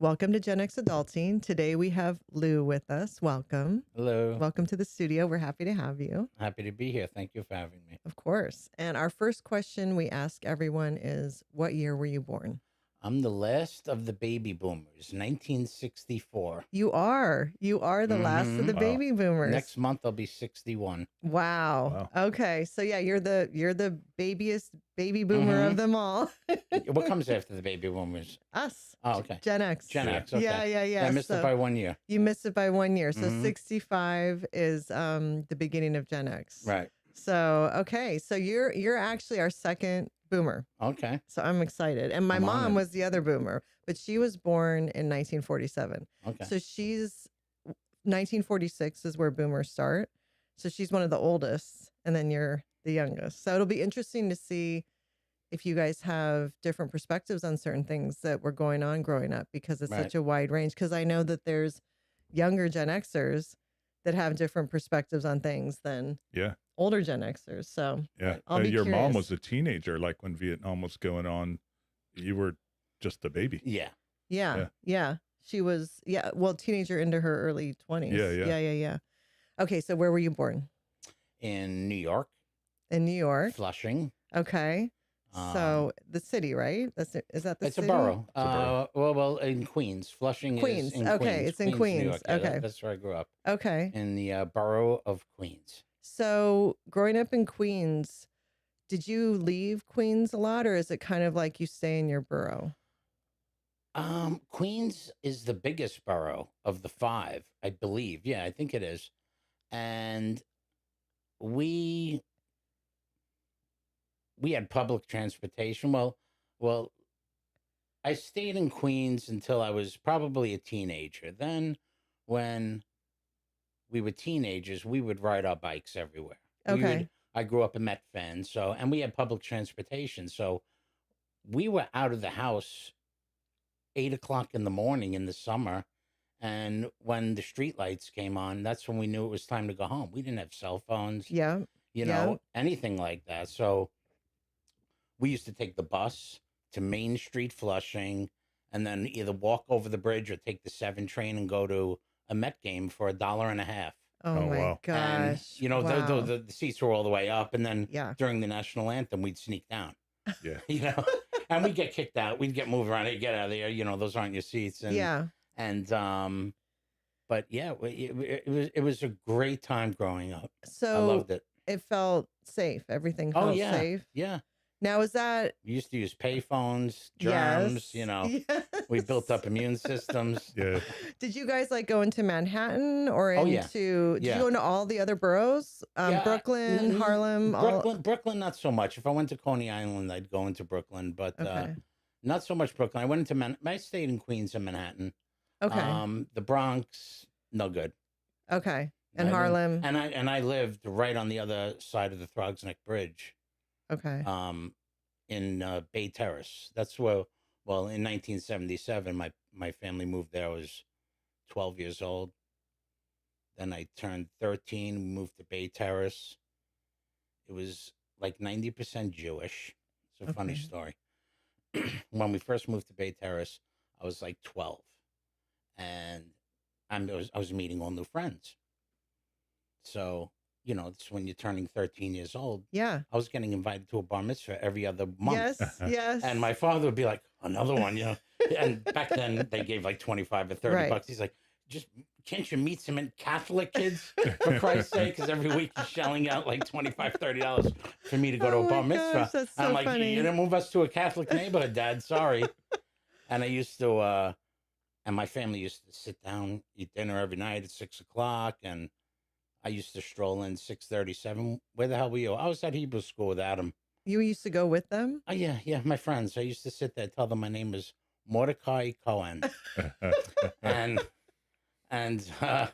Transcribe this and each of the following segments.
Welcome to Gen X Adulting. Today we have Lou with us. Welcome. Hello. Welcome to the studio. We're happy to have you. Happy to be here. Thank you for having me. Of course. And our first question we ask everyone is, what year were you born? I'm the last of the baby boomers, 1964. You are. You are the last of the Wow. baby boomers. Next month I'll be 61. Wow. Okay. So yeah, you're the babiest baby boomer of them all. What comes after the baby boomers? Us. Oh, okay. Gen X. Gen X. Okay. Yeah. I missed it by 1 year. You missed it by 1 year. So 65 is the beginning of Gen X. Right. So okay. So you're actually our second boomer. Okay. So I'm excited. And my I'm mom honored. was the other boomer, but she was born in 1947. Okay. So she's 1946 is where boomers start. So she's one of the oldest, and then you're the youngest. So it'll be interesting to see if you guys have different perspectives on certain things that were going on growing up, because it's Right. such a wide range. Because I know that there's younger Gen Xers that have different perspectives on things than Yeah. older Gen Xers. So Yeah. I'll be Your mom curious. was a teenager, like when Vietnam was going on. You were just a baby. Yeah. yeah. She was, well, teenager into her early 20s. Yeah. Okay, so where were you born? In New York, In New York. Flushing. Okay. So the city, right? Is that the It's city? a borough. It's a borough. Well, in Queens. Flushing Queens. is in Okay, Queens. it's in New Queens. York. Yeah, Okay. that's where I grew up. Okay. In the borough of Queens. So growing up in Queens, did you leave Queens a lot, or is it kind of like you stay in your borough? Queens is the biggest borough of the five, I believe. Yeah, I think it is. And we had public transportation. Well, I stayed in Queens until I was probably a teenager. Then when we were teenagers, we would ride our bikes everywhere. Okay. I grew up in Metfen, and we had public transportation. So we were out of the house 8 o'clock in the morning in the summer. And when the street lights came on, that's when we knew it was time to go home. We didn't have cell phones, Yeah. anything like that. So we used to take the bus to Main Street, Flushing, and then either walk over the bridge or take the 7 train and go to a Met game for $1.50. Oh, Oh, my wow. gosh. And, Wow. the seats were all the way up. And then Yeah. during the national anthem, we'd sneak down, Yeah. and we'd get kicked out. We'd get moved around. Hey, get out of there. Those aren't your seats. And, Yeah. And, but yeah, it was a great time growing up. I So loved it. it felt safe. Everything Oh, felt yeah. safe. Yeah. Now, is that We used to use payphones, germs, Yes. we built up immune systems. Yeah. Did you guys like go into Manhattan or Oh, yeah. did you Yeah. go into all the other boroughs? Yeah, Brooklyn, mm, Harlem, all. Brooklyn, not so much. If I went to Coney Island, I'd go into Brooklyn, but Okay. not so much Brooklyn. I went into I stayed in Queens and Manhattan. Okay. The Bronx, no good. Okay. And I didn't- Harlem. And I lived right on the other side of the Throgsneck Bridge, Okay. in Bay Terrace. That's where. Well, in 1977, my family moved there. I was 12 years old. Then I turned 13, moved to Bay Terrace. It was like 90% Jewish. It's a funny Okay. story. When we first moved to Bay Terrace, I was like 12. And I was meeting all new friends. So, it's when you're turning 13 years old. Yeah. I was getting invited to a bar mitzvah every other month. Yes. Yes. And my father would be like, another one, And back then they gave like 25 or 30 Right. bucks. He's like, can't you meet some Catholic kids for Christ's sake? Because every week he's shelling out like $25, $30 for me to go to Oh a bar my mitzvah. gosh, that's And I'm so like, funny. you didn't move us to a Catholic neighborhood, Dad. Sorry. And I used to, and my family used to sit down, eat dinner every night at 6 o'clock. And I used to stroll in 6:37. Where the hell were you? I was at Hebrew school with Adam. You used to go with them? Oh, yeah, my friends. I used to sit there, tell them my name was Mordecai Cohen. and I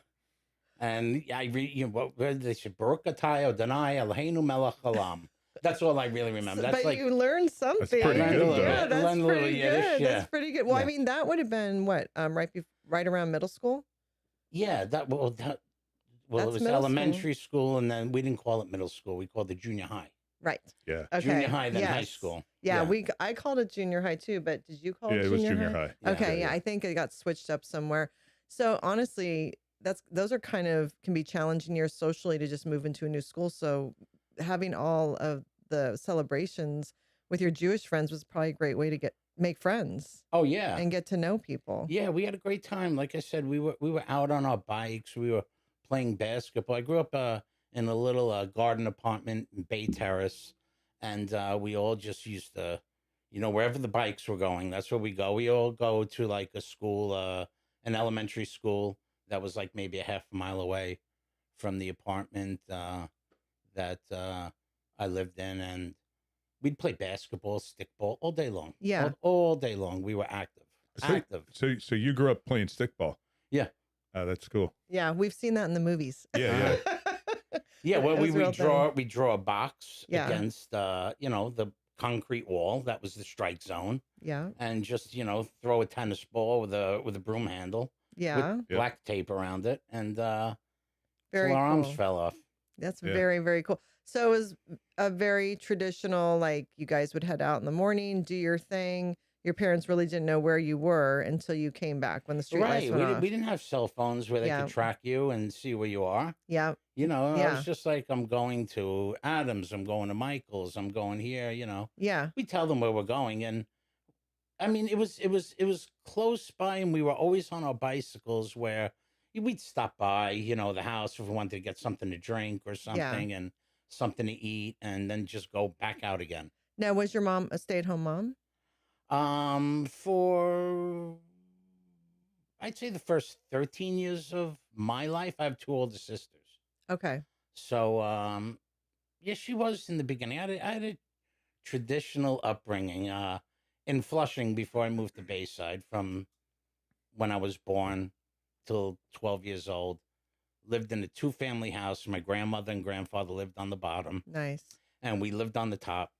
read, what they said, Baruch atah Adonai Eloheinu melech haolam. That's all I really remember. That's But like, you learned something. pretty good, though. Yeah, that's Learned a little pretty Yiddish, good. yeah. That's pretty good. Well, I Yeah. mean, that would have been what, right around middle school? yeah, it That's was middle elementary school, and then we didn't call it middle school. We called it junior high. Right. Yeah. Okay. Junior high, then high Yes. school. Yeah, I called it junior high too, but did you call Yeah, it it was junior junior high? high. Yeah. Okay, yeah, I think it got switched up somewhere. So honestly, those are kind of can be challenging years socially to just move into a new school. So having all of the celebrations with your Jewish friends was probably a great way to make friends Oh yeah. and get to know people. Yeah, we had a great time. Like I said, we were out on our bikes. We were playing basketball. I grew up in a little garden apartment in Bay Terrace, and we all just used to, wherever the bikes were going, that's where we go. We all go to like a school, an elementary school that was like maybe a half a mile away from the apartment that I lived in, and we'd play basketball, stickball all day long. Yeah. All day long. We were active. So you grew up playing stickball. Yeah. Oh, that's cool. Yeah, we've seen that in the movies. Yeah, Yeah, well, It was we real draw a box Yeah. against the concrete wall that was the strike zone, Yeah. and just throw a tennis ball with a broom handle Yeah. with black tape around it, and Very till our arms cool. fell off. That's Yeah. very, very cool. So it was a very traditional, like you guys would head out in the morning, do your thing. Your parents really didn't know where you were until you came back when the street lights Right, went off. we didn't have cell phones where they Yeah. could track you and see where you are. Yeah. I Yeah. was just like, I'm going to Adams, I'm going to Michael's, I'm going here. Yeah. We tell them where we're going, and I mean, it was close by, and we were always on our bicycles where we'd stop by, the house if we wanted to get something to drink or something and something to eat, and then just go back out again. Now, was your mom a stay-at-home mom? For I'd say the first 13 years of my life, I have two older sisters. Okay. So, yeah, she was in the beginning. I had a traditional upbringing in Flushing before I moved to Bayside from when I was born till 12 years old. Lived in a two-family house. My grandmother and grandfather lived on the bottom, Nice. and we lived on the top.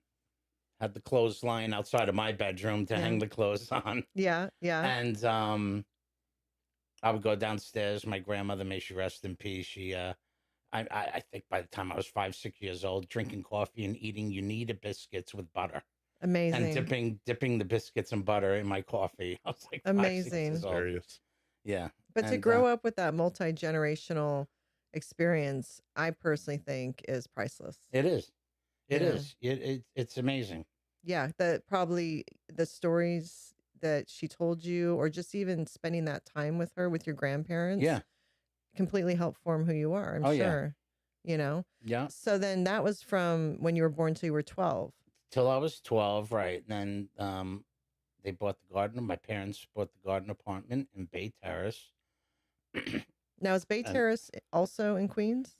Had the clothesline outside of my bedroom to hang the clothes on. Yeah. Yeah. And I would go downstairs. My grandmother, may she rest in peace, she I think by the time I was 5, 6 years old, drinking coffee and eating Unita biscuits with butter. Amazing. And dipping the biscuits and butter in my coffee. I was like 5, 6 Amazing. years old. Hilarious. Yeah. But to And, grow up with that multi-generational experience, I personally think is priceless. It is. It Yeah. is. It's amazing. Yeah, that probably the stories that she told you, or just even spending that time with her, with your grandparents, Yeah. completely helped form who you are, I'm Oh, yeah. sure. Yeah. So then that was from when you were born till you were 12. Till I was 12, right. And then they bought the garden. My parents bought the garden apartment in Bay Terrace. Now, is Bay And- Terrace also in Queens?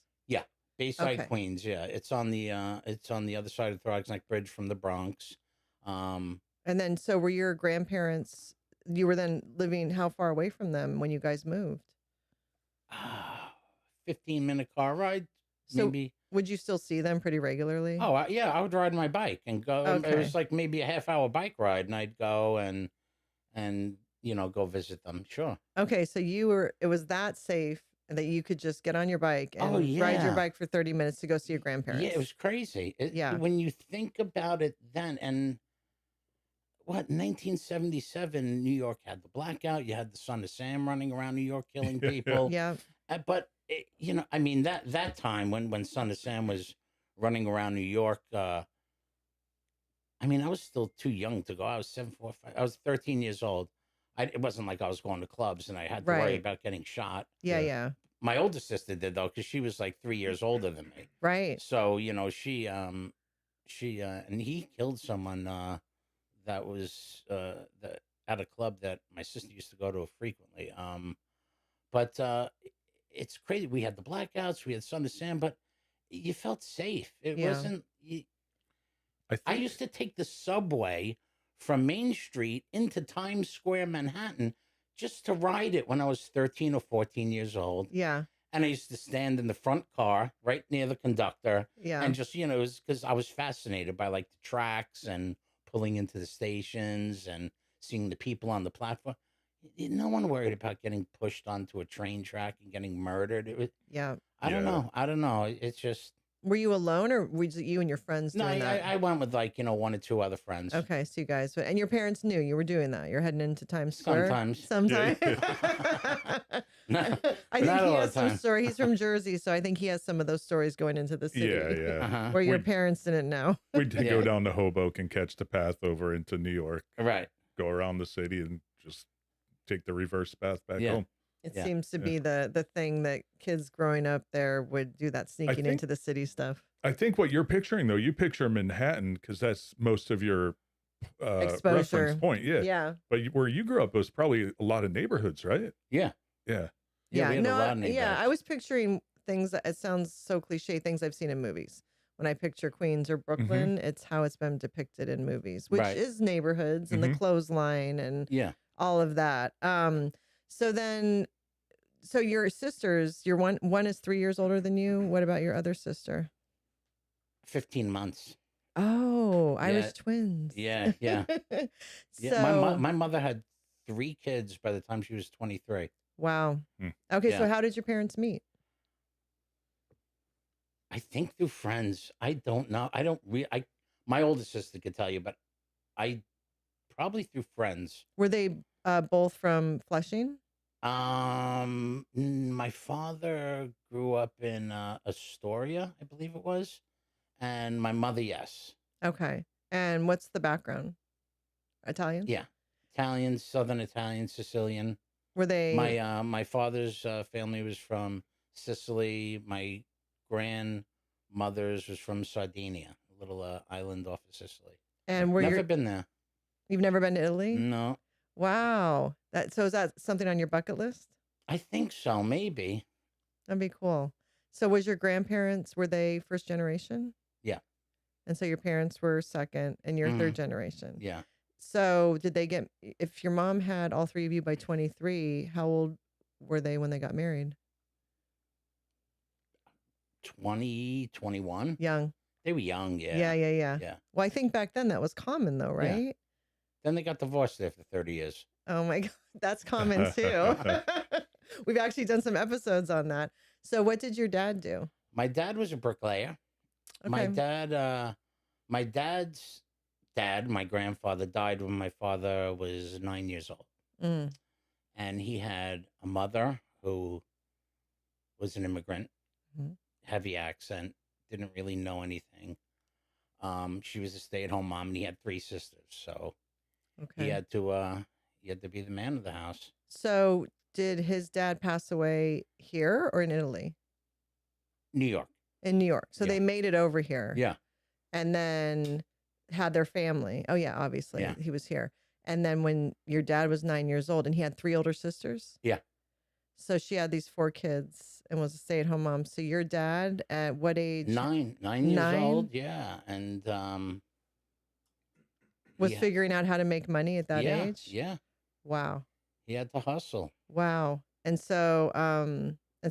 Bayside, Okay. Queens, yeah. It's on the other side of the Throgs Neck Bridge from the Bronx. And then, so were your grandparents, you were then living how far away from them when you guys moved? 15-minute car ride, So maybe. would you still see them pretty regularly? Oh, yeah, I would ride my bike and go. It Okay. was like maybe a half-hour bike ride, and I'd go and go visit them. Sure. Okay, so it was that safe that you could just get on your bike and Oh, ride your yeah. bike for 30 minutes to go see your grandparents. Yeah, it was crazy. Yeah. When you think about it then, and 1977, New York had the blackout. You had the Son of Sam running around New York killing people. Yeah. But I mean that time when Son of Sam was running around New York, I mean, I was still too young to go. I was 7, 4, 5. I was 13 years old. It wasn't like I was going to clubs and I had to worry Right. about getting shot. Yeah. Yeah. Yeah. My older sister did though, because she was like 3 years older than me. Right. So she and he killed someone that was at a club that my sister used to go to frequently. But it's crazy. We had the blackouts, we had Son of Sam, but you felt safe. It Yeah. wasn't. I I think used to take the subway from Main Street into Times Square, Manhattan, just to ride it when I was 13 or 14 years old. Yeah. And I used to stand in the front car right near the conductor Yeah. and just, it was because I was fascinated by like the tracks and pulling into the stations and seeing the people on the platform. No one worried about getting pushed onto a train track and getting murdered. It was, Yeah. I don't Yeah. know. I don't know. It's just, Were you alone, or was it you and your friends No, doing that? I went with like, one or two other friends. Okay, so you guys, and your parents knew you were doing that. You're heading into Times Square. Sometimes. Sometimes. Not, I think not he all has the some time. story. He's from Jersey, so I think he has some of those stories going into the city. Yeah. Uh-huh. Where your We- parents didn't know. We did go Yeah. down to Hoboken, catch the path over into New York, Right. go around the city, and just take the reverse path back Yeah. home. It Yeah. seems to be the thing that kids growing up there would do, that sneaking think- into the city stuff. I think what you're picturing, though, you picture Manhattan because that's most of your Exposure. reference point. Yeah. Yeah. But where you grew up was probably a lot of neighborhoods, right? Yeah. Yeah. Yeah. We had a lot of yeah. neighborhoods. I was picturing things that, it sounds so cliche, things I've seen in movies. When I picture Queens or Brooklyn, it's how it's been depicted in movies, which Right. is neighborhoods and the clothesline and Yeah. all of that. So your sisters, your one is 3 years older than you. What about your other sister? 15 months. Oh, Irish Yeah. twins. Yeah. Yeah. Yeah. So, My mother had 3 kids by the time she was 23. wow. Hmm. Okay, so Yeah. how did your parents meet? I think through friends. I don't know. I don't my older sister could tell you, but I probably through friends. Were they both from Flushing? My father grew up in Astoria, I believe it was, and my mother, yes. Okay. And what's the background? Italian? Yeah. Italian, Southern Italian, Sicilian. Were they My father's family was from Sicily. My grandmother's was from Sardinia, a little island off of Sicily. and were Never your been there. you've never been to Italy? No, Wow. So is that something on your bucket list? I think so. Maybe. That'd be cool. So was your grandparents, were they first generation? Yeah. And so your parents were second and you're third generation. Yeah. So did they get, if your mom had all three of you by 23, how old were they when they got married? 20, 21. Young. They were young. Yeah. Yeah. Yeah. Well, I think back then that was common though, Yeah. right? Then they got divorced after 30 years. Oh my God. That's common too. We've actually done some episodes on that. So what did your dad do? My dad was a bricklayer. Okay. My dad's dad, my grandfather, died when my father was 9 years old. Mm. And he had a mother who was an immigrant, Mhm. heavy accent, didn't really know anything. She was a stay-at-home mom, and he had 3 sisters, so Okay. he had to be the man of the house. So did his dad pass away here or in Italy? New York. In New York. So Yeah. they made it over here. Yeah. And then had their family. Oh yeah, obviously Yeah. he was here. And then when your dad was 9 years old and he had 3 older sisters. Yeah. So she had these 4 kids and was a stay-at-home mom. So your dad at what age 9 years 9? old, yeah, and was yeah. figuring out how to make money at that yeah, age? Yeah, Wow. he had to hustle. Wow. And so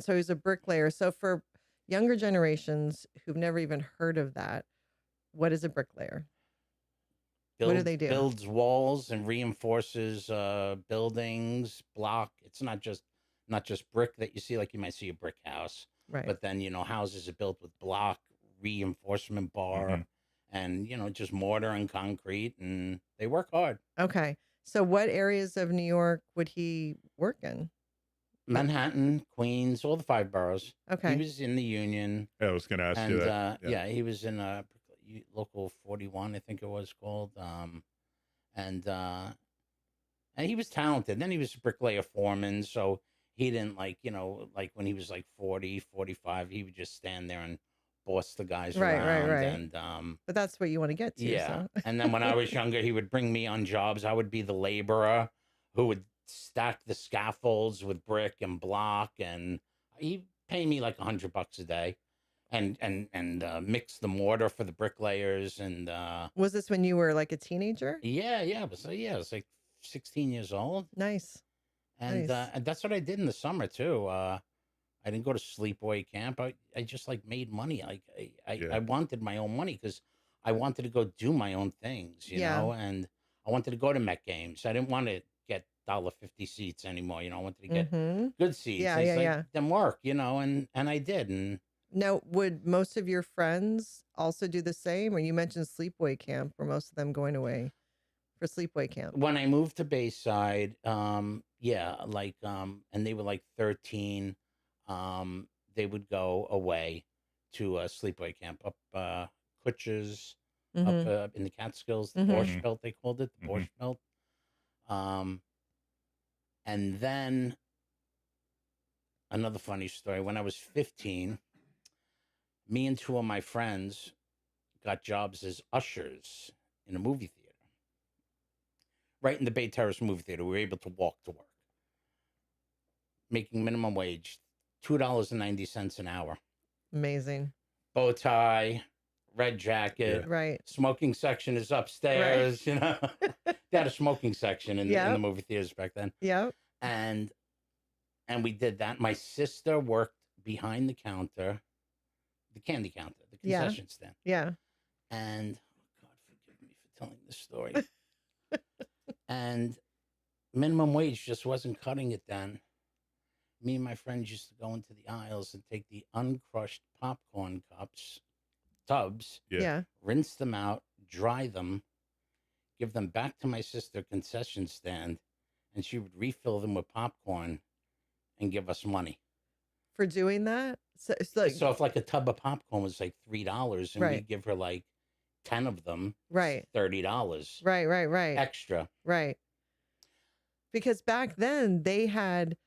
he's a bricklayer. So for younger generations who've never even heard of that, what is a bricklayer? What do they do? Builds walls and reinforces buildings, block. It's not just brick that you see, like you might see a brick house, Right. but then houses are built with block, reinforcement bar, Mhm. and just mortar and concrete, and they work hard. Okay. So what areas of New York would he work in? Manhattan, Queens, all the 5 boroughs. Okay. He was in the Union. I was going to ask you And that. yeah, he was in local 41, I think it was called. And he was talented. Then he was a bricklayer foreman, so he didn't like when he was like 40, 45, he would just stand there and boss the guys Right. around. And But that's what you want to get to. yeah. So. And then when I was younger, he would bring me on jobs. I would be the laborer who would stack the scaffolds with brick and block, and he paid me like $100 a day, and mix the mortar for the bricklayers. And Was this when you were like a teenager? it was like 16 years old, Nice. and Nice. and that's what I did in the summer too. I didn't go to sleepaway camp. I just like made money. Like Yeah. I wanted my own money because I wanted to go do my own things, Yeah. and I wanted to go to Met games. I didn't want to get $1.50 seats anymore. I wanted to get Mm-hmm. good seats. Yeah, It's yeah, like, yeah. Then work, and I did. And Now, would most of your friends also do the same? Or you mentioned sleepaway camp, were most of them going away for sleepaway camp? When I moved to Bayside, yeah, like, and they were like 13, they would go away to a sleepaway camp up Kutcher's, up Mm-hmm. in the Catskills, the Mm-hmm. Borscht Belt, they called it, the Borscht Belt. And then another funny story, when I was 15, me and two of my friends got jobs as ushers in a movie theater. Right in the Bay Terrace movie theater. We were able to walk to work. Making minimum wage, $2.90 an hour. Amazing. Bow tie, red jacket. Yeah. Right. Smoking section is upstairs, you know. They had a smoking section in Yep. the movie theaters back then. Yep. And we did that. My sister worked behind the counter, the candy counter, the Yeah. concession stand. Yeah. And God forgive me for telling this story. And minimum wage just wasn't cutting it then. Me and my friends used to go into the aisles and take the uncrushed popcorn tubs, Yeah. Yeah. rinse them out, dry them, give them back to my sister concession stand, and she would refill them with popcorn and give us money. For doing that? So it's like, So if like a tub of popcorn was like $3 and Right. we'd give her like 10 of them, right. $30 Right. extra. Right. Because back then they had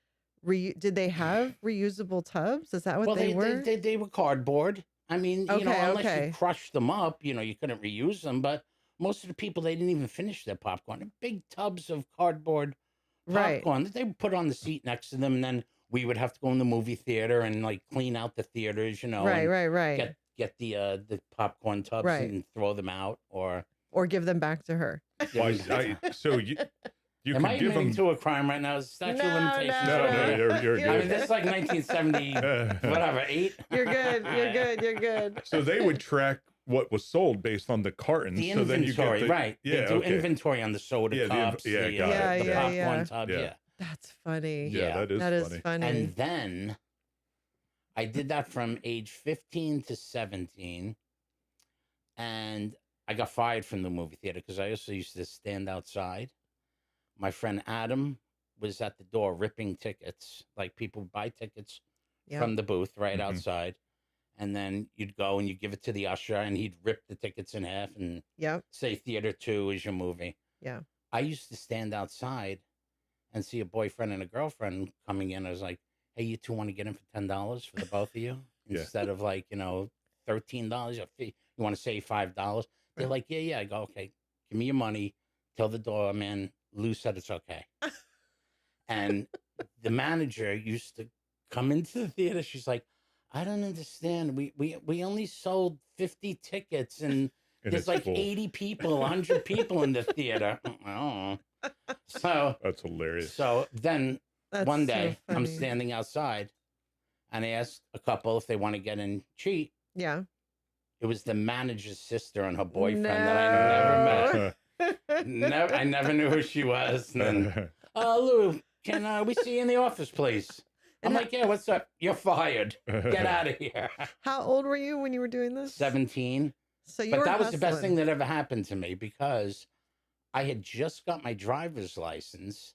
did they have reusable tubs? Is that what Well, they were? they were cardboard. I mean, you know, Okay, unless okay. you crushed them up, you know, you couldn't reuse them. But most of the people, they didn't even finish their popcorn. They're big tubs of cardboard Right. popcorn that they would put on the seat next to them, and then we would have to go in the movie theater and like clean out the theaters, you know, Right, and right. get the popcorn tubs Right. and throw them out, or Or give them back to her. Why, so you am could I give them. admitting to a crime right now? Is statute of No, limitations? no, No, over? you're You're I good. mean, this is like 1970, whatever, 8. You're good. You're good. You're good. So they would track what was sold based on the cartons. The so then you inventory, get the, right? Yeah, They do okay. inventory on the soda Yeah, cups, got it. Yeah, the yeah, popcorn yeah. tub, Yeah. yeah. That's funny. Yeah, Yeah. that That is is funny. funny. And then I did that from age 15 to 17, and I got fired from the movie theater because I also used to stand outside. My friend Adam was at the door ripping tickets, like people would buy tickets Yep. from the booth right Mhm. outside. And then you'd go and you give it to the usher and he'd rip the tickets in half and Yep. say theater 2 is your movie. Yeah. I used to stand outside and see a boyfriend and a girlfriend coming in. I was like, hey, you two want to get in for $10 for the both of you? Yeah. Instead of like, you know, $13 or you want to save $5? They're Right. like, yeah. I go, okay, give me your money. Tell the doorman, Lou said it's okay. And the manager used to come into the theater. She's like, I don't understand. We only sold 50 tickets and And there's it's like full. 80 people, 100 people in the theater. Oh. So That's hilarious. then That's one so day I'm funny. standing outside and I asked a couple if they want to get in cheat. Yeah. It was the manager's sister and her boyfriend that I never met. I never knew who she was. And then, Lou, can we see you in the office, please? I'm And like, yeah, what's up? You're fired. Get out of here. How old were you when you were doing this? 17. So you But were that was the best hustling. thing that ever happened to me because I had just got my driver's license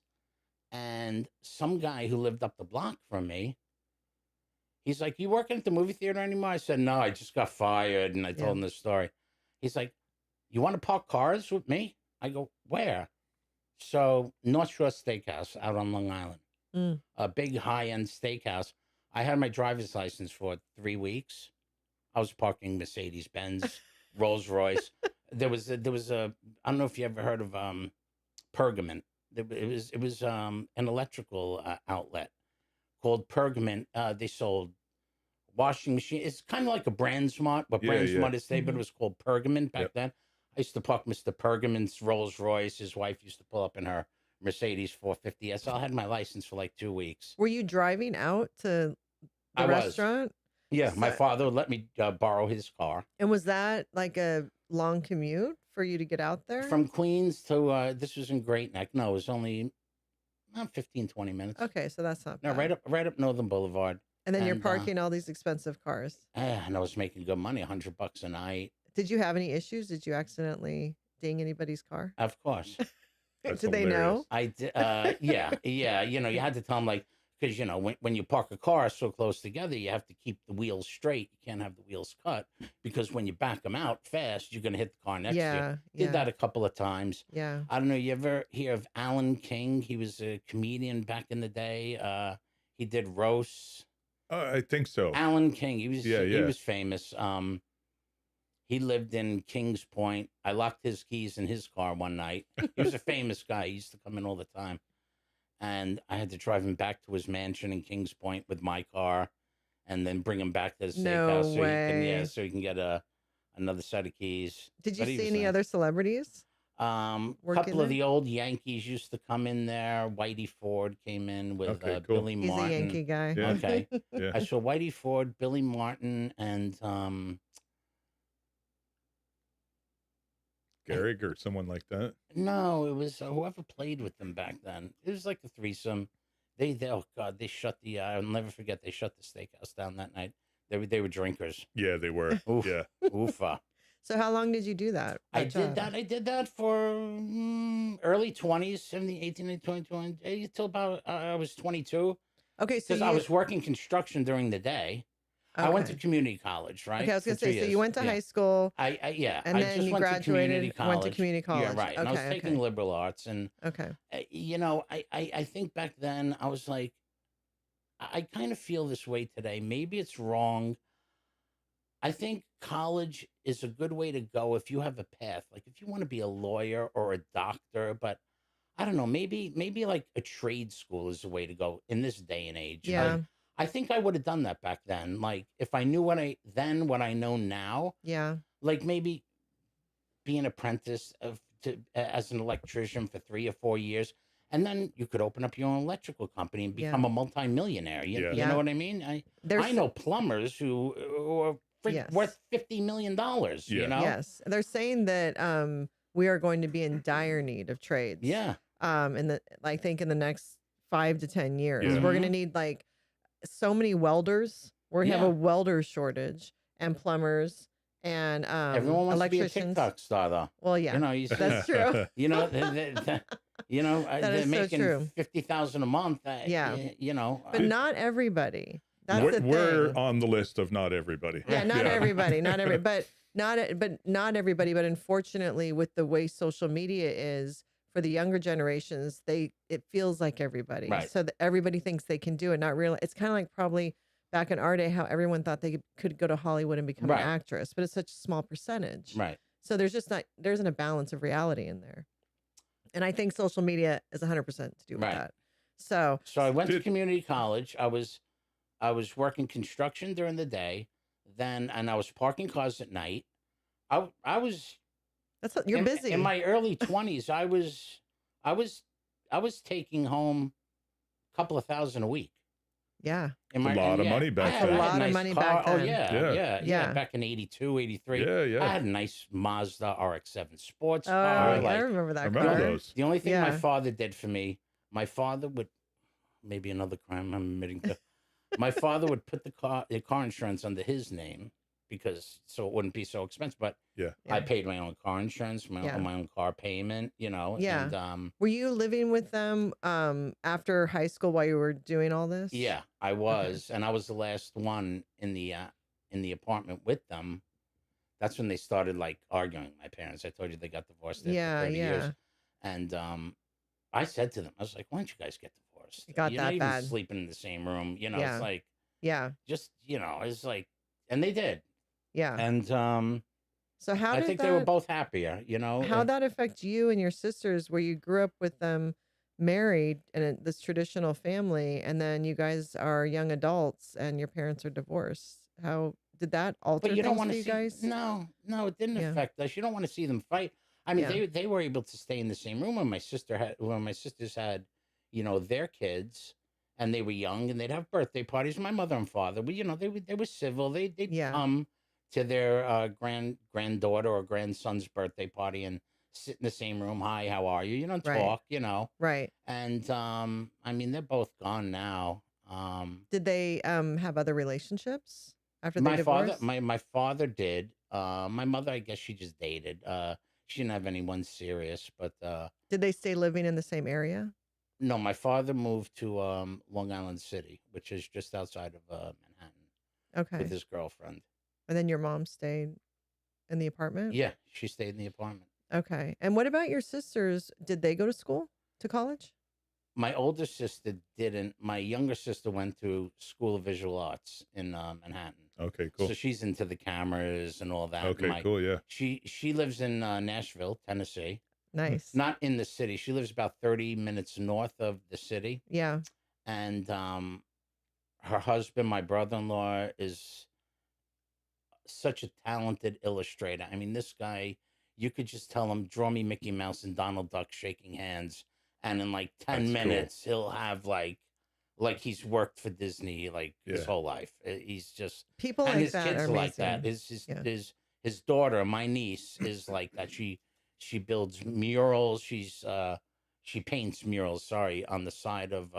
and some guy who lived up the block from me, he's like, you working at the movie theater anymore? I said, no, I just got fired. And I told Yeah. him the story. He's like, you want to park cars with me? I go, where? So North Shore Steakhouse out on Long Island, Mm. a big high-end steakhouse. I had my driver's license for 3 weeks. I was parking Mercedes-Benz, Rolls Royce. There was a I don't know if you ever heard of Pergament. It was an electrical outlet called Pergament. They sold washing machine. It's kind of like a Brand Smart, but Yeah, Brand yeah. Smart is today, but Mhm. it was called Pergament back Yep. then. I used to park Mr. Pergament's Rolls Royce. His wife used to pull up in her Mercedes 450. So I had my license for like 2 weeks. Were you driving out to the I was. restaurant? Yeah, my So- father would let me borrow his car. And was that like a long commute for you to get out there? From Queens to, this was in Great Neck. No, it was only 15, 20 minutes. Okay, so that's not No, bad. right up Northern Boulevard. And then you're And parking all these expensive cars. and I was making good money, $100 a night. Did you have any issues? Did you accidentally ding anybody's car? Of course. That's Did they hilarious. know? I did. Yeah. You know, you had to tell them, like, because, you know, when you park a car so close together, you have to keep the wheels straight. You can't have the wheels cut, because when you back them out fast, you're going to hit the car next to you. Yeah. Did that a couple of times. Yeah. I don't know. You ever hear of Alan King? He was a comedian back in the day. He did roasts. I think so. Alan King. He Yeah. was famous. He lived in Kings Point. I locked his keys in his car one night. He was a famous guy. He used to come in all the time. And I had to drive him back to his mansion in Kings Point with my car, and then bring him back to the steakhouse so he can get another set of keys. Did you But he see was any nice. other celebrities? A working couple of there? the old Yankees used to come in there. Whitey Ford came in with Okay, cool. Billy He's Martin. a Yankee guy. Yeah. Okay. Yeah. I saw Whitey Ford, Billy Martin, and Gehrig or someone like that. no, it was whoever played with them back then. It was like a threesome. They oh god, they shut the I'll never forget, they shut the steakhouse down that night. They were drinkers. Yeah, they were. Oof. Yeah. Oofa. So how long did you do that? I job? did that for early 20s, 17, 18, 20, 20, till about I was 22, Okay, so because I was working construction during the day. I went to okay. community college, right? Okay, I was gonna for 2 say, so years. you went to Yeah. high school, Yeah, and I then just you went to community graduated, went to college. community college. Yeah, right. And I was Okay, taking liberal arts, and okay. you know, I think back then I was like, I kind of feel this way today. Maybe it's wrong. I think college is a good way to go if you have a path. Like if you want to be a lawyer or a doctor, but I don't know, maybe like a trade school is the way to go in this day and age. Yeah, I think I would have done that back then. Like if I knew what I know now, yeah, like maybe be an apprentice as an electrician for 3 or 4 years, and then you could open up your own electrical company and become Yeah. a multimillionaire. You Yeah. know what I mean? I There's know plumbers who are Yes. worth $50 million. You Yeah. know? yes, they're saying that we are going to be in dire need of trades. Yeah. In the I think in the next 5 to 10 years, Yeah. we're Mhm. gonna need like so many welders. We're gonna have Yeah. a welder shortage and plumbers and Everyone wants to be a electricians. TikTok star, though. Well, yeah, You know, you see, that's true. you know, That they're is so making true. 50,000 a month. Yeah. You know, But not everybody. That's the We're thing. on the list of not everybody. Yeah, not everybody, not every, but not everybody. But unfortunately, with the way social media is for the younger generations, it feels like everybody. Right. So that everybody thinks they can do it. Not really. It's kind of like probably back in our day, how everyone thought they could go to Hollywood and become Right. an actress, but it's such a small percentage. right. So there isn't a balance of reality in there. And I think social media is 100% to do with Right. that. So So I went to Did- community college. I was working construction during the day, and I was parking cars at night. I was you're busy. in my early 20s. I was taking home a couple of $1,000 a week. yeah. In A lot of money back I had then. a A lot of nice money car. back Oh then. yeah. Yeah. Back in 82, 83. Yeah, I yeah. had a nice Mazda RX-7 sports Oh, car. I Like, remember that I remember car. those. the only thing my Yeah. father did for me, my father would, maybe another crime I'm admitting to, my father would put the car insurance under his name, because so it wouldn't be so expensive. But Yeah. I paid my own car insurance, my Yeah. own car payment, you know. Yeah. And Were you living with them after high school while you were doing all this? yeah, I was, and I was the last one in the apartment with them. That's when they started like arguing. My parents. I told you they got divorced after Yeah, 30 years. yeah. And I said to them, I was like, "Why don't you guys get divorced? It got You're that not even bad. sleeping in the same room. You know, Yeah. it's like Yeah. just it's like." And they did, Yeah. and So how I did think that they were both happier. You know, how that affect you and your sisters, where you grew up with them married in this traditional family, and then you guys are young adults and your parents are divorced? How did that alter But you don't things want for to you see. guys? No, it didn't Yeah. affect us. You don't want to see them fight. I mean, Yeah. they were able to stay in the same room when my sisters had, you know, their kids, and they were young, and they'd have birthday parties. My mother and father, you know, they were civil. They'd Yeah. come to their granddaughter or grandson's birthday party and sit in the same room. Hi, how are you? You know, Right. talk. You know, Right. and I mean, they're both gone now. Did they have other relationships after they My father, divorced? my father did. My mother, I guess she just dated. She didn't have anyone serious, but Did they stay living in the same area? no, my father moved to Long Island City, which is just outside of Manhattan, with Okay. his girlfriend. And then your mom stayed in the apartment? Yeah, she stayed in the apartment. Okay. And what about your sisters? Did they go to school, to college? My older sister didn't. My younger sister went to School of Visual Arts in Manhattan, Okay, so cool. she's into the cameras and all that. Okay, cool. Yeah. She lives in Nashville, Tennessee. Nice. Not in the city. She lives about 30 minutes north of the city. Yeah. And her husband, my brother-in-law, is such a talented illustrator. I mean, this guy, you could just tell him, draw me Mickey Mouse and Donald Duck shaking hands. And in like 10 That's cool. minutes, he'll have like he's worked for Disney like his Yeah. whole life. He's just, People and like his that kids are are like that. amazing. Yeah. His daughter, my niece, is like that. She builds murals. She paints murals, sorry, on the side of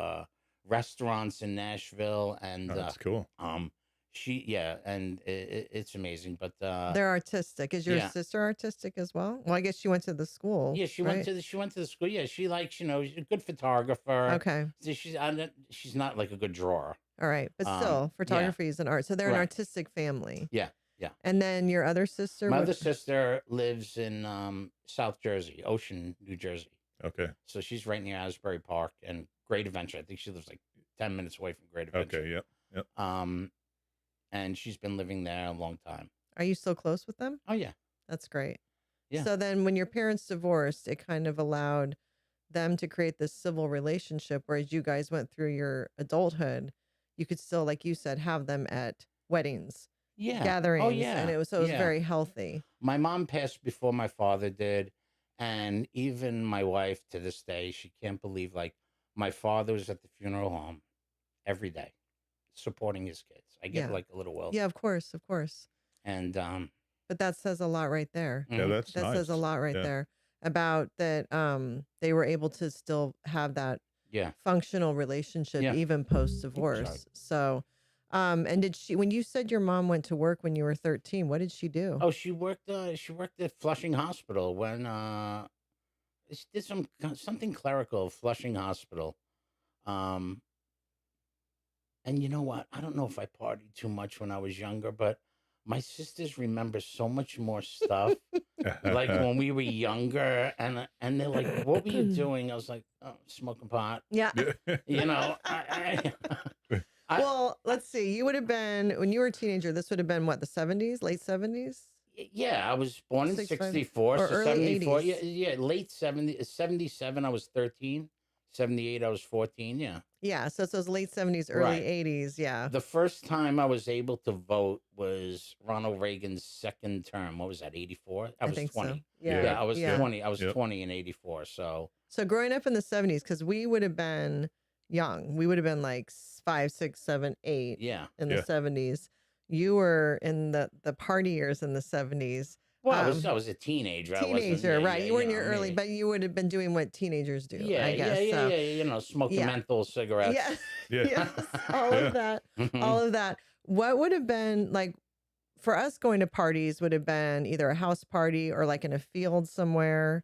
restaurants in Nashville. And Oh, that's cool. and it's amazing. But They're artistic. Is your yeah. sister artistic as well? Well, I guess she went to the school. Yeah, she right? went to the school. Yeah, she likes, she's a good photographer. Okay. So she's not like a good drawer. All right. But still, photography is an art. So they're an Right. artistic family. Yeah, yeah. And then your other sister? My other sister lives in South Jersey, Ocean, New Jersey. Okay. So she's right near Asbury Park and Great Adventure. I think she lives like 10 minutes away from Great Adventure. Okay. Yep. Yep. And she's been living there a long time. Are you still close with them? Oh yeah. That's great. Yeah. So then when your parents divorced, it kind of allowed them to create this civil relationship, whereas you guys went through your adulthood, you could still, like you said, have them at weddings, Yeah. gatherings. Oh yeah. And it was Yeah. very healthy. My mom passed before my father did, and even my wife to this day, she can't believe like my father was at the funeral home every day, supporting his kids. I get Yeah. like a little well, Yeah, of course, of course. and But that says a lot right there. Yeah, that's That nice. says a lot right Yeah. there about that they were able to still have that yeah. functional relationship Yeah. even post divorce. So and did she, when you said your mom went to work when you were 13, what did she do? Oh, she worked at Flushing Hospital when she did something clerical at Flushing Hospital. And you know what? I don't know if I partied too much when I was younger, but my sisters remember so much more stuff. Like when we were younger, and they're like, "What were you doing?" I was like, "Oh, smoking pot." Yeah. You know, I- Well, let's see. You would have been, when you were a teenager, this would have been what, the 70s, late 70s? yeah, I was born in 65 '64, or so early 74. 80s. Yeah, late 70s, 77. I was 13. 78. I was 14. Yeah. Yeah. So it's those late 70s, early Right. 80s. Yeah. The first time I was able to vote was Ronald Reagan's second term. What was that? 84. I was think 20. so. Yeah. Yeah. I was Yeah. 20. I was Yep. 20 in 84. So So growing up in the 70s, because we would have been young, we would have been like 5, 6, 7, 8 yeah. in the Yeah. 70s. You were in the party years in the 70s. Well, I was a teenager. I wasn't, Teenager, right? yeah, You were in know, your early, maybe. but you would have been doing what teenagers do, Yeah, I guess. yeah, So, yeah. Smoking yeah. menthol cigarettes. yeah, Yeah. yes, all Yeah. of that, Mhm. all of that. What would have been like for us going to parties would have been either a house party or like in a field somewhere.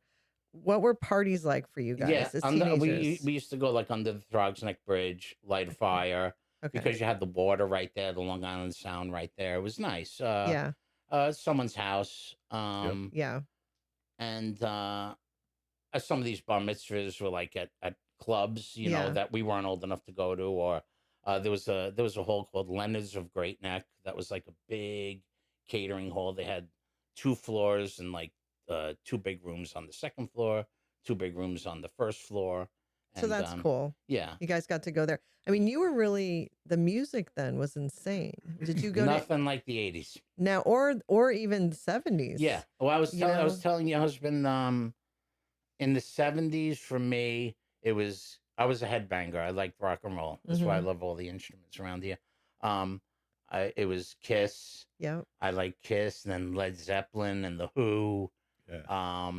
What were parties like for you guys Yeah, as we teenagers? used to go like under the Throgs Neck Bridge, light a fire, Okay. because you had the water right there, the Long Island Sound right there. It was nice. Yeah. Someone's house. Yeah. And some of these bar mitzvahs were like at clubs, Yeah. that we weren't old enough to go to, or there was a hall called Leonard's of Great Neck that was like a big catering hall. They had 2 floors and like 2 big rooms on the second floor, 2 big rooms on the first floor. So that's cool. Yeah. You guys got to go there. I mean, you were really, the music then was insane. Did you go to Nothing like the 80s. now or even 70s? Yeah. Well, I was You I was know? telling your husband, in the 70s for me, I was a headbanger. I liked rock and roll. That's why I Mhm. love all the instruments around here. It was Kiss. Yeah. I like Kiss, and then Led Zeppelin and the Who. Yeah.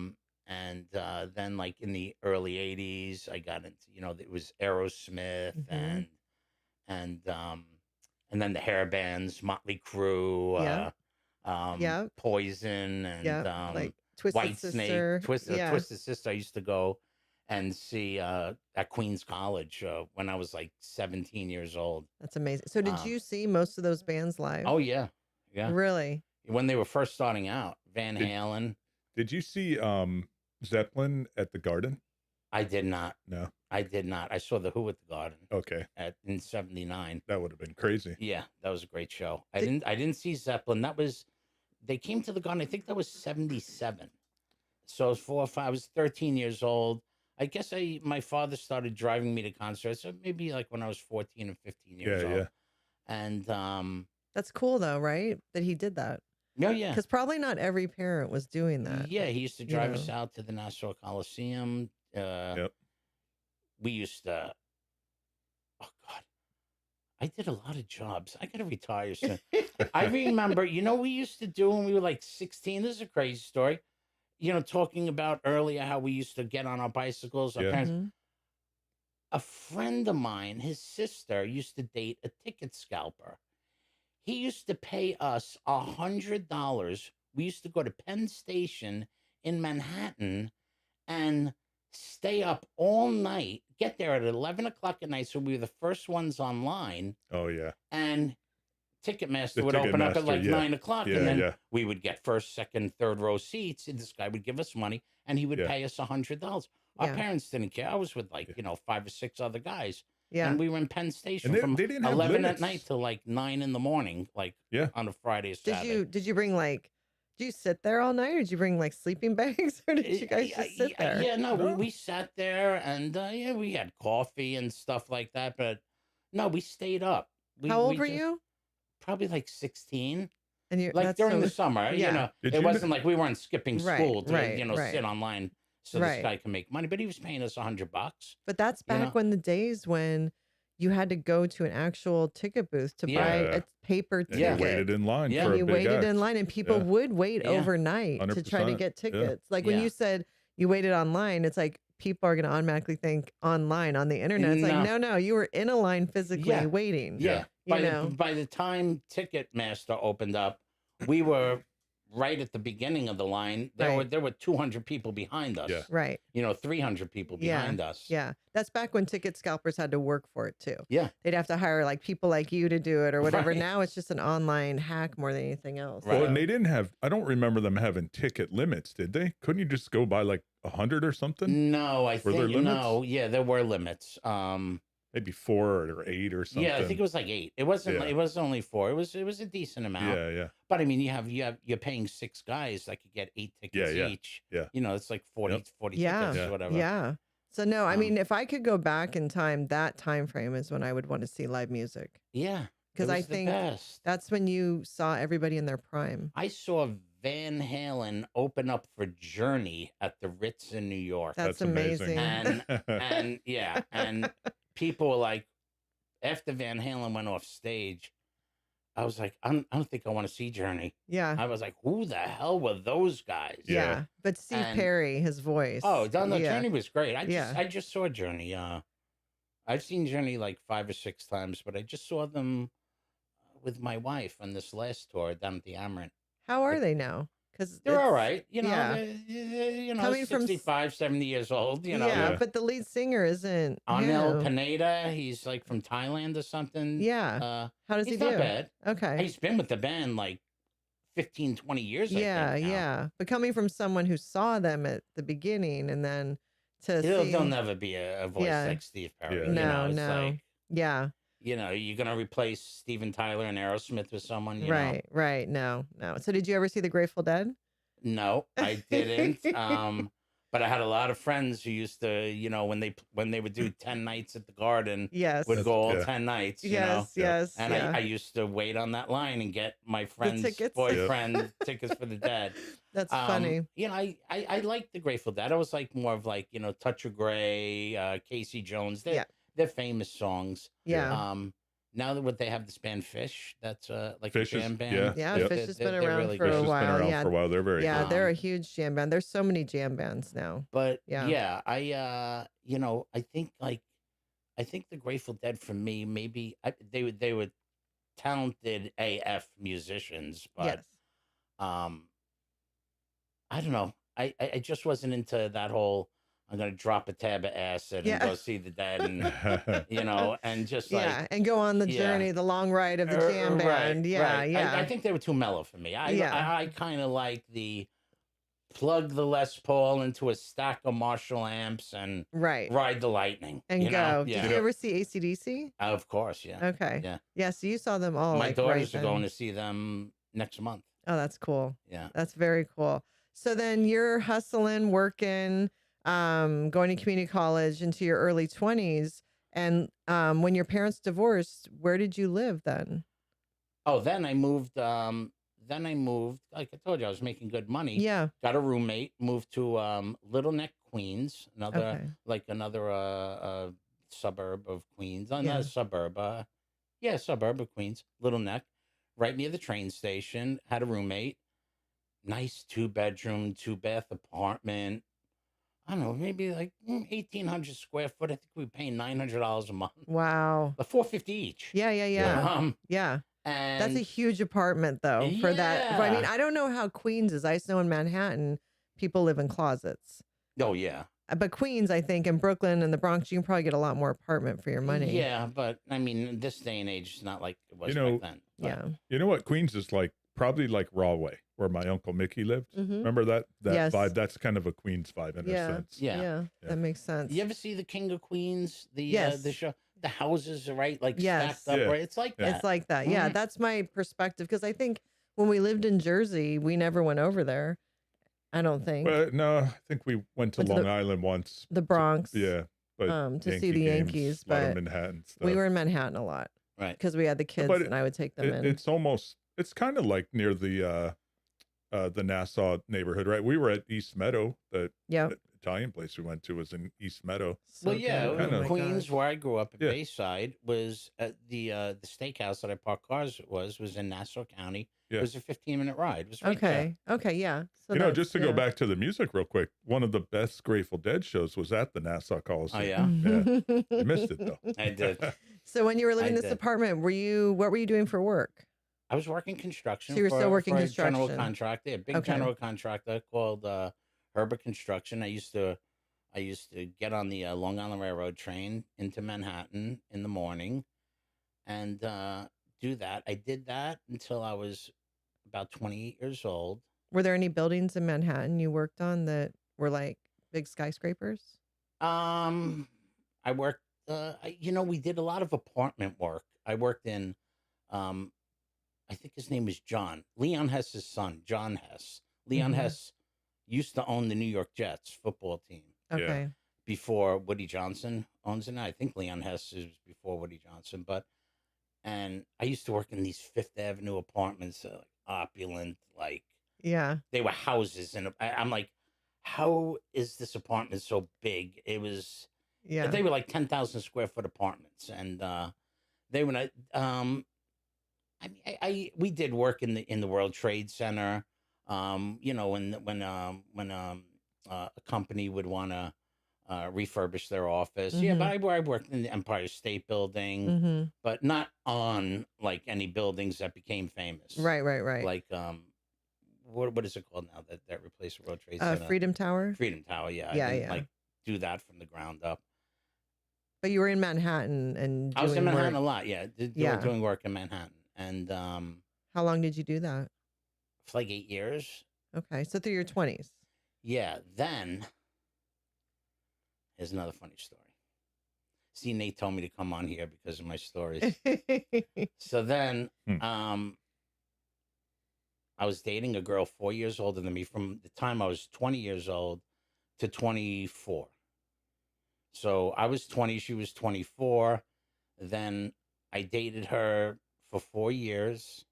And then like in the early 80s, I got into, it was Aerosmith Mhm. and then the hair bands, Motley Crue, Yeah. Yeah. Poison, and Yeah. Like Twisted White Snake, Sister. Yeah. Twisted Sister. I used to go and see at Queens College when I was like 17 years old. That's amazing. So did Um, you see most of those bands live? oh yeah, yeah. Really? When they were first starting out, Van Did- Halen. Did you see Zeppelin at the Garden? I did not. No. I did not. I saw the Who at the Garden Okay. in '79. That would have been crazy. Yeah, that was a great show. I Did- didn't see Zeppelin. They came to the Garden. I think that was '77. So I was 4 or 5. I was 13 years old. I guess my father started driving me to concerts. So maybe like when I was 14 and 15 years old. Yeah. And That's cool though, right? That he did that. yeah. Because probably not every parent was doing that. Yeah, he used to drive us know. out to the Nassau Coliseum. Yep. We used to. Oh God, I did a lot of jobs. I gotta retire soon. I remember, we used to do when we were like 16. This is a crazy story. Talking about earlier how we used to get on our bicycles. Our Yeah. parents. Mhm. A friend of mine, his sister, used to date a ticket scalper. He used to pay us $100. We used to go to Penn Station in Manhattan and stay up all night, get there at 11 o'clock at night. So we were the first ones online. Oh yeah. And Ticketmaster The would open up at Ticketmaster, like yeah. 9 o'clock. Yeah, and then yeah. we would get first, second, third row seats. And this guy would give us money and he would Yeah. pay us $100. Our Yeah. parents didn't care. I was with like, 5 or 6 other guys. Yeah. And we were in Penn Station And from they didn't have 11 limits. at night till like 9 in the morning, like Yeah. on a Friday or Saturday. Did you bring did you sit there all night or did you bring like sleeping bags or did you guys just sit there? Yeah, no, No. we sat there and we had coffee and stuff like that. But no, we stayed up. How old we were just- you? Probably like 16. And you Like during the summer, yeah. Did it you- wasn't like we weren't skipping Right, school to, right, sit online so Right. this guy can make money. But he was paying us $100. But that's you back know? when the days when you had to go to an actual ticket booth to buy Yeah. a paper And ticket. you waited in line Yeah. for And a you big waited act. in line and people Yeah. would wait Yeah. overnight to try to 100%. get Yeah. tickets. Like when Yeah. you said you waited online, it's like people are going to automatically think online on the internet. It's like, no, you were in a line physically Yeah. waiting. Yeah. You By know. by the time Ticketmaster opened up, we were right at the beginning of the line. Right. There were 200 people behind us. Yeah. Right. 300 people Yeah. behind us. Yeah. That's back when ticket scalpers had to work for it too. Yeah. They'd have to hire like people like you to do it or whatever. Right. Now it's just an online hack more than anything else. Right. Well, and they didn't have. I don't remember them having ticket limits, did they? Couldn't you just go by like 100 or something? No, I Were there think no. limits? Yeah, there were limits. Maybe 4 or 8 or something. Yeah, I think it was like 8. It wasn't. Yeah. It was only 4. It was a decent amount. Yeah. But I mean, you're paying 6 guys that could get 8 tickets Yeah. each. Yeah. It's like 40, Yep. 40 Yeah. tickets Yeah. or whatever. Yeah. So no, I Um, mean, if I could go back in time, that time frame is when I would want to see live music Yeah. because it I was the think best. that's when you saw everybody in their prime. I saw Van Halen open up for Journey at the Ritz in New York. That's That's amazing. amazing. And people were like, after Van Halen went off stage, I was like, I don't think I want to see Journey. Yeah. I was like, who the hell were those guys? Yeah. Yeah. But Steve And- Perry, his voice. Oh, no, yeah. Journey was great. Yeah. I just saw Journey. I've seen Journey like 5 or 6 times, but I just saw them with my wife on this last tour down at the Amarant. How are they now? Because They're all right. yeah. Coming from 65, 70 years old, Yeah, Yeah. but the lead singer isn't. Anil him. Pineda, he's like from Thailand or something. Yeah. How does he He's do? not bad. Okay. He's been with the band like 15, 20 years. Yeah, I think now. yeah. But coming from someone who saw them at the beginning and then to He'll, see, There'll never be a voice Yeah. like Steve Perry. Yeah. You No, know, it's no. like, yeah, you're going to replace Steven Tyler and Aerosmith with someone, you know? right, right. No, no. So did you ever see the Grateful Dead? No, I didn't. But I had a lot of friends who used to, when they would do 10 nights at the Garden, Yes. would go all Yeah. 10 nights, you know? Yes, yes. And yeah. I used to wait on that line and get my friend's tickets? boyfriend tickets for the Dead. That's funny. I liked the Grateful Dead. I was like more of like, Touch of Grey, Casey Jones. Yeah. They're famous songs. Yeah. Now that they have this band Fish, that's like Fish a is- jam band. yeah, Yeah, Yep. Fish has been They're around really for good. Fish a has been while. around Yeah, for a while. They're very yeah, good. they're a huge jam band. There's so many jam bands now. But Yeah. yeah, I think like I think the Grateful Dead for me, maybe they were talented AF musicians, but Yes. um, I don't know. I just wasn't into that whole. I'm gonna drop a tab of acid and Yeah. go see the Dead, and and just like Yeah, and go on the yeah, journey, the long ride of the jam band. Yeah, right. yeah. I think they were too mellow for me. Yeah. I kind of like the plug the Les Paul into a stack of Marshall amps and Right. ride the lightning. And go. Yeah. Did you ever see AC/DC? Of course, yeah. Okay. Yeah. Yeah, so you saw them all My like daughters right are going then. to see them next month. Oh, that's cool. Yeah. That's very cool. So then you're hustling, working, going to community college into your early 20s. And when your parents divorced, where did you live then? Oh, then I moved. Like I told you, I was making good money. Yeah. Got a roommate. Moved to Little Neck, Queens. Okay. Another suburb of Queens. Yeah. Not a suburb. Suburb of Queens. Little Neck, right near the train station. Had a roommate. Nice 2-bedroom, 2-bath apartment. I don't know, maybe like 1,800 square foot. I think we were paying $900 a month. Wow. But $450 each. Yeah. Yeah. And That's a huge apartment though for that. I mean, I don't know how Queens is. I just know in Manhattan, people live in closets. oh yeah. But Queens, I think, and Brooklyn and the Bronx, you can probably get a lot more apartment for your money. Yeah, but I mean, in this day and age, it's not like it was You know, back then. But Yeah. You know what? Queens is like probably like Rahway, where my Uncle Mickey lived. Mhm. Remember that Yes. vibe? That's kind of a Queens vibe in Yeah. a sense. Yeah. Yeah. Yeah. That makes sense. You ever see the King of Queens? The Yes. show, the houses are right, like Yes. stacked up, Yeah. right? It's like that. It's like that. Yeah. Mhm. That's my perspective. Because I think when we lived in Jersey, we never went over there. I don't think. But no, I think we went to Went to Long the- Island once. The Bronx. Yeah, but to see the games, Yankees, a lot of but Manhattan stuff. we were in Manhattan a lot Right. because we had the kids But and I would take them in. It's kind of like near the Nassau neighborhood, right? We were at East Meadow. The Yep. Italian place we went to was in East Meadow. So Well, yeah, good. Kinda- Oh my Queens, gosh. where I grew up at Yeah. Bayside, was at the steakhouse that I parked cars was in Nassau County. Yeah. It was a 15-minute ride. It was right there. Okay. Okay. Yeah. So You know, that's- just to go yeah. back to the music real quick, one of the best Grateful Dead shows was at the Nassau Oh Coliseum. yeah, You missed it though. I did. So when you were living I in this did. apartment, what were you doing for work? I was working construction. So you were still working for a general construction. contractor, a big Okay. general contractor called Herbert Construction. I used to get on the Long Island Railroad train into Manhattan in the morning, and do that. I did that until I was about 28 years old. Were there any buildings in Manhattan you worked on that were like big skyscrapers? I worked. We did a lot of apartment work. I worked in. I think his name was John. Leon Hess's son, John Hess. Leon Mhm. Hess used to own the New York Jets football team Okay. before Woody Johnson owns it now. I think Leon Hess is before Woody Johnson, and I used to work in these Fifth Avenue apartments, like opulent, like Yeah. they were houses, and I'm like, how is this apartment so big? It was. Yeah. They were like 10,000 square foot apartments, and they were not. We did work in the World Trade Center. When a company would want to refurbish their office, yeah. But I worked in the Empire State Building, Mm-hmm. but not on like any buildings that became famous. Right. Like what is it called now that replaced the World Trade Center? Freedom Tower. Freedom Tower. Yeah. Yeah, I didn't, yeah. like do that from the ground up. But you were in Manhattan and I was in doing Manhattan work. a lot, yeah. Yeah. Doing work in Manhattan, and How long did you do that? for like 8 years. Okay. So through your 20s. Yeah. Then here's another funny story. See, Nate told me to come on here because of my stories. So then, I was dating a girl 4 years older than me from the time I was 20 years old to 24. So I was 20, she was 24. Then I dated her for 4 years.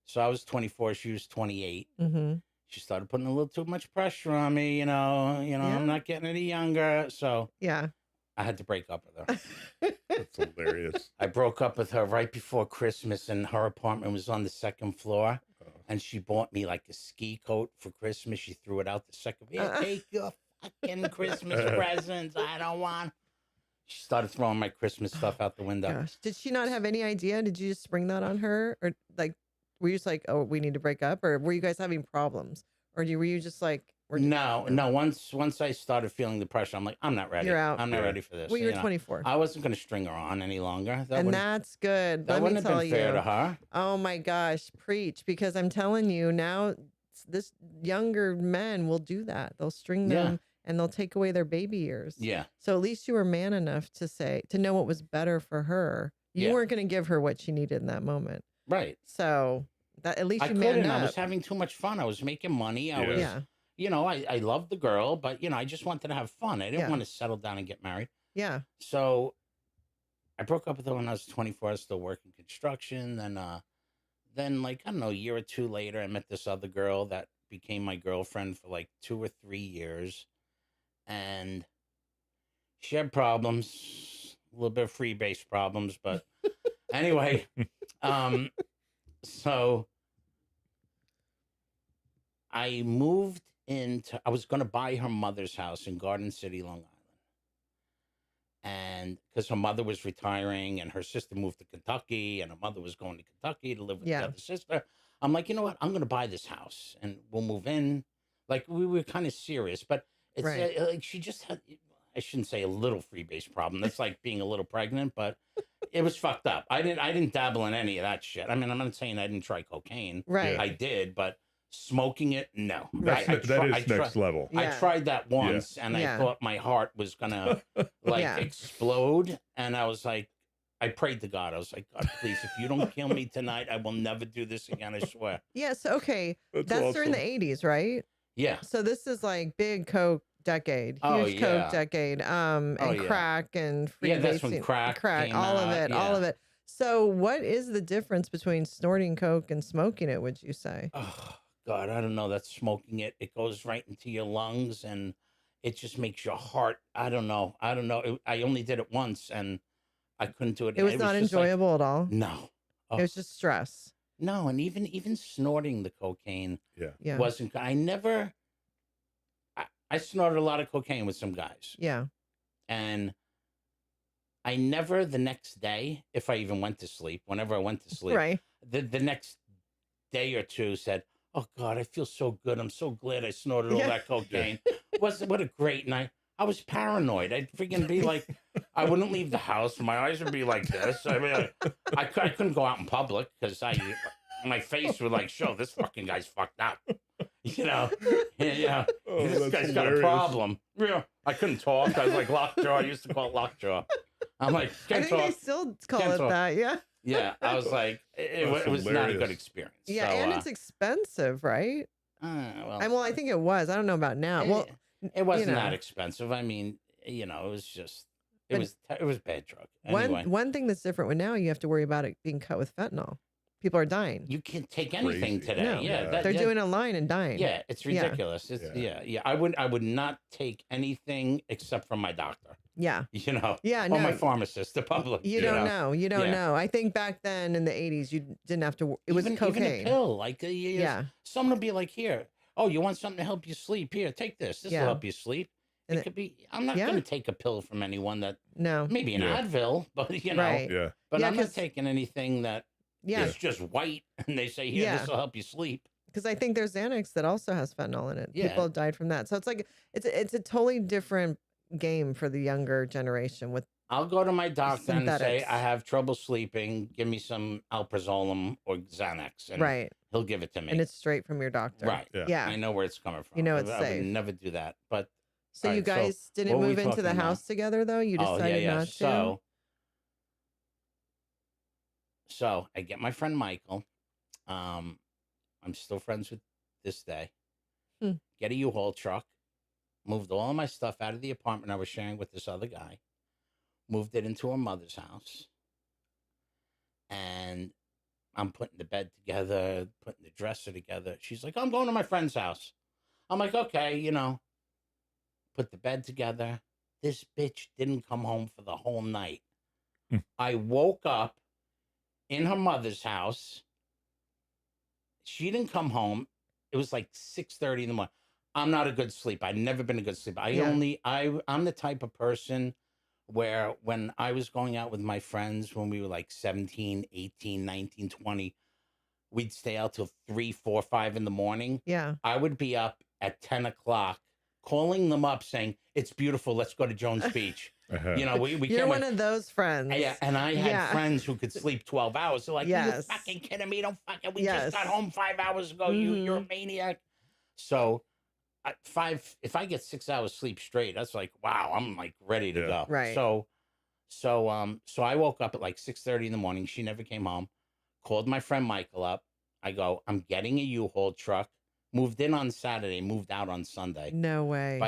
So I was 24, she was 28. Mm-hmm. She started putting a little too much pressure on me, I'm not getting any younger. So Yeah. I had to break up with her. That's hilarious. I broke up with her right before Christmas, and her apartment was on the second floor. Oh. And she bought me like a ski coat for Christmas. She threw it out the second. Here, take your fucking Christmas presents. I don't want. She started throwing my Christmas stuff out the window. Gosh, did she not have any idea? Did you just spring that on her, or like, were you just like, oh, we need to break up, or were you guys having problems, or were you just like, No. Once I started feeling the pressure, I'm like, I'm not ready. You're out. I'm not ready for this. Well, you're 24, I wasn't going to string her on any longer. and that's good. That Let me wouldn't have tell been fair you. to her. Oh my gosh, preach! Because I'm telling you now, this younger men will do that. They'll string them and they'll take away their baby years. Yeah. So at least you were man enough to know what was better for her. You weren't going to give her what she needed in that moment. Right. So that at least I you manned couldn't. up. I was having too much fun. I was making money. I was, Yeah. I loved the girl, but I just wanted to have fun. I didn't want to settle down and get married. Yeah. So I broke up with her when I was 24. I was still working construction. Then like, I don't know, a year or two later, I met this other girl that became my girlfriend for like 2 or 3 years. And she had problems, a little bit of freebase problems, but anyway, so I moved I was going to buy her mother's house in Garden City, Long Island. And because her mother was retiring and her sister moved to Kentucky and her mother was going to Kentucky to live with the other sister, I'm like, you know what? I'm going to buy this house and we'll move in. Like, we were kind of serious, but it's like she just had, I shouldn't say a little freebase problem. That's like being a little pregnant, but it was fucked up. I didn't dabble in any of that shit. I mean, I'm not saying I didn't try cocaine. Right. I did, but smoking it, no. That is next level. I tried that once and I thought my heart was gonna explode. And I was like, I prayed to God. I was like, God, please, if you don't kill me tonight, I will never do this again. I swear. Yes. Okay. That's awesome. during the 80s, right? Yeah. So this is like big Coke decade, huge Coke decade, and crack and free that's when crack came all of out, it, all of it. So what is the difference between snorting Coke and smoking it, would you say? Oh, God, I don't know. That's smoking it. It goes right into your lungs and it just makes your heart. I don't know. I only did it once and I couldn't do it. It was not enjoyable at all. No. Oh. It was just stress. No, and even snorting the cocaine Yeah. wasn't. I snorted a lot of cocaine with some guys. Yeah. And I never the next day, if I even went to sleep, whenever I went to sleep, Right. the next day or two said, oh God, I feel so good. I'm so glad I snorted all that cocaine. What a great night. I was paranoid. I'd freaking be like, I wouldn't leave the house. My eyes would be like this. I mean, I couldn't go out in public because my face would like show this fucking guy's fucked up. You know, this guy's got a problem. Yeah, I couldn't talk. I was like lockjaw. I used to call it lockjaw. I'm like, I think they still call it that. Yeah. Yeah, I was like, it was not a good experience. Yeah, so, and it's expensive, right? Well, I think it was. I don't know about now. It wasn't that expensive. I mean, it was just it was bad drug. Anyway, one thing that's different with now, you have to worry about it being cut with fentanyl. People are dying. You can't take anything today. No. Yeah, they're doing a line and dying. Yeah, it's ridiculous. I would not take anything except from my doctor. Yeah. You know. Yeah. Or No. my pharmacist, the public. You don't know. You don't know. I think back then in the 80s, you didn't have to. It was cocaine. Even a pill, like someone would be like, "Here, oh, you want something to help you sleep? Here, take this. This will help you sleep." And it could be. I'm not going to take a pill from anyone that. No. Maybe an Advil, but Right. Yeah. But I'm not taking anything that. Yeah. It's just white, and they say, "Here, this will help you sleep." Because I think there's Xanax that also has fentanyl in it. Yeah. People have died from that. So it's like it's a totally different game for the younger generation. With I'll go to my doctor and say synthetics. I have trouble sleeping. Give me some alprazolam or Xanax, and he'll give it to me. And it's straight from your doctor. Right. Yeah. I know where it's coming from. You know it's I safe. would never do that. But so you guys didn't move into the house together, though. You decided not to. So I get my friend Michael. I'm still friends with this day. Get a U-Haul truck. Moved all of my stuff out of the apartment I was sharing with this other guy. Moved it into her mother's house. And I'm putting the bed together, putting the dresser together. She's like, I'm going to my friend's house. I'm like, okay, put the bed together. This bitch didn't come home for the whole night. I woke up in her mother's house. She didn't come home. It was like 6:30 in the morning. I'm not a good sleeper. I've never been a good sleeper. I'm the type of person where when I was going out with my friends when we were like 17, 18, 19, 20, we'd stay out till 3, 4, 5 in the morning. Yeah. I would be up at 10 o'clock calling them up saying, it's beautiful. Let's go to Jones Beach. You know, we You're can't one of those friends. Yeah, and I had Yeah. friends who could sleep 12 hours. They're like, Yes. you're fucking kidding me. Don't fucking, we Yes. just got home 5 hours ago. You're a maniac. So if I get 6 hours sleep straight, that's like, wow, I'm like ready to go. Right. So I woke up at like 6:30 in the morning. She never came home. Called my friend Michael up. I go, I'm getting a U-Haul truck. Moved in on Saturday, moved out on Sunday. No way.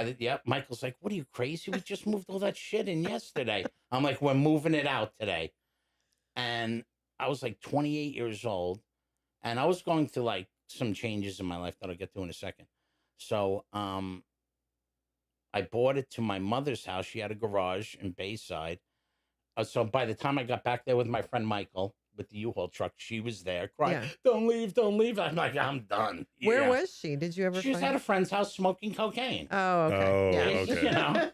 Michael's like, what are you, crazy? We just moved all that shit in yesterday. I'm like, we're moving it out today. And I was like 28 years old. And I was going through like some changes in my life that I'll get to in a second. So I bought it to my mother's house. She had a garage in Bayside. So by the time I got back there with my friend Michael, with the U-Haul truck, she was there crying, don't leave. I'm like, I'm done. Where was she? Did you ever She was at a friend's house smoking cocaine. Oh, okay. Oh, Yeah. okay. You know?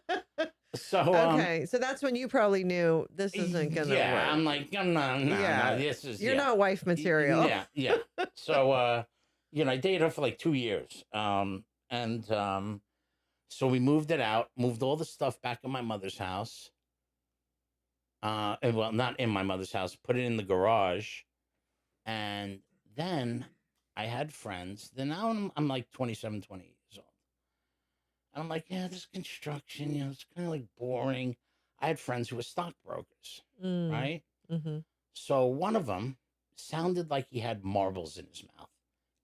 So, okay. So that's when you probably knew this isn't going to work. I'm like, no, this is... You're not wife material. Yeah. So, you know, I dated her for like 2 years. So we moved it out, moved all the stuff back in my mother's house. Well, not in my mother's house, put it in the garage. And then I had friends. Then now I'm like 27, 28 years old. And I'm like, yeah, this construction, you know, it's kind of like boring. I had friends who were stockbrokers, right? Mm-hmm. So one of them sounded like he had marbles in his mouth.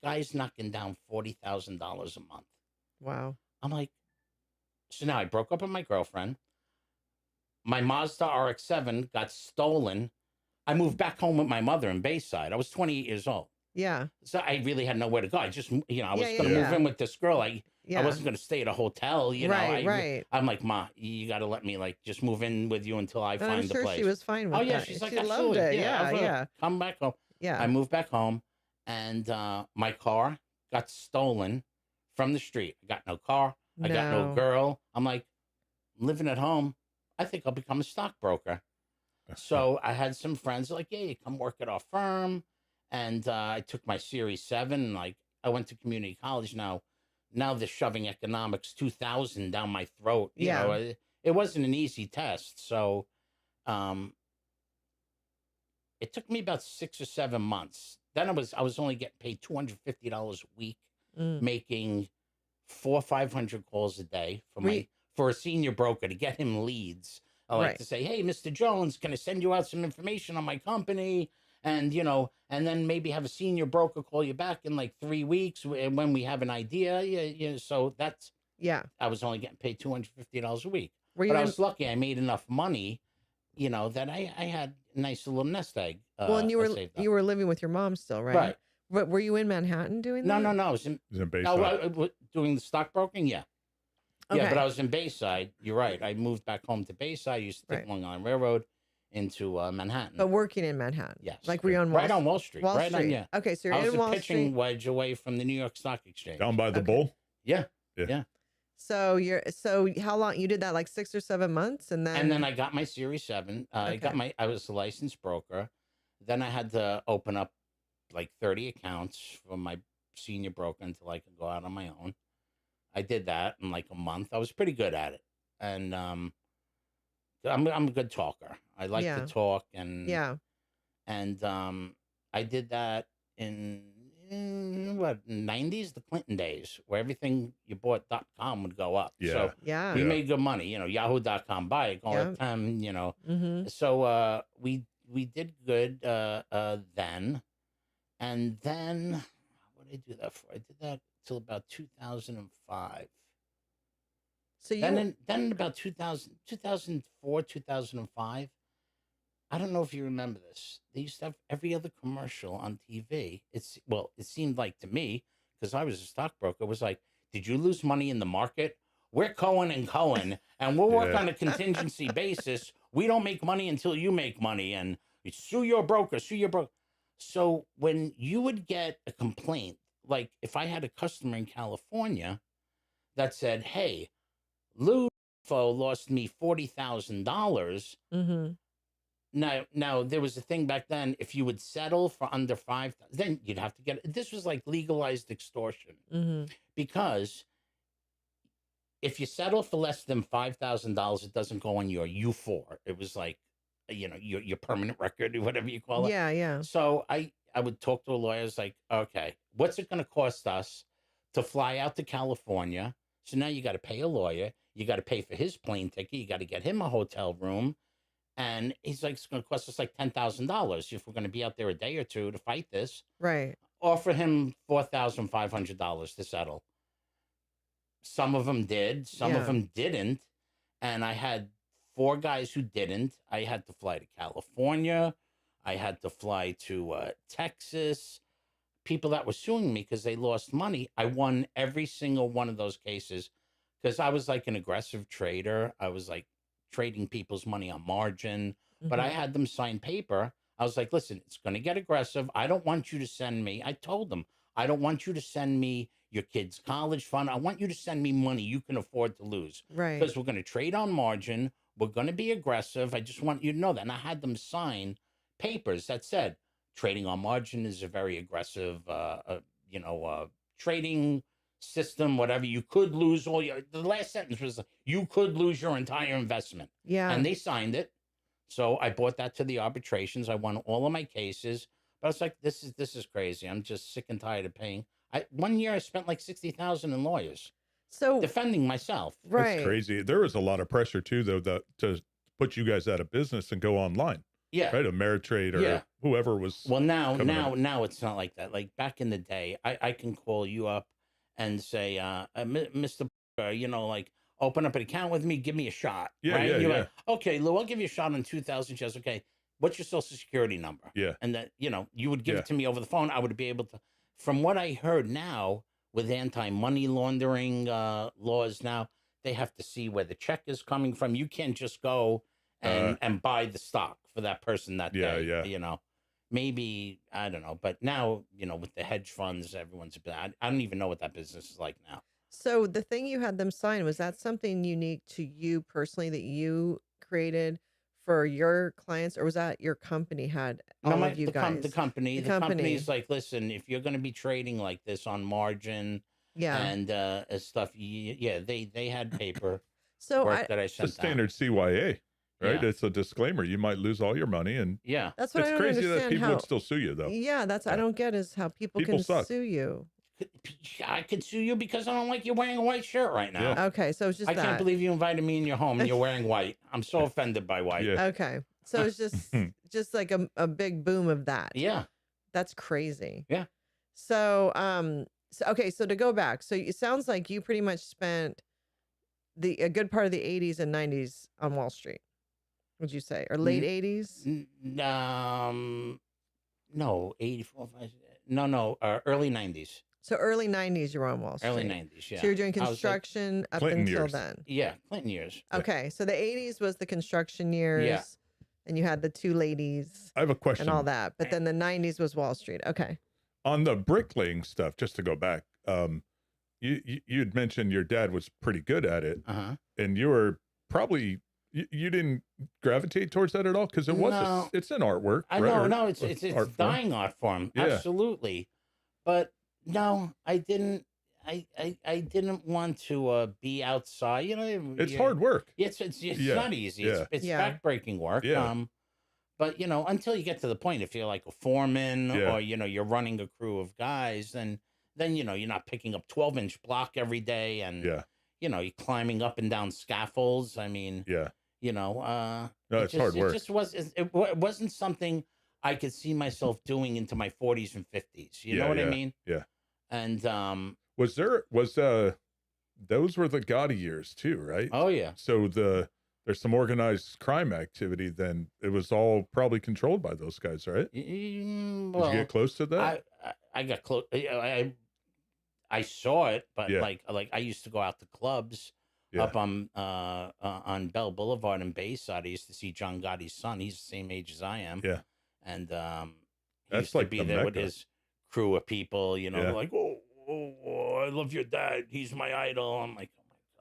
Guy's knocking down $40,000 a month. Wow. I'm like, so now I broke up with my girlfriend. My Mazda RX-7 got stolen. I moved back home with my mother in Bayside. I was 28 years old. Yeah. So I really had nowhere to go. I just, you know, I was going to move in with this girl. I wasn't going to stay at a hotel, you know. Right. I'm like, Ma, you got to let me like just move in with you until I find I'm sure the place. she was fine with that. Oh, yeah. She's like, she loved absolutely. it. Yeah. Come back home. Yeah. I moved back home and my car got stolen from the street. I got no car. I got no girl. I'm like, I'm living at home. I think I'll become a stockbroker. So I had some friends like, yeah, you come work at our firm. And I took my Series 7. Like, I went to community college. Now they're shoving economics 2000 down my throat. You know, it wasn't an easy test. So it took me about 6 or 7 months. Then I was only getting paid $250 a week, making 400 or 500 calls a day for a senior broker to get him leads. I like to say, hey, Mr. Jones, can I send you out some information on my company? And, you know, and then maybe have a senior broker call you back in like 3 weeks when we have an idea. Yeah. So that's, I was only getting paid $250 a week. But I was lucky. I made enough money, you know, that I had a nice little nest egg. Well, and you were living with your mom still, right? Right. But were you in Manhattan doing that? No. I was in Bayside. Doing the stockbroking, yeah. Okay. Yeah, but I was in Bayside. You're right. I moved back home to Bayside. I used to take Long Island Railroad into Manhattan. But working in Manhattan. Yes. Like were you on right on Wall Street. Wall right Street. On, Okay, so you're I was in Wall a pitching Street. wedge away from the New York Stock Exchange. Down by the Bull? Yeah. So how long you did that, like 6 or 7 months, and then I got my Series 7. I was a licensed broker. Then I had to open up like 30 accounts for my senior broker until I could go out on my own. I did that in like a month. I was pretty good at it. And I'm a good talker. I like to talk and I did that in 90s, the Clinton days, where everything you bought .com would go up. So we made good money, you know, yahoo.com, buy it all the time, you know. So we did good then. And then what did I do that for? I did that till about 2005. So then in about 2004, 2005, I don't know if you remember this. They used to have every other commercial on TV. It seemed like to me, because I was a stockbroker, it was like, did you lose money in the market? We're Cohen and Cohen, and we'll work on a contingency basis. We don't make money until you make money, and sue your broker, sue your broker. So when you would get a complaint, like if I had a customer in California that said, hey, Lou lost me $40,000. Mm-hmm. Now there was a thing back then. If you would settle for under 5,000, then you'd have to get it. This was like legalized extortion, Mm-hmm. because if you settle for less than $5,000, it doesn't go on your U4. It was like, your permanent record or whatever you call it. Yeah, yeah. So I would talk to a lawyer. I was like, okay, what's it going to cost us to fly out to California? So now you got to pay a lawyer. You got to pay for his plane ticket. You got to get him a hotel room. And he's like, it's going to cost us like $10,000 if we're going to be out there a day or two to fight this. Right. Offer him $4,500 to settle. Some of them did, some of them didn't. And I had 4 guys who didn't. I had to fly to California. I had to fly to Texas. People that were suing me because they lost money. I won every single one of those cases because I was like an aggressive trader. I was like trading people's money on margin, but I had them sign paper. I was like, listen, it's going to get aggressive. I don't want you to send me. I told them, I don't want you to send me your kid's college fund. I want you to send me money you can afford to lose. Right. Because we're going to trade on margin. We're going to be aggressive. I just want you to know that. And I had them sign papers that said trading on margin is a very aggressive, trading system, whatever. You could lose all your, the last sentence was, you could lose your entire investment. Yeah. And they signed it. So I brought that to the arbitrations. I won all of my cases. But I was like, this is crazy. I'm just sick and tired of paying. 1 year I spent like $60,000 in lawyers. So defending myself. Right. It's crazy. There was a lot of pressure too, though, to put you guys out of business and go online. Yeah. Right. Ameritrade or whoever was. Well, now it's not like that. Like back in the day, I can call you up and say, Mr. Like, open up an account with me, give me a shot. Yeah, right? yeah, You're yeah. like, okay, Lou, I'll give you a shot on 2,000 shares. Okay, what's your social security number? Yeah. And that, you would give it to me over the phone. I would be able to, from what I heard now with anti-money laundering laws now, they have to see where the check is coming from. You can't just go and buy the stock for that person that day. Yeah. Maybe, I don't know. But now, with the hedge funds, everyone's, I don't even know what that business is like now. So the thing you had them sign, was that something unique to you personally that you created for your clients, or was that your company had all of you guys? The company is like, listen, if you're going to be trading like this on margin and stuff, they had paper work that I sent. It's a standard CYA, right? Yeah. It's a disclaimer. You might lose all your money, and that's what I don't crazy understand. that people would still sue you, though. Yeah, that's I don't get is how people can sue you. I could sue you because I don't like you wearing a white shirt right now. Yeah. Okay, so it's just I can't believe you invited me in your home and you're wearing white. I'm so offended by white. Yeah. Okay, so it's just like a big boom of that. Yeah, that's crazy. Yeah. So okay, so to go back, so it sounds like you pretty much spent a good part of the 80s and 90s on Wall Street. Would you say, or late 80s? No, 84. No, early 90s. So early 90s, you were on Wall Street. Early 90s, yeah. So you're doing construction up Clinton until years. then. Yeah, Clinton years. Okay, so the 80s was the construction years. Yeah. And you had the 2 ladies. I have a question. And all that. But then the 90s was Wall Street. Okay. On the bricklaying stuff, just to go back, you'd mentioned your dad was pretty good at it. And you were probably, you didn't gravitate towards that at all? Because it was, it's an artwork. I right? know, it's dying art form. Yeah. Absolutely. But no, I didn't. I didn't want to be outside. It's hard work. It's not easy. It's backbreaking work. Yeah. But until you get to the point, if you're like a foreman or you're running a crew of guys, then you're not picking up 12-inch block every day, and you're climbing up and down scaffolds. I mean, no, it's just, hard work. It wasn't something I could see myself doing into my 40s and 50s. You know what I mean? Yeah. And those were the Gotti years too, right? oh yeah. So there's some organized crime activity, then it was all probably controlled by those guys, right? Well, Did you get close to that? I got close. I saw it, but like I used to go out to clubs up on Bell Boulevard in Bayside. I used to see John Gotti's son. He's the same age as I am. Yeah. And That's used to like be the there with Mecca. his crew of people, like, oh, I love your dad. He's my idol. I'm like,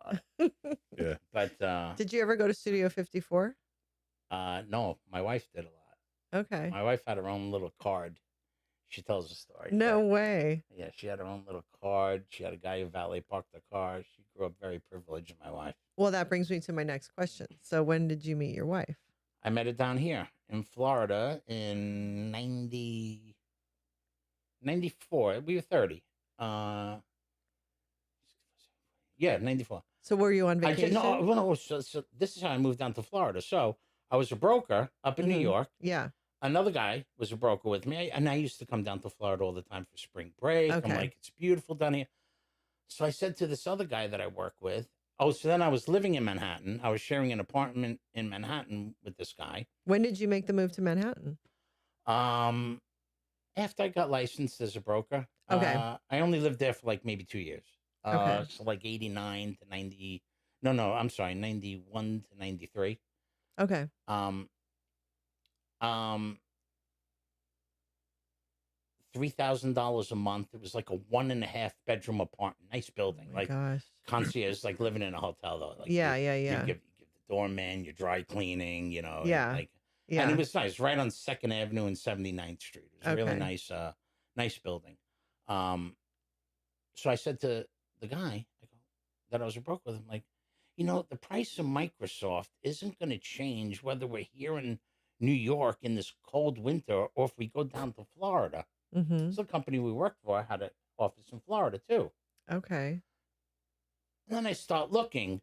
oh about it. Yeah. But Did you ever go to Studio 54? no, my wife did a lot. Okay. My wife had her own little card. She tells a story. No but, way. yeah, she had her own little card. She had a guy who valet parked the car. She grew up very privileged, my wife. Well, that brings me to my next question. So when did you meet your wife? I met her down here in Florida in 94. We were 30. Yeah, 94. So were you on I vacation? no, so this is how I moved down to Florida. So I was a broker up in New York. Yeah. Another guy was a broker with me, and I used to come down to Florida all the time for spring break. Okay. I'm like, it's beautiful down here. So I said to this other guy that I work with, oh, so then I was living in Manhattan. I was sharing an apartment in Manhattan with this guy. When did you make the move to Manhattan? After I got licensed as a broker. Okay. I only lived there for like maybe 2 years. Okay. So like 89 to 90. No, I'm sorry, 91 to 93. Okay. $3,000 a month. It was like a 1.5 bedroom apartment, nice building, Oh my like gosh. concierge, like living in a hotel though. Like Yeah, you yeah. give the doorman your dry cleaning, Yeah. like, Yeah. and it was nice, right on 2nd Avenue and 79th Street. It was a really Okay. nice building. So I said to the guy that I was a broker with, I'm like, the price of Microsoft isn't going to change whether we're here in New York in this cold winter or if we go down to Florida. Mm-hmm. So the company we worked for had an office in Florida too. Okay. And then I start looking,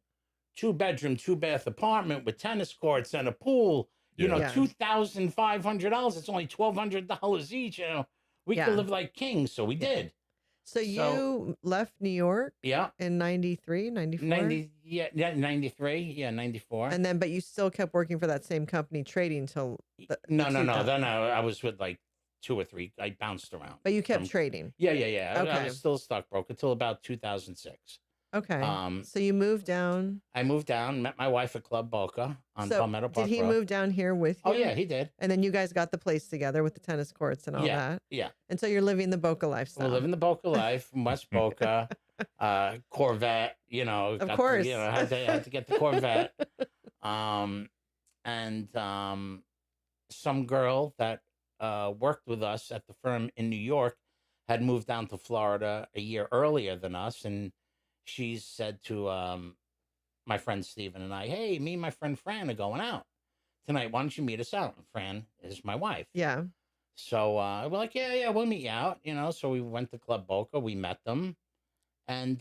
2-bedroom, 2-bath apartment with tennis courts and a pool. Yeah. $2,500. It's only $1,200 each. We Yeah. could live like kings, so we did. So you left New York Yeah, in 93, 94? 93, 94. And then, but you still kept working for that same company trading till No. 2000. Then I was with like 2 or 3. I bounced around. But you kept trading. Yeah. I Okay. was still a stockbroker until about 2006. Okay. So you moved down. I moved down, met my wife at Club Boca on Palmetto Park did he Road. move down here with you? Oh yeah, he did. And then you guys got the place together with the tennis courts and all that. Yeah. And so you're living the Boca lifestyle. We're living the Boca life from West Boca, Corvette. Of course. Had to get the Corvette. Some girl that worked with us at the firm in New York had moved down to Florida a year earlier than us, and she said to my friend Steven and I, hey, me and my friend Fran are going out tonight. Why don't you meet us out? And Fran is my wife. Yeah. So we're like, yeah, we'll meet you out. So we went to Club Boca. We met them. And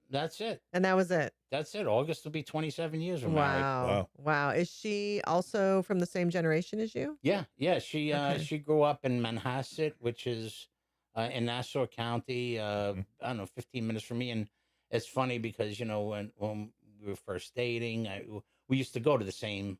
that's it. And that was it. That's it. August will be 27 years we're married. Wow. Is she also from the same generation as you? Yeah. She grew up in Manhasset, which is in Nassau County, I don't know, 15 minutes from me. And it's funny because, when we were first dating, we used to go to the same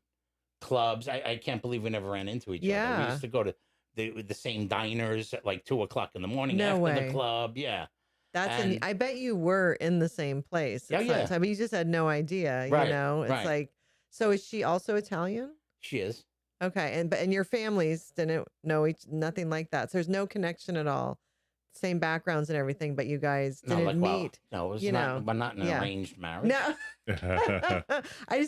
clubs. I can't believe we never ran into each other. We used to go to the same diners at like 2:00 in the morning after the club. Yeah. I bet you were in the same place at some time, but you just had no idea, Right, It's like, so is she also Italian? She is. Okay. And your families didn't know nothing like that. So there's no connection at all. Same backgrounds and everything, but you guys didn't meet. No, it was not an arranged marriage. No. I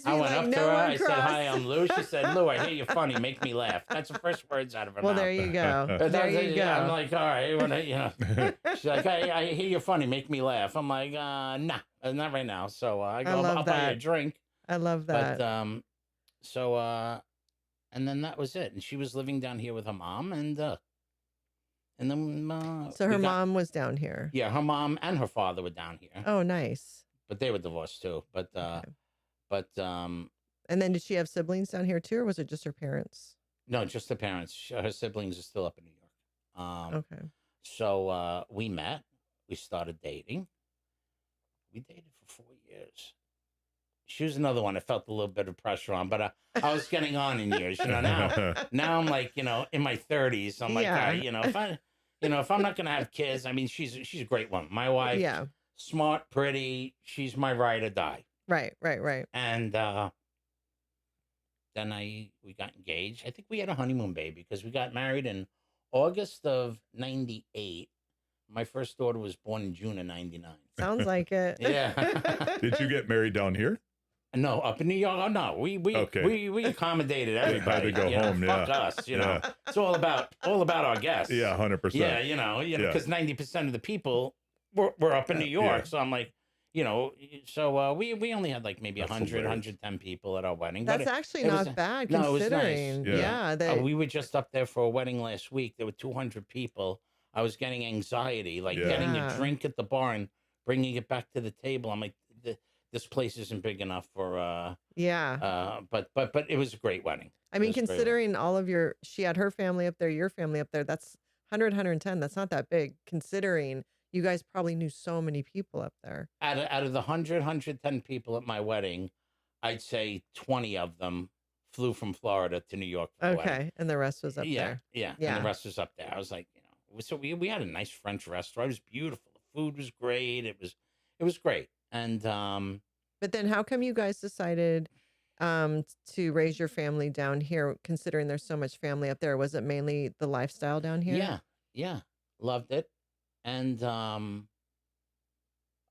went up to her. I said, hi, I'm Lou. She said, Lou, I hear you're funny. Make me laugh. That's the first words out of her mouth. Well, there you go. I'm like, all right. She's like, I hear you're funny. Make me laugh. I'm like, nah, not right now. So I go, I'll buy you a drink. I love that. But, and then that was it. And she was living down here with her mom. And then so her mom was down here. Yeah, her mom and her father were down here. Oh, nice. But they were divorced too. But and then did she have siblings down here too, or was it just her parents? No, just the parents. Her siblings are still up in New York. Okay. So we met. We started dating. We dated for 4 years. She was another one I felt a little bit of pressure on, but I was getting on in years. Now I'm like, in my 30s. I'm like, all right, if I'm not gonna have kids, I mean, she's a great woman. My wife, smart, pretty. She's my ride or die. Right. And then we got engaged. I think we had a honeymoon baby because we got married in August of 98. My first daughter was born in June of '99. Sounds like it. Yeah. Did you get married down here? No, up in New York. Oh no, we accommodated everybody. Had to go home. Fuck us. You know, it's all about our guests. Yeah, 100%. Yeah, you know, because 90% of the people were up in New York. So I'm like, so we only had like maybe 100, 110 people at our wedding. That's actually not bad considering. No, it was nice. Yeah, we were just up there for a wedding last week. There were 200 people. I was getting anxiety, like getting a drink at the bar and bringing it back to the table. I'm like, this place isn't big enough for but it was a great wedding. I mean, considering all of she had her family up there, your family up there, that's 100, 110. That's not that big considering you guys probably knew so many people up there. Out of the 100, 110 people at my wedding, I'd say 20 of them flew from Florida to New York for the wedding. And the rest was up there. Yeah, and the rest was up there. I was like, so we had a nice French restaurant. It was beautiful. The food was great. It was great. And but then how come you guys decided to raise your family down here, considering there's so much family up there? Was it mainly the lifestyle down here? Yeah. Loved it. And I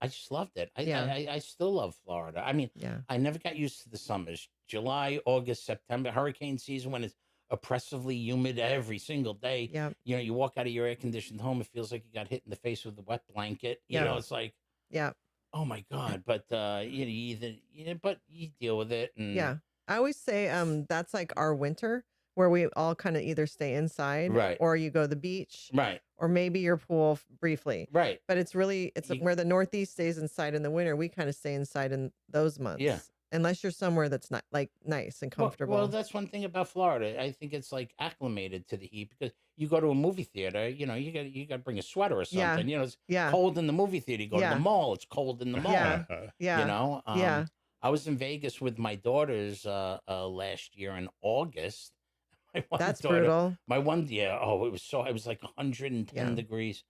just loved it. I still love Florida. I mean, I never got used to the summers. July, August, September, hurricane season, when it's oppressively humid every single day. Yeah. You walk out of your air-conditioned home, it feels like you got hit in the face with a wet blanket. You know, it's like, oh my God. But but you deal with it. And I always say that's like our winter, where we all kind of either stay inside, right, or you go to the beach, right, or maybe your pool briefly, right. But it's where the Northeast stays inside in the winter. We kind of stay inside in those months, unless you're somewhere that's not like nice and comfortable. Well, that's one thing about Florida. I think it's like acclimated to the heat, because you go to a movie theater, you got to bring a sweater or something. It's cold in the movie theater. You go to the mall, it's cold in the mall. I was in Vegas with my daughters last year in August. That's brutal. My one, it was like 110 degrees.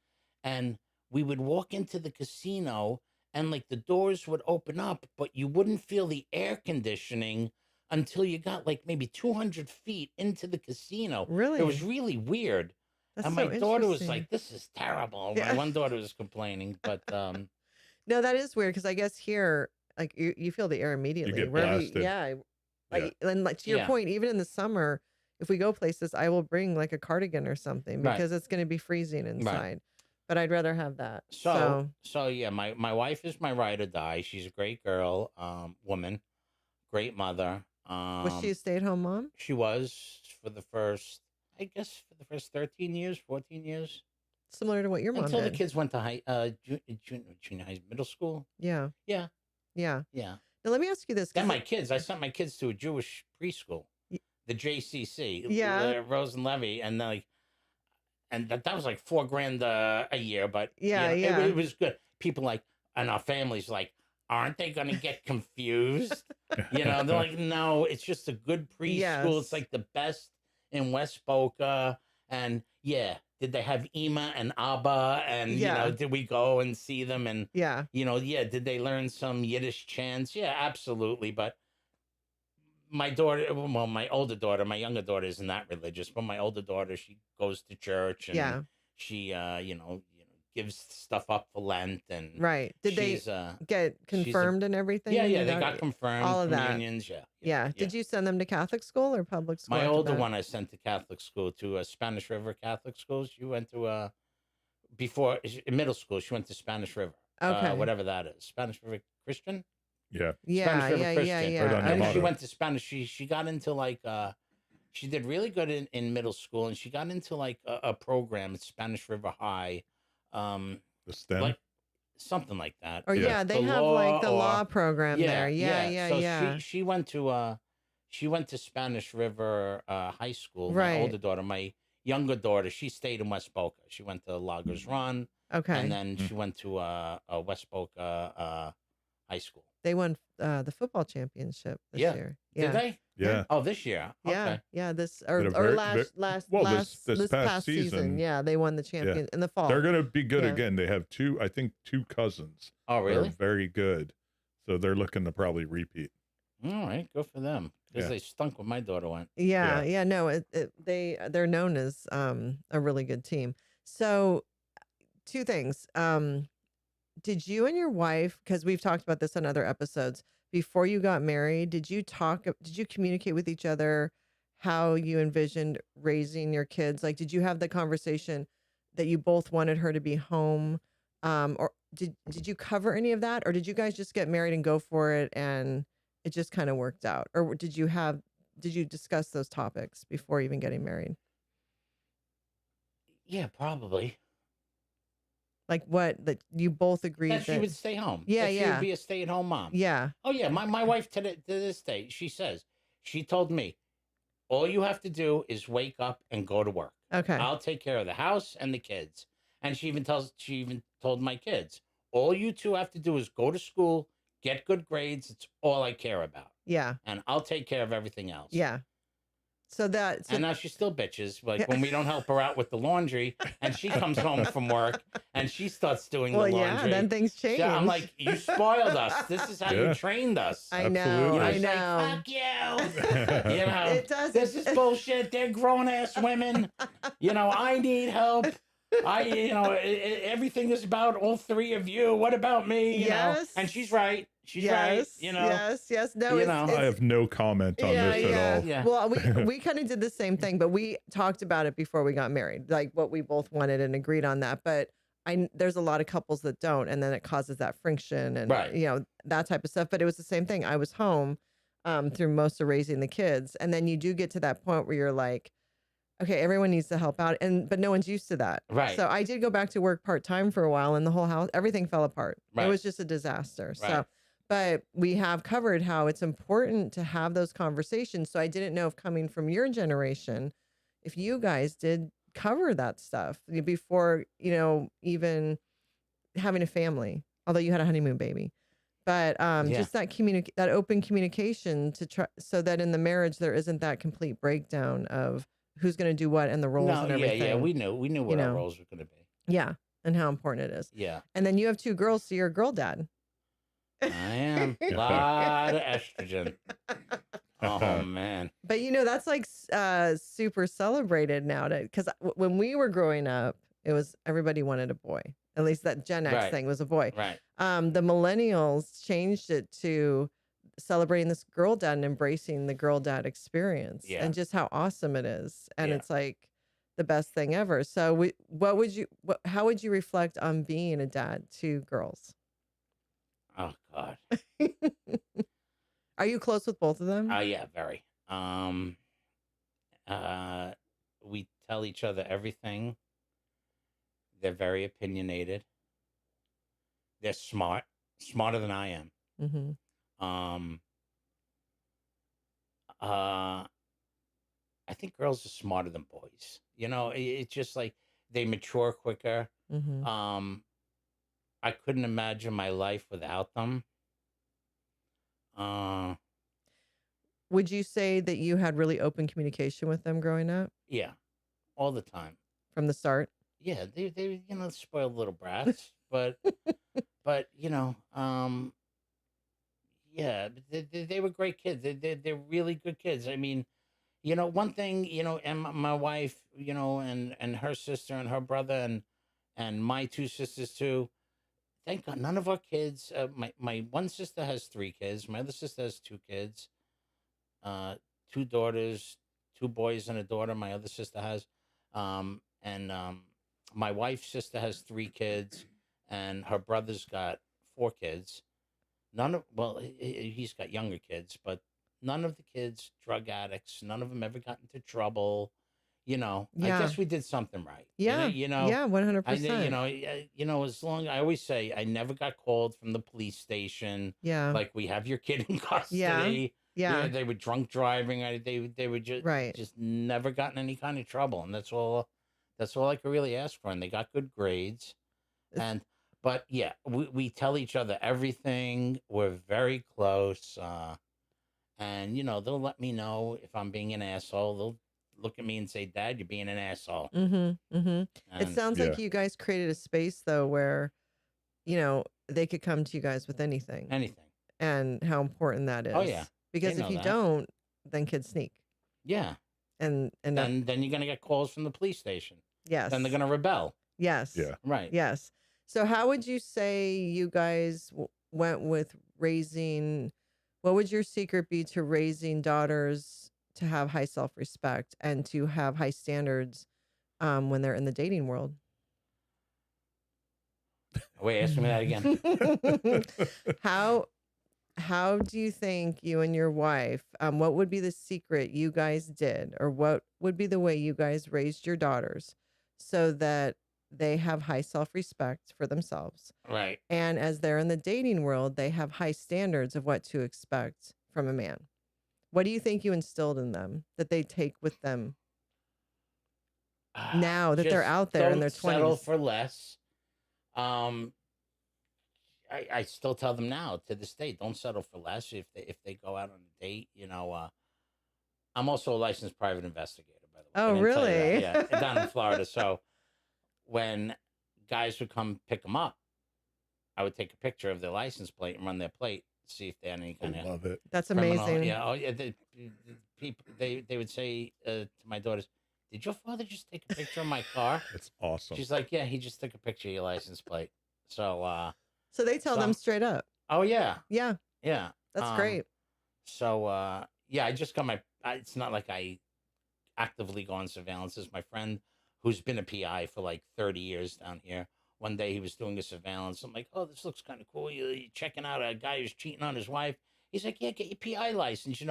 And we would walk into the casino and like the doors would open up, but you wouldn't feel the air conditioning until you got like maybe 200 feet into the casino. Really? It was really weird. That's and so my daughter was like, this is terrible. My one daughter was complaining, but no, that is weird, because I guess here, like you feel the air immediately. You get blasted. And like to your point, even in the summer, if we go places, I will bring like a cardigan or something, because it's going to be freezing inside. Right. But I'd rather have that. So yeah, my wife is my ride or die. She's a great girl, woman, great mother. Was she a stay-at-home mom? She was for the first 13 years, 14 years. Similar to what your mom until did. The kids went to junior high, middle school. Yeah. Now let me ask you this. Then I sent my kids to a Jewish preschool, the JCC, Rosen Levy, and that was like $4,000 a year, but it was good. People and our families aren't they going to get confused? They're like, no, it's just a good preschool. Yes. It's like the best in West Boca. And did they have Ima and Abba? And, did we go and see them? And, did they learn some Yiddish chants? Yeah, absolutely. But my daughter, my older daughter, my younger daughter isn't that religious, but my older daughter, she goes to church and she, gives stuff up for Lent. And did they get confirmed and everything? Yeah, they got confirmed. All of communions, that. Did you send them to Catholic school or public school? My older one I sent to Catholic school, to a Spanish River Catholic school. She went to before in middle school. She went to Spanish River. Okay, whatever that is, Spanish River Christian. Yeah. Spanish River Christian. And she went to Spanish. She got into she did really good in middle school, and she got into a program at Spanish River High. The STEM, something like that. Or they have the law program there. So she went to Spanish River High School. My older daughter, my younger daughter, she stayed in West Boca. She went to Loggers Run. Okay, and then she went to West Boca High School. They won the football championship this year. Did they? Yeah. Oh, this year. Okay. This past season. Yeah, they won the champion in the fall. They're going to be good again. They have two cousins. Oh, really? They're very good. So they're looking to probably repeat. All right, good for them. Because they stunk when my daughter went. No, they're known as a really good team. So two things. Did you and your wife, because we've talked about this on other episodes, before you got married, did you communicate with each other how you envisioned raising your kids? Like, did you have the conversation that you both wanted her to be home? Or did you cover any of that? Or did you guys just get married and go for it and it just kind of worked out? Or did you discuss those topics before even getting married? Yeah, probably. Like what, that you both agreed That she would stay home. Yeah, that she yeah. would be a stay-at-home mom. Yeah. Oh, yeah. My wife to this day, she told me, all you have to do is wake up and go to work. Okay. I'll take care of the house and the kids. And she even told my kids, all you two have to do is go to school, get good grades. It's all I care about. Yeah. And I'll take care of everything else. Yeah. And now she still bitches, like when we don't help her out with the laundry, and she comes home from work and she starts doing the laundry. Yeah, then things change. So I'm like, you spoiled us. This is how you trained us. I know. I know. Like, fuck you. You know, it does. This is bullshit. They're grown ass women. You know, I need help. Everything is about all three of you. What about me? You know? And she's right. She's right. You know. Yes. No. I have no comment on this at all. Yeah. Well, we kind of did the same thing, but we talked about it before we got married, like what we both wanted and agreed on that. But there's a lot of couples that don't, and then it causes that friction and that type of stuff. But it was the same thing. I was home through most of raising the kids, and then you do get to that point where you're like, okay, everyone needs to help out, but no one's used to that. Right. So I did go back to work part-time for a while, and the whole house, everything fell apart. Right. It was just a disaster. Right. So, but we have covered how it's important to have those conversations. So I didn't know if coming from your generation, if you guys did cover that stuff before, even having a family, although you had a honeymoon baby. But just that that open communication to try, so that in the marriage there isn't that complete breakdown of who's going to do what and the roles and everything. Yeah, we knew what our roles were going to be. Yeah, and how important it is. Yeah. And then you have two girls, so you're a girl dad. I am. A lot of estrogen. Oh, man. But, that's like super celebrated now. Because when we were growing up, it was everybody wanted a boy. At least that Gen X thing was a boy. Right. The millennials changed it to celebrating this girl dad and embracing the girl dad experience and just how awesome it is. And it's like the best thing ever. So how would you reflect on being a dad to girls? Oh, God. Are you close with both of them? Yeah, very. We tell each other everything. They're very opinionated. They're smarter than I am. Mm-hmm. I think girls are smarter than boys. It's just like they mature quicker. Mm-hmm. I couldn't imagine my life without them. Would you say that you had really open communication with them growing up? Yeah, all the time. From the start? Yeah, they spoiled little brats, but yeah, they were great kids. They're really good kids. I mean, one thing, and my wife, and her sister and her brother and my two sisters too. Thank God, none of our kids. My one sister has 3 kids. My other sister has 2 kids, 2 daughters, 2 boys and a daughter. My other sister has, and my wife's sister has 3 kids, and her brother's got 4 kids. He's got younger kids, but none of the kids drug addicts. None of them ever got into trouble. I guess we did something right. Yeah. Yeah, 100%. As long, I always say, I never got called from the police station. Yeah. Like, we have your kid in custody. Yeah. They were drunk driving. They were just never got in any kind of trouble. And that's all I could really ask for. And they got good grades. But yeah, we tell each other everything. We're very close. And they'll let me know if I'm being an asshole. They'll look at me and say, "Dad, you're being an asshole." Mm-hmm. Mm-hmm. It sounds like you guys created a space though where, they could come to you guys with anything. And how important that is. Oh yeah. Because if you don't, then kids sneak. Yeah. And then you're gonna get calls from the police station. Yes. Then they're gonna rebel. Yes. Yeah. Right. Yes. So how would you say you guys went with raising, what would your secret be to raising daughters to have high self-respect and to have high standards when they're in the dating world? Wait, ask me that again. How do you think you and your wife, what would be the secret you guys did, or what would be the way you guys raised your daughters so that they have high self-respect for themselves? Right. And as they're in the dating world, they have high standards of what to expect from a man. What do you think you instilled in them that they take with them now that they're Just out there in their don't settle 20s? for less. I still tell them now to this day, don't settle for less if they go out on a date. I'm also a licensed private investigator, by the way. Oh, I didn't tell you that. really? Yeah, down in Florida. So when guys would come pick them up, I would take a picture of their license plate and run their plate, see if they had any kind I of love it. That's criminal. amazing. Yeah. Oh, yeah. The people they would say to my daughters, "Did your father just take a picture of my car?" That's awesome. She's like, "Yeah, he just took a picture of your license plate." So, So they tell them straight up. oh yeah, Yeah, yeah, that's great. So, yeah, I just got it's not like I actively go on surveillances. My friend, who's been a PI for like 30 years down here, one day he was doing a surveillance. I'm like, "Oh, this looks kind of cool. You're checking out a guy who's cheating on his wife." He's like, "Yeah, get your PI license.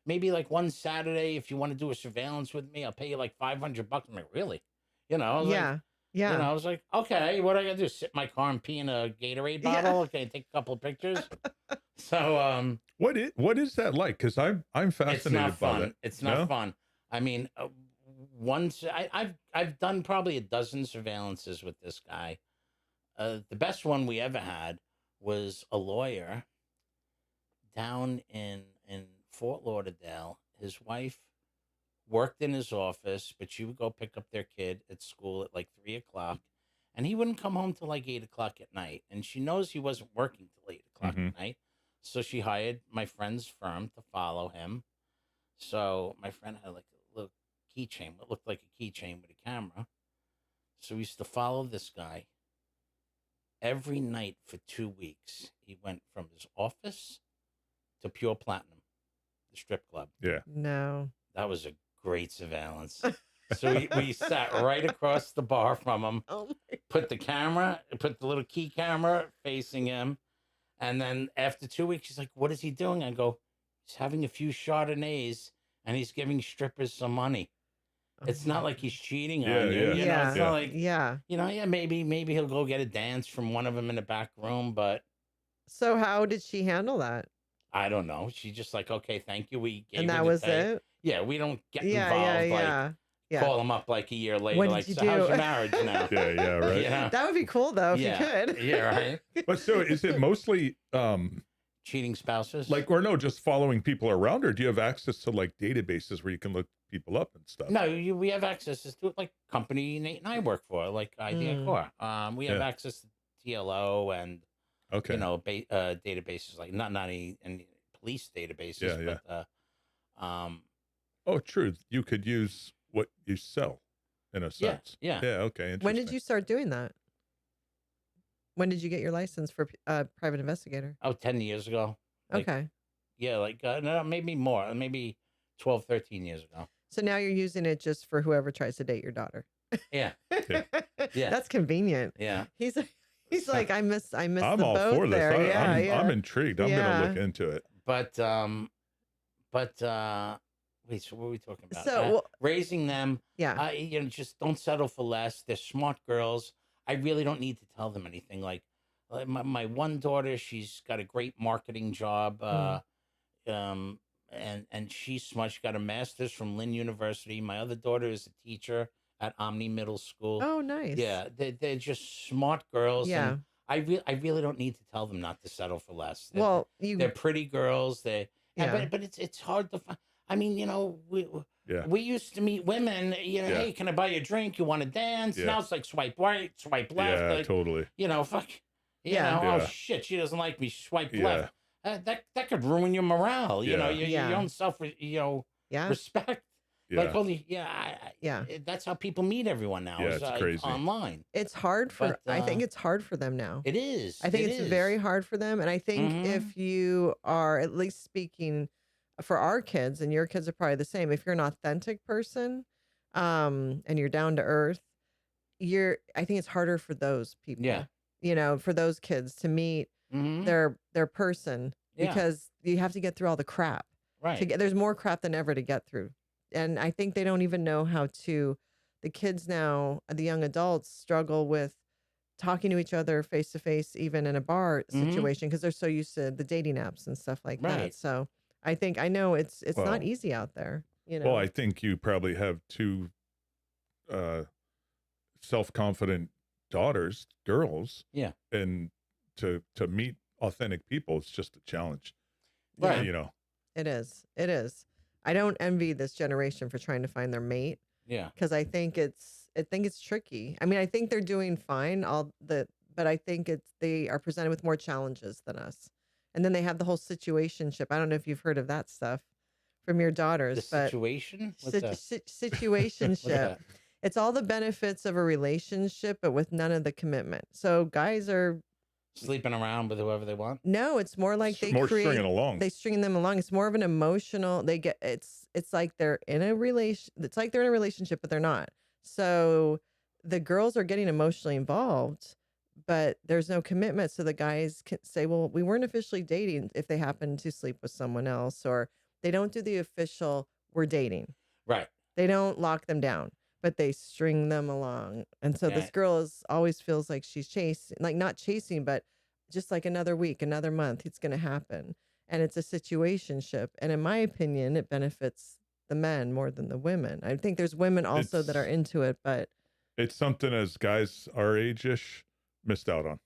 Maybe like one Saturday, if you want to do a surveillance with me, I'll pay you like $500." I'm like, "Really?" I was like, Yeah. Yeah. I was like, "Okay, what do I gotta do? Sit in my car and pee in a Gatorade Yeah. bottle? Okay, take a couple of pictures." So, what is that like? Because I'm it's fascinated not by fun. that. It's not No? fun. I mean, I've done probably a dozen surveillances with this guy. The best one we ever had was a lawyer down in Fort Lauderdale. His wife worked in his office, but she would go pick up their kid at school at like 3 o'clock, and he wouldn't come home till like 8 o'clock at night. And she knows he wasn't working till 8 o'clock at night, so she hired my friend's firm to follow him. So my friend had like a little keychain, what looked like a keychain with a camera. So we used to follow this guy every night for 2 weeks. He went from his office to Pure Platinum, the strip club. Yeah. No. That was a great surveillance. So we sat right across the bar from him, Oh my. put the little key camera facing him. And then after 2 weeks, she's like, "What is he doing?" I go, "He's having a few Chardonnays and he's giving strippers some money." It's not like he's cheating on you. Yeah. It's not like, Yeah. yeah, maybe he'll go get a dance from one of them in the back room, but So how did she handle that? I don't know. She just like, "Okay, thank you." We gave And her that the was tape. it? Yeah, we don't get Yeah, involved. yeah, Like, yeah. Yeah. call them up like a year later. What did Like, you "So how's do?" your marriage now? Yeah, right. Yeah. That would be cool though if Yeah. you could. Yeah, right. But so is it mostly Cheating spouses? or no, just following people around, or do you have access to like databases where you can look people up and stuff? No, we have access to it, like company Nate and I work for, like Idea Core. We have access to TLO and Okay. databases like not any police databases, but Oh, true. You could use what you sell in a sense. yeah. Okay. When did you start doing that? When did you get your license for private investigator? 10 years ago. Like, Okay. Yeah, like no, maybe more, maybe 12, 13 years ago. So now you're using it just for whoever tries to date your daughter. Yeah. Yeah. That's convenient. Yeah. He's like, I miss I'm the all boat for this. there. Yeah, I'm intrigued. I'm gonna look Yeah. into it. But wait, so what were we talking about? So raising them. yeah. Just don't settle for less. They're smart girls. I really don't need to tell them anything. Like my one daughter, she's got a great marketing job. And she's smart. She got a master's from Lynn University. My other daughter is a teacher at Omni Middle School. Oh, nice. Yeah, they're just smart girls. Yeah. And I really don't need to tell them not to settle for less. Well, They're pretty girls. Yeah. But it's hard to find. I mean, we used to meet women. Hey, can I buy you a drink? You want to dance? Yeah. Now it's like swipe right, swipe left. Yeah, like, totally. Fuck. Yeah. Oh Yeah. shit, she doesn't like me. Swipe Yeah. left. That could ruin your morale. Yeah. Your own self. Yeah. Respect. Yeah. Like, holy, Yeah. that's how people meet everyone now. Yeah, is, it's like, crazy. online. It's hard for, But, I think it's hard for them now. It is. I think It it's is. very hard for them. And I think Mhm. if you are, at least speaking for our kids, and your kids are probably the same, if you're an authentic person, and you're down to earth, I think it's harder for those people, Yeah. for those kids to meet Mhm. their person, Yeah. because you have to get through all the crap. Right. There's more crap than ever to get through. And I think they don't even know how to, the kids now, the young adults struggle with talking to each other face to face, even in a bar Mhm. situation, because they're so used to the dating apps and stuff like that. Right. So I know it's not Well- easy out there, Well, I think you probably have two self-confident daughters, girls. Yeah. And to meet authentic people, it's just a challenge. Right. You know. It is. It is. I don't envy this generation for trying to find their mate, Yeah. because I think it's tricky. I mean, I think they're doing fine, but I think they are presented with more challenges than us. And then they have the whole situationship. I don't know if you've heard of that stuff from your daughters, The but situation? What's that? What's situationship. that? It's all the benefits of a relationship, but with none of the commitment. So guys are Sleeping around with whoever they want? no, it's more like they More create. stringing along. They string them along. It's more of an emotional. They get it's like they're in a relation. It's like they're in a relationship, but they're not. So the girls are getting emotionally involved, but there's no commitment. So the guys can say, "Well, we weren't officially dating." If they happen to sleep with someone else, or they don't do the official "we're dating." Right. They don't lock them down, but they string them along. And so Yeah. this girl always feels like she's chasing, like not chasing, but just like another week, another month, it's going to happen. And it's a situationship. And in my opinion, it benefits the men more than the women. I think there's women also that are into it, but It's something as guys our age-ish missed out on.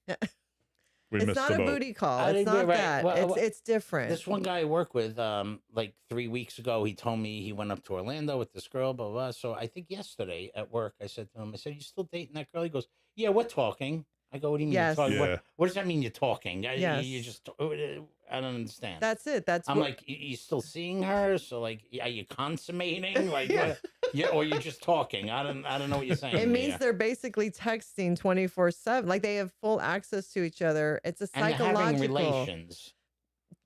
We it's missed not the a boat. booty call. I It's think not we're right. that. Well, It's different. This one guy I work with, like 3 weeks ago, he told me he went up to Orlando with this girl, blah, blah, blah. So I think yesterday at work, I said to him, you still dating that girl? He goes, yeah, we're talking. I go, what do you mean Yes. you're talking? Yeah. What does that mean you're talking? Yes. You just, I don't understand. That's it. I'm like, you still seeing her? So like, are you consummating? Like, Yeah. yeah, or you're just talking? I don't know what you're saying. It means they're basically texting 24/7. Like they have full access to each other. It's a and they're psychological. having relations.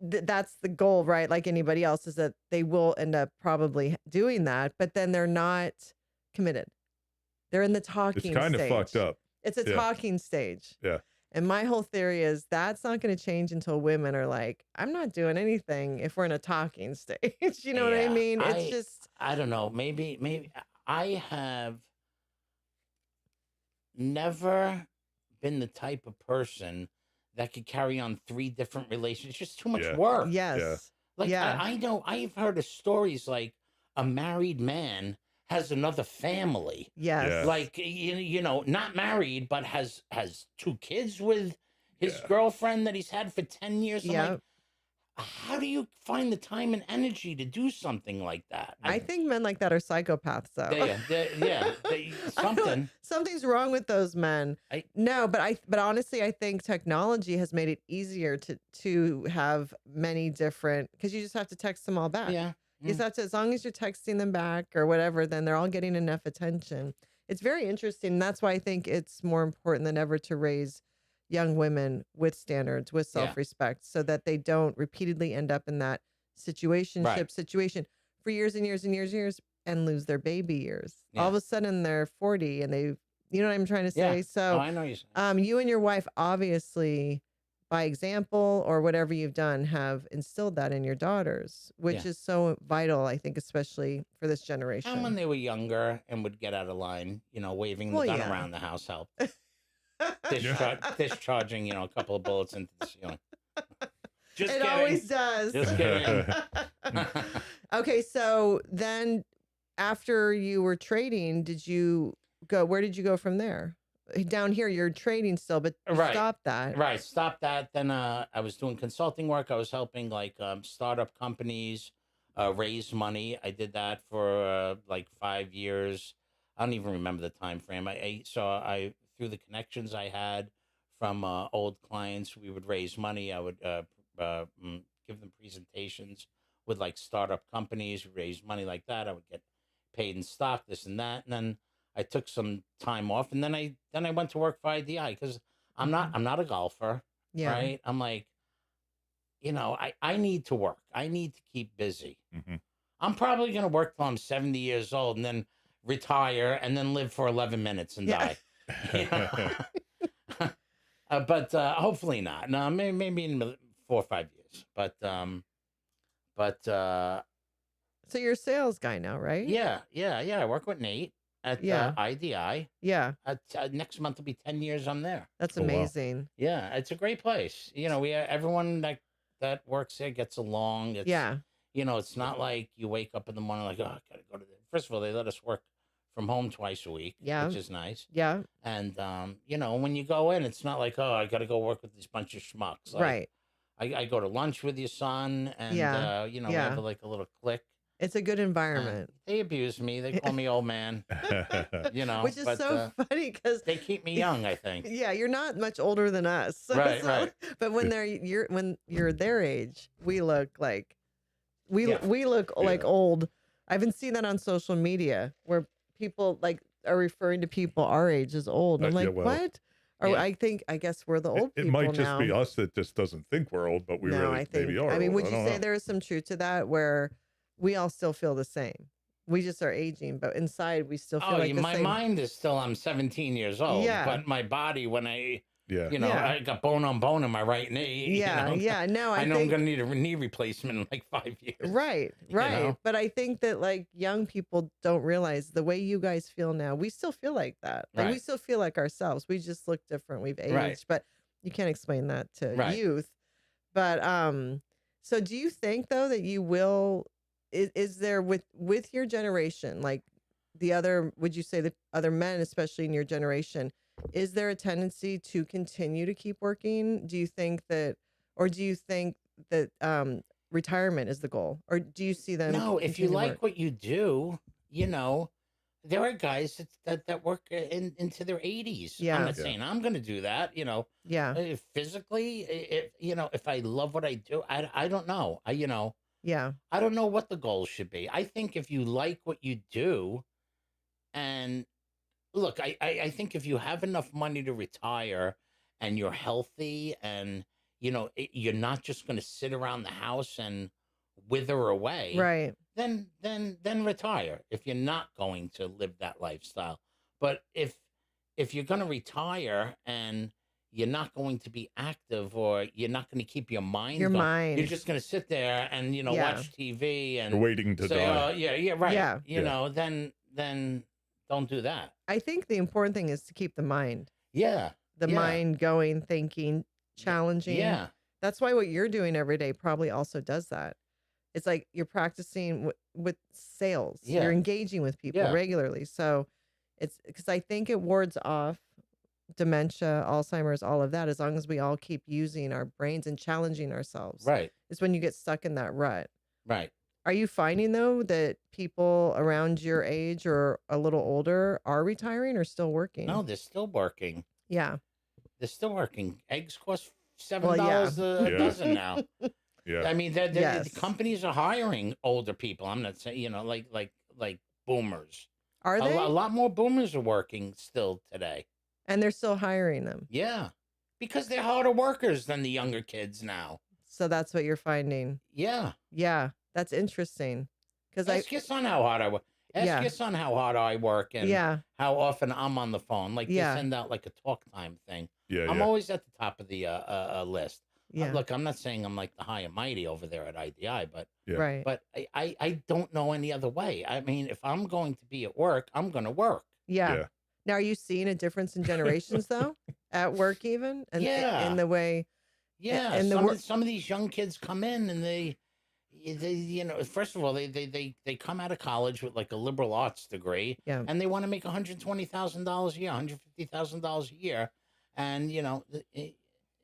That's the goal, right? Like anybody else, is that they will end up probably doing that, but then they're not committed. They're in the talking It's kind of stage. fucked up. It's a Yeah. talking stage. Yeah. And my whole theory is that's not going to change until women are like, I'm not doing anything if we're in a talking stage. You know what I Yeah, mean? It's just, I don't know. Maybe I have never been the type of person that could carry on 3 different relations. It's just too much Yeah. work. yes. Like Yeah. I know I've heard of stories like a married man has another family. Yes. Yeah. Like you know, not married, but has 2 kids with his Yeah. girlfriend that he's had for 10 years. I'm Yeah. like, how do you find the time and energy to do something like that? I think men like that are psychopaths, though. Something. Something's wrong with those men. But honestly, I think technology has made it easier to have many different, because you just have to text them all back. Yeah. You just have to, as long as you're texting them back or whatever, then they're all getting enough attention. It's very interesting. That's why I think it's more important than ever to raise young women with standards, with Yeah. self-respect, so that they don't repeatedly end up in that situation for years and years and years and years and lose their baby years. Yeah. All of a sudden they're 40 and you know what I'm trying to say? Yeah. So I know you're saying. you and your wife obviously, by example or whatever you've done, have instilled that in your daughters, which is so vital, I think, especially for this generation. And when they were younger and would get out of line, waving the gun around the house helped. Discharging, a couple of bullets into the ceiling. Just it kidding. always does. Just kidding. Okay, so then after you were trading, where did you go from there? Down here, you're trading still, but you stopped that. Right, stop that. Then I was doing consulting work. I was helping startup companies raise money. I did that for 5 years. I don't even remember the time frame. I through the connections I had from old clients, we would raise money. I would give them presentations with startup companies, raise money like that. I would get paid in stock, this and that. And then I took some time off, and then I went to work for IDI because I'm not a golfer, Yeah. right? I'm like, I need to work. I need to keep busy. I'm probably going to work till I'm 70 years old and then retire and then live for 11 minutes and die. But hopefully not. No, maybe in 4 or 5 years. But so you're a sales guy now, right? yeah. I work with Nate at IDI. Yeah. Next month will be 10 years I'm there. That's Oh, wow. amazing. Yeah, it's a great place. We everyone that works there gets along. It's, it's not like you wake up in the morning like, oh, I gotta go to First of all, they let us work from home twice a week, which is nice. Yeah. And when you go in, it's not like, oh, I gotta go work with this bunch of schmucks. Like, Right. I go to lunch with your son, and we have like a little clique. It's a good environment. They abuse me. They call me old man. Which is so funny because they keep me young, I think. Yeah, you're not much older than us. Right. But when you're their age, we look like like old. I haven't seen that on social media where people like are referring to people our age as old. I'm like, what? Or I guess we're the old people. It might just now. be us that just doesn't think we're old, but we maybe are. I mean, old. would you say there is some truth to that where we all still feel the same? We just are aging, but inside we still feel like the my same. mind is still, I'm 17 years old, but my body, when I I got bone on bone in my right knee. No, I know I'm going to need a knee replacement in like 5 years. Right. But I think that like young people don't realize the way you guys feel now, we still feel like that. Like we still feel like ourselves. We just look different. We've aged, but you can't explain that to youth. But so do you think though that you will? Is there with your generation, like the other? Would you say the other men, especially in your generation? Is there a tendency to continue to keep working? Do you think that retirement is the goal? Or do you see them? No, if you like what you do, there are guys that work into their 80s. Yeah. I'm not saying I'm going to do that, physically, if I love what I do, I don't know. I don't know what the goal should be. I think if you like what you do, and look, I think if you have enough money to retire and you're healthy and, you're not just going to sit around the house and wither away. Right. Then retire if you're not going to live that lifestyle. But if you're going to retire and you're not going to be active, or you're not going to keep your mind going, you're just going to sit there and, watch TV and you're waiting to die. Right. Yeah. Then don't do that. I think the important thing is to keep the mind. Yeah. The mind going, thinking, challenging. Yeah. That's why what you're doing every day probably also does that. It's like you're practicing with sales. Yeah. You're engaging with people regularly. So it's because I think it wards off dementia, Alzheimer's, all of that, as long as we all keep using our brains and challenging ourselves. Right. It's when you get stuck in that rut. Right. Are you finding, though, that people around your age or a little older are retiring or still working? No, they're still working. Yeah. They're still working. Eggs cost $7 a dozen now. Yeah. I mean, the companies are hiring older people. I'm not saying, like boomers. Are they? A lot more boomers are working still today. And they're still hiring them. Yeah. Because they're harder workers than the younger kids now. So that's what you're finding. Yeah. Yeah. That's interesting. Ask your son how hard I work. Ask your son how hard I work and how often I'm on the phone. Like they send out like a talk time thing. Yeah. I'm always at the top of the list. Yeah. Look, I'm not saying I'm like the high and mighty over there at IDI, but right. But I don't know any other way. I mean, if I'm going to be at work, I'm going to work. Yeah. Now, are you seeing a difference in generations though, at work even, and in the way? Yeah. And some of these young kids come in and they first of all, they come out of college with like a liberal arts degree, and they want to make $120,000 a year, $150,000 a year, and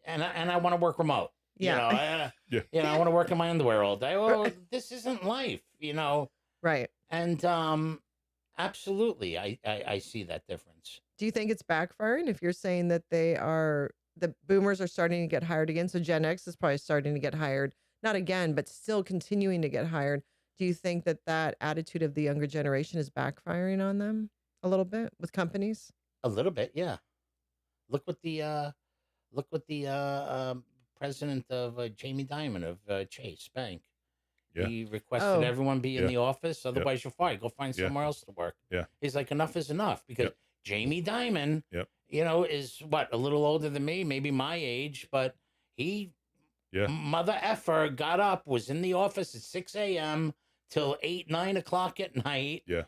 and I want to work remote. I want to work in my underwear all day. Well, this isn't life, Right. And absolutely, I see that difference. Do you think it's backfiring if you're saying that the boomers are starting to get hired again? So Gen X is probably starting to get hired. Not again, but still continuing to get hired. Do you think that that attitude of the younger generation is backfiring on them a little bit with companies? A little bit, yeah. Look what the president of Jamie Dimon of Chase Bank. Yeah. He requested Oh, everyone be in Yeah. the office, otherwise you're fired. Go find Yeah. somewhere else to work. Yeah. He's like, enough is enough, because Yep. Jamie Dimon, Yep. is what, a little older than me, maybe my age, but he, Yeah. mother effer, got up, was in the office at 6 a.m. till 8, 9 o'clock at night. Yeah.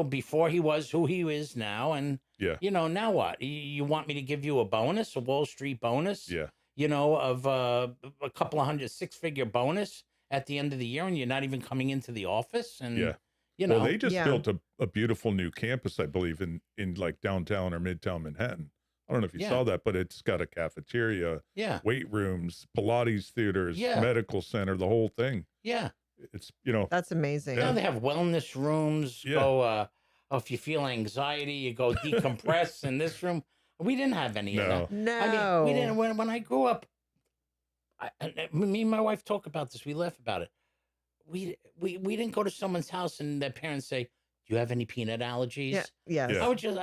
Before he was who he is now. And, Yeah. now what? You want me to give you a bonus, a Wall Street bonus? Yeah. Of a couple of hundred, six-figure bonus at the end of the year, and you're not even coming into the office. And, Yeah. Well, they just built a beautiful new campus, I believe, in like downtown or midtown Manhattan. I don't know if you saw that, but it's got a cafeteria, weight rooms, Pilates theaters, medical center, the whole thing. Yeah. It's, that's amazing. Now they have wellness rooms. Yeah. Go, if you feel anxiety, you go decompress in this room. We didn't have any of that. No. I mean, we didn't. When I grew up, me and my wife talk about this. We laugh about it. We didn't go to someone's house and their parents say, "Do you have any peanut allergies?" Yeah. Yes. Yeah. I would just,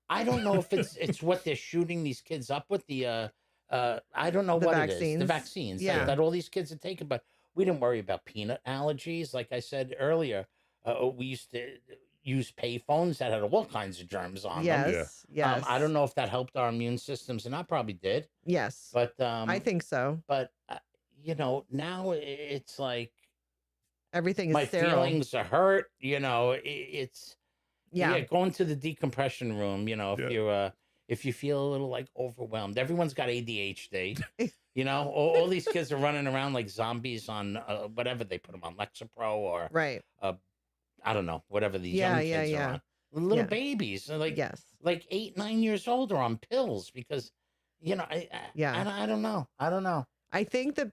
I don't know if it's what they're shooting these kids up with, the I don't know The what it is. vaccines. The vaccines Yeah. that all these kids are taking, but we didn't worry about peanut allergies. Like I said earlier, we used to use payphones that had all kinds of germs on them. Yes. Yes. I don't know if that helped our immune systems, and I probably did. Yes. But I think so. But now it's like Everything is my sterile. feelings are hurt. It's Yeah. Going to the decompression room. If you feel a little like overwhelmed, everyone's got ADHD. All these kids are running around like zombies on whatever they put them on, Lexapro or Right. I don't know, whatever these Yeah, young kids yeah, are on. Little Yeah. babies, Yes. like 8, 9 years old, are on pills because, I don't know. I think that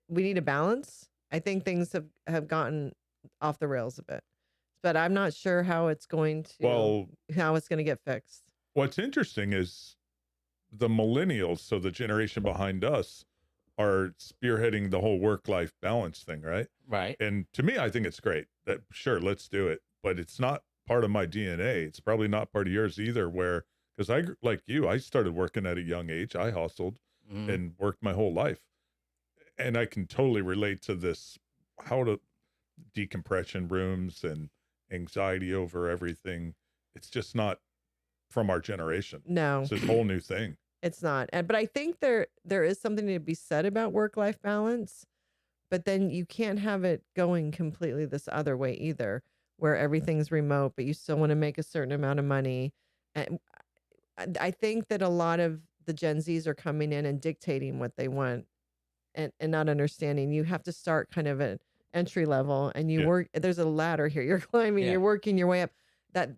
we need a balance. I think things have gotten off the rails a bit, but I'm not sure how it's going to get fixed. What's interesting is the millennials, so the generation behind us, are spearheading the whole work-life balance thing, right? Right. And to me, I think it's great. That sure, let's do it, but it's not part of my DNA. It's probably not part of yours either. Because like you, I started working at a young age. I hustled and worked my whole life, and I can totally relate to this. How to decompression rooms and anxiety over everything. It's just not from our generation. No, It's this whole new thing. it's not. But I think there is something to be said about work-life balance, but then you can't have it going completely this other way either, where everything's remote, but you still want to make a certain amount of money. And I think that a lot of the Gen Zs are coming in and dictating what they want and not understanding. You have to start kind of at entry level and you work. There's a ladder here. You're climbing, you're working your way up. That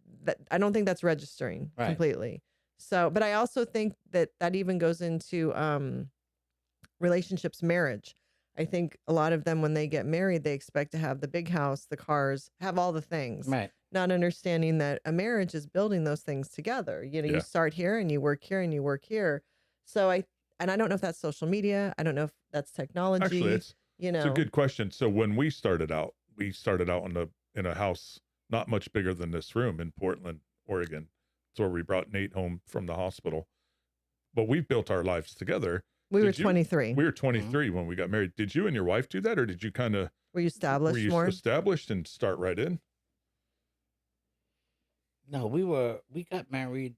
I don't think that's registering completely. So, but I also think that even goes into relationships, marriage. I think a lot of them, when they get married, they expect to have the big house, the cars, have all the things. Right. Not understanding that a marriage is building those things together. You start here and you work here and you work here. So I don't know if that's social media. I don't know if that's technology. Actually, it's a good question. So when we started out in a house not much bigger than this room in Portland, Oregon. It's where we brought Nate home from the hospital. But we've built our lives together. We were 23. We were 23 when we got married. Did you and your wife do that, or did you kind of were you established and start right in? No, we got married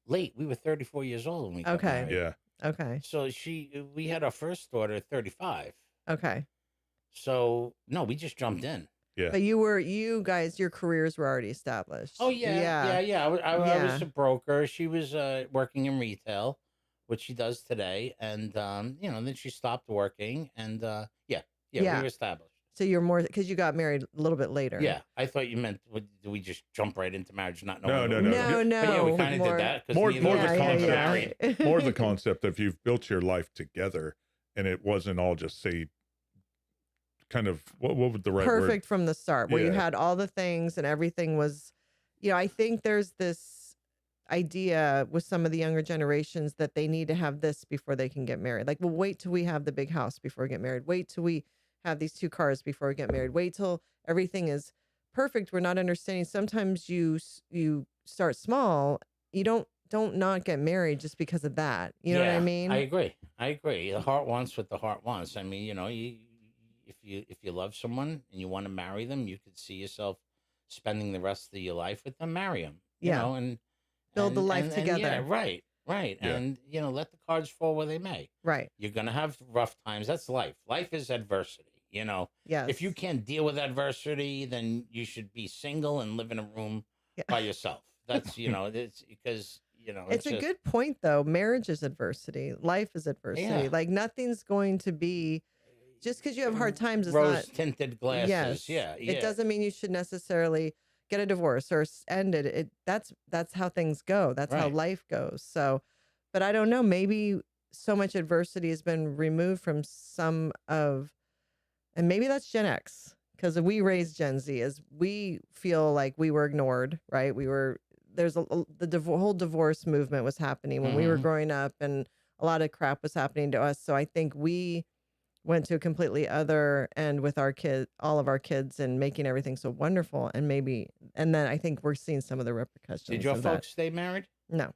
late. We were 34 years old when we got married. Yeah. Okay. So we had our first daughter at 35. Okay. So no, we just jumped in. Yeah. But you guys, your careers were already established. Oh yeah. I was a broker. She was working in retail, which she does today, and then she stopped working, and we were established. So you're more because you got married a little bit later. Yeah, I thought you meant do we just jump right into marriage, not knowing? No. But yeah, we kind of did that. More the concept. More the concept of you've built your life together, and it wasn't all just kind of what would the right perfect word? From the start, where you had all the things and everything was, I think there's this idea with some of the younger generations that they need to have this before they can get married. Like, well, wait till we have the big house before we get married. Wait till we have these 2 cars before we get married. Wait till everything is perfect. We're not understanding. Sometimes you start small. You don't not get married just because of that. You know what I mean? I agree. I agree. The heart wants what the heart wants. I mean, if you love someone and you want to marry them, you could see yourself spending the rest of your life with them. Marry them. You know, and build the life together. Yeah, right. Right. Yeah. And, let the cards fall where they may. Right. You're going to have rough times. That's life. Life is adversity. Yes. If you can't deal with adversity, then you should be single and live in a room by yourself. That's, it's because, it's a good point, though. Marriage is adversity. Life is adversity. Yeah. Like nothing's going to be just because you have hard times. It's rose-tinted glasses. Yes. Yeah. It doesn't mean you should necessarily get a divorce or end it. That's how things go. That's how life goes. So, but I don't know. Maybe so much adversity has been removed from some of, and maybe that's Gen X, because we raised Gen Z as we feel like we were ignored, right? There's the whole divorce movement was happening when we were growing up, and a lot of crap was happening to us. So I think we went to a completely other end with all of our kids, and making everything so wonderful. And then I think we're seeing some of the repercussions. Did your folks stay married? No.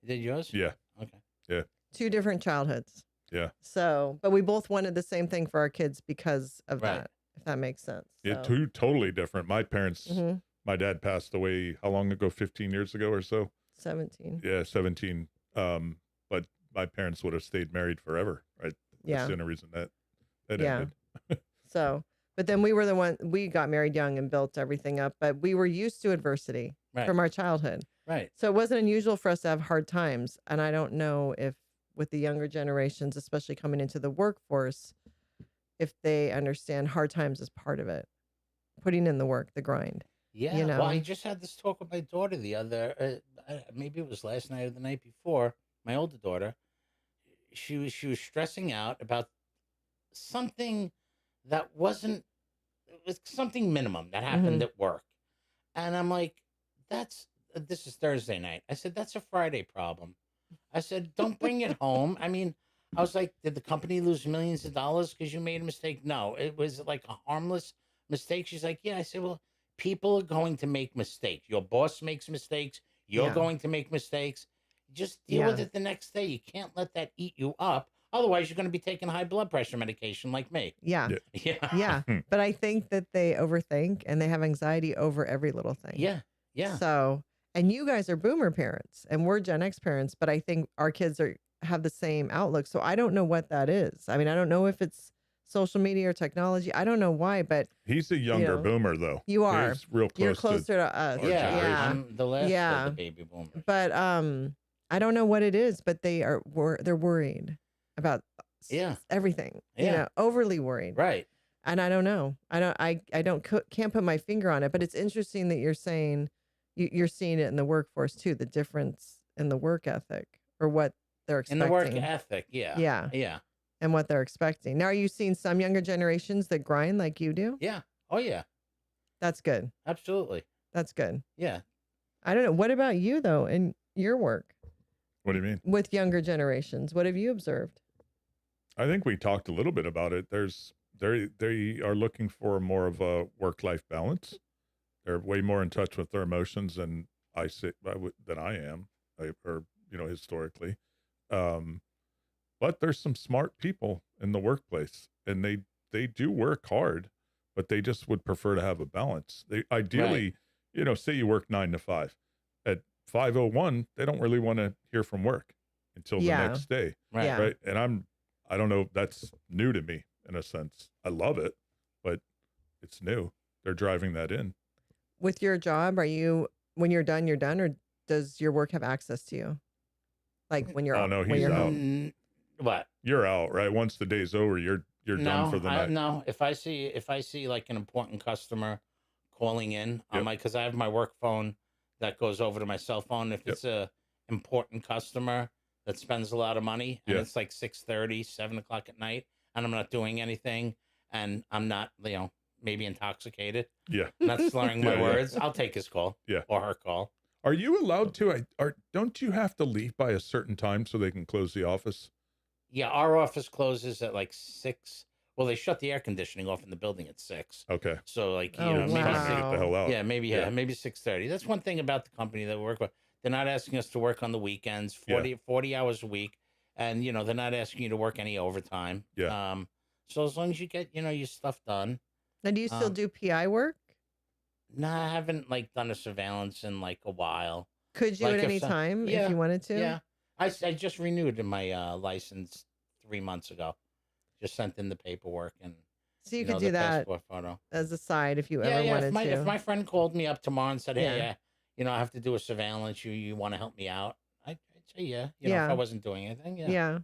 Did yours? Yeah. Okay. Yeah. 2 different childhoods. Yeah. So, but we both wanted the same thing for our kids because of that, if that makes sense. Yeah. 2 totally different. My parents, my dad passed away how long ago? 15 years ago or so? 17. Yeah, 17. But my parents would have stayed married forever, right? Yeah. That's the only reason that ended. So, but then we got married young and built everything up, but we were used to adversity from our childhood. Right. So it wasn't unusual for us to have hard times. And I don't know if with the younger generations, especially coming into the workforce, if they understand hard times as part of it, putting in the work, the grind. Yeah. Well, I just had this talk with my daughter the other, maybe it was last night or the night before. My older daughter, she was stressing out about something that it was something minimum that happened at work. And I'm like, this is Thursday night. I said, that's a Friday problem. I said, don't bring it home. I mean, I was like, did the company lose millions of dollars because you made a mistake? No, it was like a harmless mistake. She's like, yeah. I said, well, people are going to make mistakes. Your boss makes mistakes. You're going to make mistakes. Just deal with it the next day. You can't let that eat you up. Otherwise, you're going to be taking high blood pressure medication like me. Yeah. Yeah. Yeah. But I think that they overthink and they have anxiety over every little thing. Yeah. Yeah. So, and you guys are boomer parents and we're Gen X parents, but I think our kids have the same outlook. So I don't know what that is. I mean, I don't know if it's social media or technology. I don't know why, but he's a younger boomer though. You are. He's real close. You're closer to us. Yeah. I'm the last of the baby boomers. But I don't know what it is, but they're worried about everything. Yeah. Overly worried. Right. And I don't know. I can't put my finger on it, but it's interesting that you're saying you're seeing it in the workforce too, the difference in the work ethic or what they're expecting. In the work ethic, yeah. Yeah. Yeah. And what they're expecting. Now, are you seeing some younger generations that grind like you do? Yeah. Oh, yeah. That's good. Absolutely. That's good. Yeah. I don't know. What about you, though, in your work? What do you mean? With younger generations, what have you observed? I think we talked a little bit about it. They are looking for more of a work-life balance. They're way more in touch with their emotions than I am, historically. But there's some smart people in the workplace, and they do work hard, but they just would prefer to have a balance. They ideally, say you work 9 to 5. At 5:01, they don't really want to hear from work until the next day. Right. Yeah. Right. And I don't know, that's new to me in a sense. I love it, but it's new. They're driving that in. With your job, when you're done, or does your work have access to you? Like when you're he's out. home? What? You're out, right? Once the day's over, you're done for the night. No, if I see like an important customer calling in on because I have my work phone that goes over to my cell phone. If it's a important customer that spends a lot of money and it's like 6:30, 7 o'clock at night, and I'm not doing anything, and I'm not, maybe intoxicated. Yeah. Not slurring my words. I'll take his call. Yeah. Or her call. Are you allowed to? Don't you have to leave by a certain time so they can close the office? Yeah, our office closes at like 6. Well, they shut the air conditioning off in the building at 6. Okay. So like, Oh, maybe Time to get the wow. hell out. yeah, maybe 6:30. That's one thing about the company that we work with. They're not asking us to work on the weekends, 40 hours a week, and they're not asking you to work any overtime. Yeah. So as long as you get your stuff done. Now, do you still do PI work? No, I haven't like done a surveillance in like a while. Could you Like at if any so- time if yeah, you wanted to? Yeah, I just renewed my license 3 months ago. Just sent in the paperwork and So you could do the that passport photo. as a side if you Yeah, ever yeah. wanted to. If my friend called me up tomorrow and said, "Hey, Yeah. I have to do a surveillance. You want to help me out?" I'd say yeah. If Yeah. I wasn't doing anything, yeah. Yeah.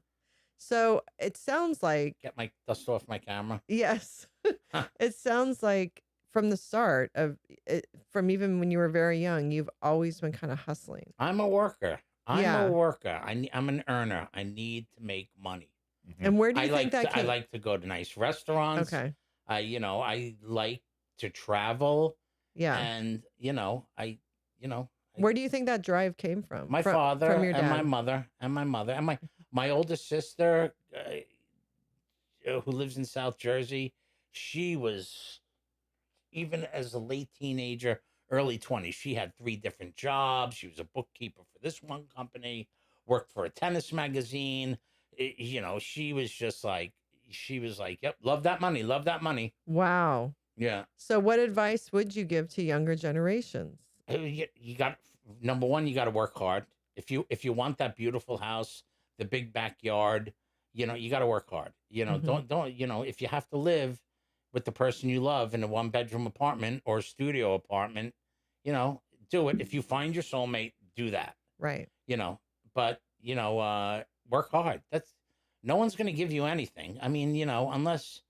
So it sounds like, Get my dust off my camera. yes, Huh. it sounds like from the start of it, from even when you were very young, you've always been kind of hustling. I'm a worker. I'm Yeah. a worker. I'm an earner. I need to make money. Mhm. And where do I you like think that I came? like to go to nice restaurants. Okay. I like to travel, Yeah. and Where do you think that drive came from? my From father from your and my dad? mother and my oldest sister, who lives in South Jersey. She was, even as a late teenager, early 20s, she had 3 different jobs. She was a bookkeeper for this one company, worked for a tennis magazine. She was just like, yep, love that money, love that money. Wow. Yeah. So what advice would you give to younger generations? You got, number one, you got to work hard. If you want that beautiful house, the big backyard, you got to work hard. Mhm. Don't, if you have to live with the person you love in a 1-bedroom apartment or studio apartment, do it. If you find your soulmate, do that. Right. But work hard. That's, no one's going to give you anything. I mean, unless,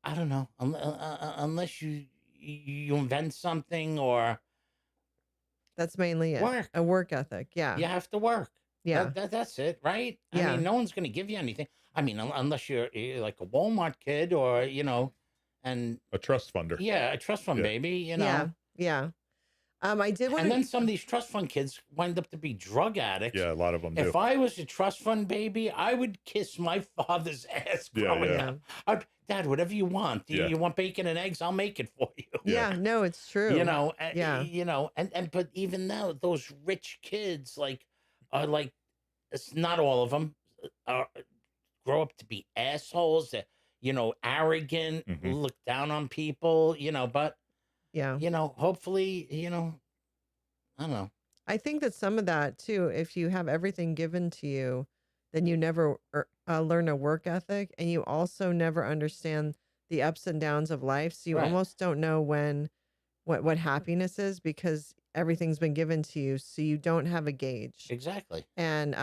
I don't know, unless you invent something, or That's mainly it. work. A work ethic. Yeah. You have to work. Yeah. That's it, right? I Yeah. mean, no one's going to give you anything. I mean, unless you're like a Walmart kid, or and A trust funder. yeah, a trust fund Yeah. baby, Yeah. Yeah. I did want And to. then some of these trust fund kids wind up to be drug addicts. Yeah, a lot of them do. If I was a trust fund baby, I would kiss my father's ass Yeah, growing yeah. up. Dad, whatever you want. Yeah. You want bacon and eggs? I'll make it for you. Yeah. No, it's true. Yeah. Yeah. And but even now, those rich kids are like, it's not all of them, grow up to be assholes that, arrogant, Mhm. look down on people, but Yeah. hopefully, I don't know. I think that some of that too, if you have everything given to you, then you never learn a work ethic, and you also never understand the ups and downs of life. So you Right. almost don't know what happiness is, because everything's been given to you. So you don't have a gauge, Exactly. and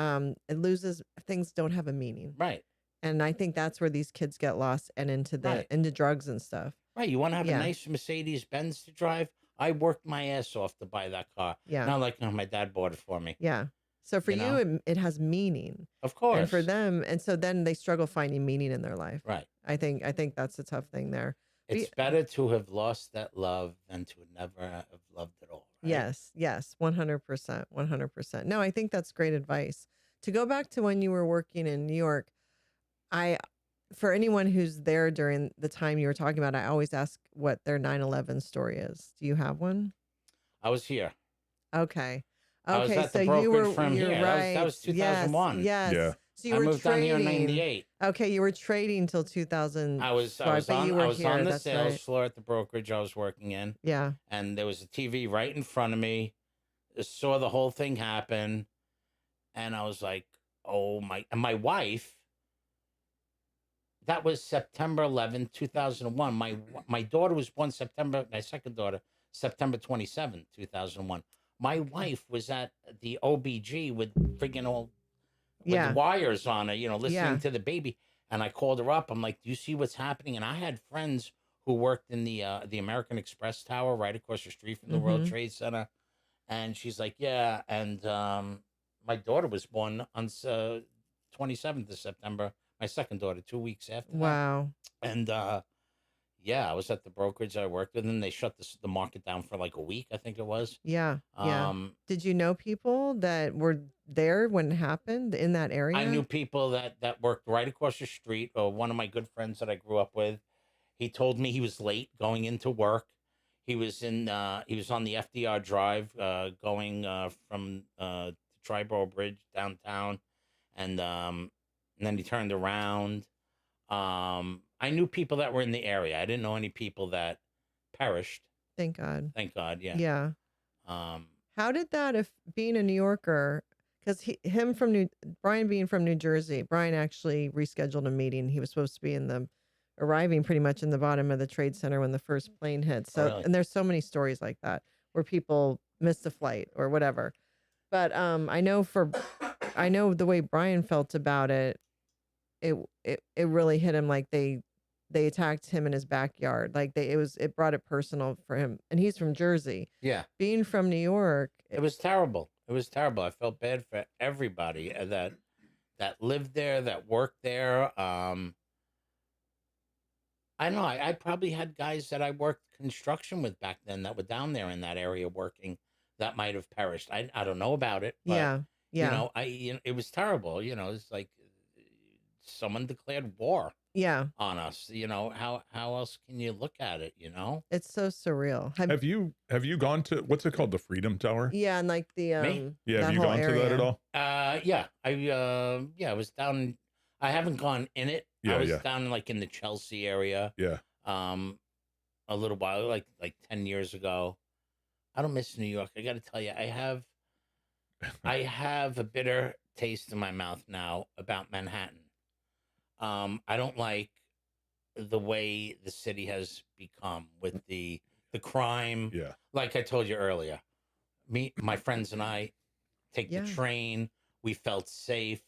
it loses, things don't have a meaning. Right. And I think that's where these kids get lost and into Right. into drugs and stuff. Right. You want to have Yeah. a nice Mercedes Benz to drive? I worked my ass off to buy that car. Yeah. Not like, my dad bought it for me. Yeah. So for You you, know? it has meaning. Of course. And for them, and so then they struggle finding meaning in their life. Right. I think that's a tough thing there. It's better to have lost that love than to never have loved at all. Right? Yes, 100%, 100%. No, I think that's great advice. To go back to when you were working in New York, for anyone who's there during the time you were talking about, I always ask what their 9/11 story is. Do you have one? I was here. Okay. I was Okay, at the so you brokerage were firm you're here. right. That was 2001. Yes. Yeah. So you I were moved down here in trading. '98. Okay, you were trading till 2000. I was but you on were I was here. on the That's sales right. floor at the brokerage I was working in, Yeah. and there was a TV right in front of me. I saw the whole thing happen, and I was like, "Oh my!" And my wife. That was September 11th, 2001. My daughter was born my second daughter, September 27th, 2001. My wife was at the OBG with friggin' all with Yeah. wires on her, listening Yeah. to the baby. And I called her up. I'm like, "Do you see what's happening?" And I had friends who worked in the American Express Tower right across the street from the World Mhm. Trade Center. And she's like, "Yeah." And my daughter was born on 27th of September. My second daughter, 2 weeks after that. Wow. And Yeah, I was at the brokerage I worked with, and they shut the market down for like a week, I think it was. Yeah. Yeah. Um, Did you know people that were there when it happened in that area? I knew people that worked right across the street. One of my good friends that I grew up with, he told me he was late going into work. He was he was on the FDR Drive, going from Triborough Bridge downtown, and then he turned around. I knew people that were in the area. I didn't know any people that perished. Thank God. Thank God. Yeah. Yeah. Um, How did that, if being a New Yorker, because Brian being from New Jersey, Brian actually rescheduled a meeting. He was supposed to be arriving pretty much in the bottom of the Trade Center when the first plane hit. So, really? and there's so many stories like that where people missed a flight or whatever. But I know the way Brian felt about it, it really hit him like they attacked him in his backyard. Like it brought it personal for him. And he's from Jersey. Yeah. Being from New York, It was terrible. It was terrible. I felt bad for everybody that lived there, that worked there. I know I probably had guys that I worked construction with back then that were down there in that area working that might have perished. I don't know about it, but yeah. it was terrible. It's like someone declared war Yeah. on us. How else can you look at it? It's so surreal. Have you gone to, what's it called, the Freedom Tower? Yeah, and like the Me? Yeah, that have you whole gone to that area. at all? Yeah, I was down. I haven't gone in it. Yeah, I was yeah. down like in the Chelsea area. Yeah. A little while, like 10 years ago. I don't miss New York. I got to tell you, I have a bitter taste in my mouth now about Manhattan. I don't like the way the city has become with the crime. Yeah. Like I told you earlier, my friends and I take the train. We felt safe,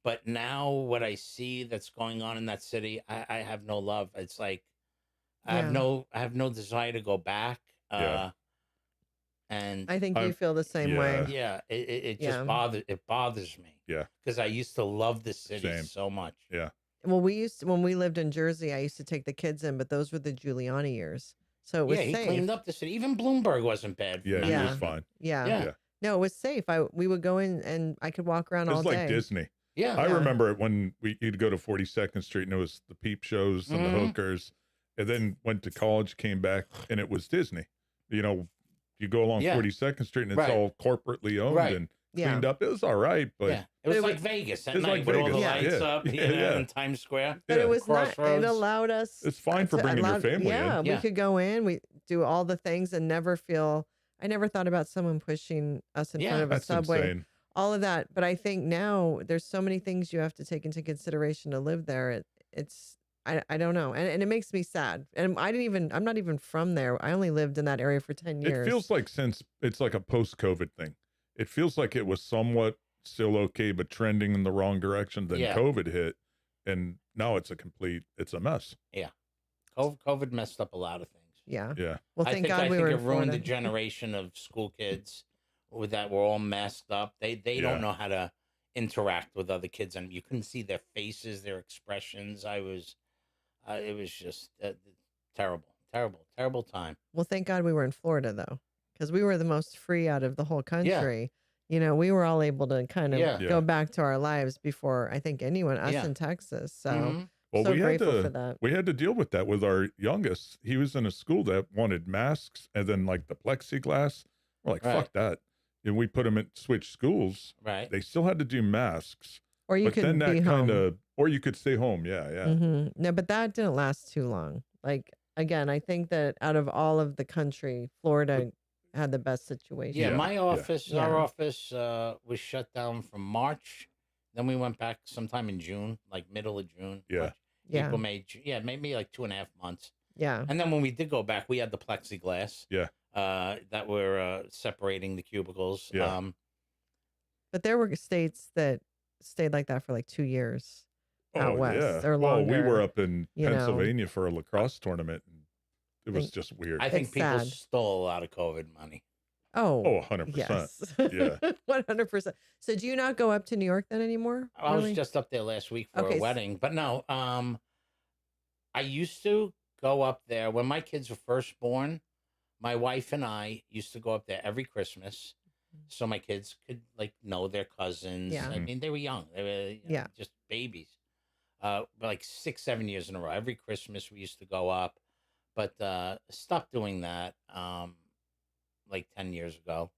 but now what I see that's going on in that city, I have no love. It's like, I have no desire to go back. And I think you feel the same way. yeah, it just bothers me. Yeah. Because I used to love the city Same. so much. Yeah. Well, when we lived in Jersey, I used to take the kids in, but those were the Giuliani years. So it was he safe. cleaned up the city. Even Bloomberg wasn't bad. Yeah, Yeah. he was fine. Yeah. Yeah. No, it was safe. We would go in and I could walk around It all was like day. Disney. Yeah. I remember it when you'd go to 42nd Street and it was the peep shows and the hookers, and then went to college, came back, and it was Disney. You go along 42nd Street and it's all corporately owned and cleaned up. It was all right, but it was like Vegas at It's night like with all the Vegas. lights up in Times Square. But it was not, it Crossroads. allowed us. it's fine for bringing your family Yeah, in. we could go in, we do all the things and never feel, I never thought about someone pushing us in front of a That's subway. insane. All of that. But I think now there's so many things you have to take into consideration to live there. I don't know. And it makes me sad. And I'm not even from there. I only lived in that area for 10 years. It feels like since it's like a post-COVID thing, it feels like it was somewhat still okay, but trending in the wrong direction. Then COVID hit, and now it's a mess. Yeah. COVID messed up a lot of things. Yeah. Yeah. Well, I thank think God we were in it ruined Florida. the generation of school kids that were all masked up. They don't know how to interact with other kids, and you couldn't see their faces, their expressions. It was just terrible time. Well, thank God we were in Florida though, because we were the most free out of the whole country. We were all able to kind of go back to our lives before I think us in Texas. So, Well, so grateful for that. We had to deal with that with our youngest. He was in a school that wanted masks and then like the plexiglass. We're like, fuck that. And we put them in switch schools. Right. They still had to do masks. Or you could be home. Or you could stay home. Yeah. Yeah. No, but that didn't last too long. Like, again, I think that out of all of the country, Florida had the best situation. Yeah, my office, our office was shut down from March. Then we went back sometime in June, like middle of June. Yeah. March, April, May, maybe like 2.5 months. Yeah. And then when we did go back, we had the plexiglass. Yeah. That were separating the cubicles. Yeah. But there were states that stayed like that for like 2 years out west or well, longer. we were up in you know. Pennsylvania for a lacrosse tournament. And it was just weird. I think It's people sad. stole a lot of COVID money. Oh, 100%. yes. Yeah. 100%. So do you not go up to New York then anymore? I was just up there last week for Okay, a wedding, but no, I used to go up there when my kids were first born. My wife and I used to go up there every Christmas, so my kids could like know their cousins. Yeah. I mean, they were young; they were just babies. Like 6, 7 years in a row. Every Christmas we used to go up, but stopped doing that like 10 years ago.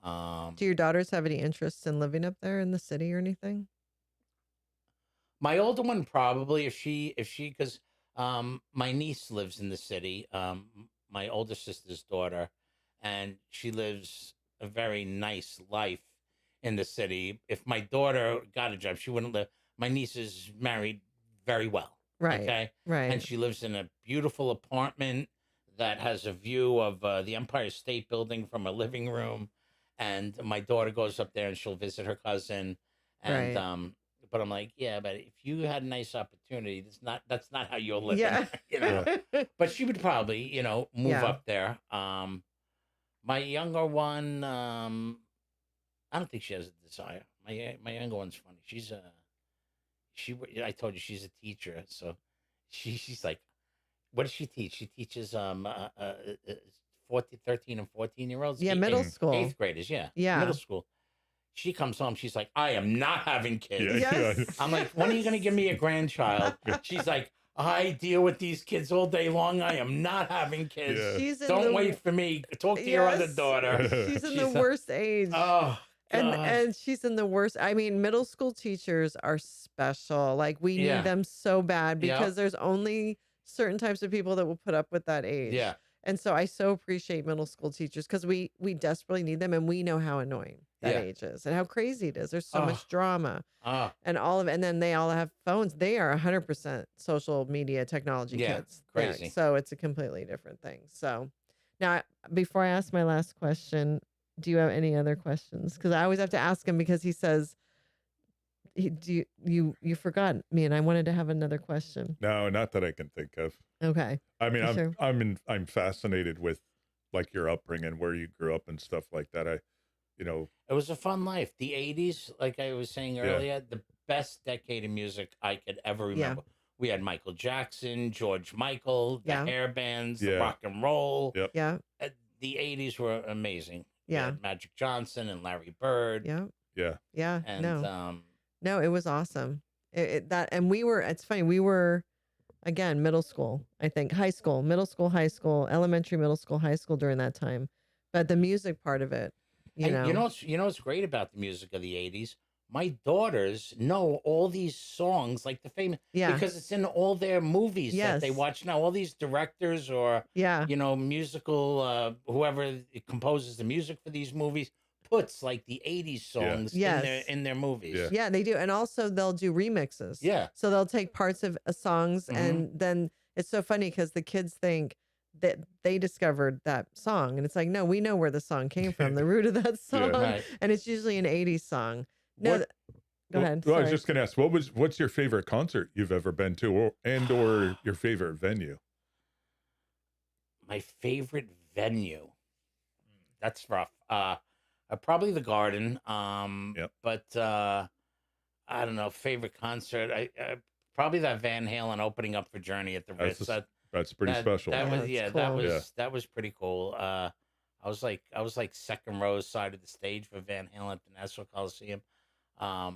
Do your daughters have any interest in living up there in the city or anything? My older one probably, if she, because my niece lives in the city, my older sister's daughter, and she lives a very nice life in the city. If my daughter got a job, she wouldn't live. My niece is married very well. Right. Okay. Right. And she lives in a beautiful apartment that has a view of the Empire State Building from a living room. And my daughter goes up there and she'll visit her cousin. And, Right. But I'm like, yeah, but if you had a nice opportunity, that's not how you're living. Yeah. You know? But she would probably, you know, move Yeah. up there. My younger one, I don't think she has a desire. My younger one's funny. I told you she's a teacher, so she's like, what does she teach? She teaches 13 and 14-year-olds. Yeah, middle school. 8th graders, yeah. Yeah. Middle school. She comes home, she's like, I am not having kids. Yes. I'm like, when are you going to give me a grandchild? She's like, I deal with these kids all day long. I am not having kids. Yeah. Don't wait for me. Talk to your other daughter. She's in the worst age. Oh, and she's in the worst. I mean, middle school teachers are special. Like we need them so bad because there's only certain types of people that will put up with that age. Yeah. And so I so appreciate middle school teachers because we desperately need them and we know how annoying that age is and how crazy it is. There's so much drama and all of it. And then they all have phones. They are 100% social media technology kids. Crazy. So it's a completely different thing. So now, before I ask my last question, do you have any other questions? Because I always have to ask him because he says, you forgot me and I wanted to have another question. No, not that I can think of. Okay. I mean, I'm fascinated with like your upbringing, where you grew up and stuff like that. It was a fun life. The 80s, like I was saying earlier, the best decade of music I could ever remember. We had Michael Jackson, George Michael, the hair bands, the rock and roll. Yep. Yeah. The 80s were amazing. We Yeah. had Magic Johnson and Larry Bird. Yeah. Yeah. Yeah. And no, it was awesome. It's funny. We were, again, middle school, I think, high school, middle school, high school, elementary, middle school, high school during that time. But the music part of it, you know what's great about the music of the 80s? My daughters know all these songs, like the famous, because it's in all their movies that they watch now. All these directors or, musical, whoever composes the music for these movies puts like the 80s songs in their movies. Yeah, they do. And also they'll do remixes. Yeah. So they'll take parts of songs and then it's so funny because the kids think that they discovered that song. And it's like, no, we know where the song came from, the root of that song. Right. And it's usually an 80s song. No, go ahead. Well, I was just going to ask, what's your favorite concert you've ever been to or your favorite venue? My favorite venue. That's rough. Probably the Garden. But I don't know. Favorite concert. Probably that Van Halen opening up for Journey at the Ritz. That's pretty special. That was pretty cool. I was like second row side of the stage for Van Halen at the Nassau Coliseum. I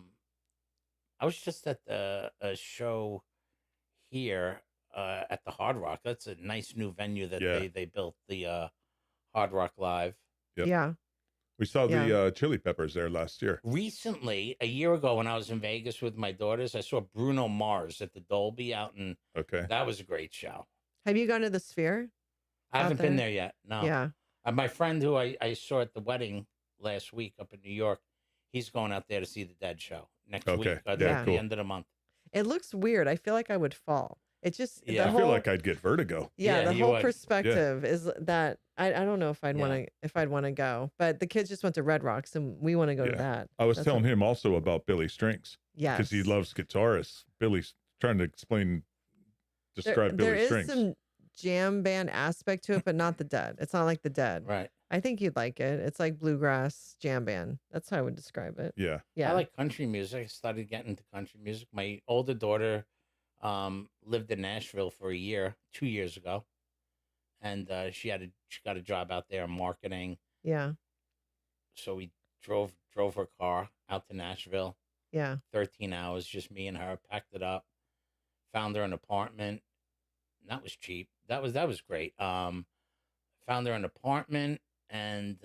was just at a show here at the Hard Rock. That's a nice new venue that they built, the Hard Rock Live. Yep. Yeah. We saw the Chili Peppers there last year. Recently, a year ago, when I was in Vegas with my daughters, I saw Bruno Mars at the Dolby out in. Okay. That was a great show. Have you gone to the Sphere? I haven't been there yet. No. Yeah. My friend who I saw at the wedding last week up in New York, he's going out there to see the Dead show next week. At the end of the month. It looks weird. I feel like I would fall. It just I feel like I'd get vertigo. Yeah, the whole perspective is that I don't know if I'd want to go, but the kids just went to Red Rocks and we want to go to that. I was telling him also about Billy Strings. Yeah, because he loves guitarists. Billy's trying to describe Billy Strings. There is some jam band aspect to it, but not the Dead. It's not like the Dead. Right. I think you'd like it. It's like bluegrass jam band. That's how I would describe it. Yeah. Yeah. I like country music. I started getting into country music. My older daughter lived in Nashville for a year, 2 years ago, and she got a job out there in marketing. Yeah. So we drove her car out to Nashville, Yeah. 13 hours, just me and her. Packed it up, found her an apartment. And that was cheap. That was great. Found her an apartment, and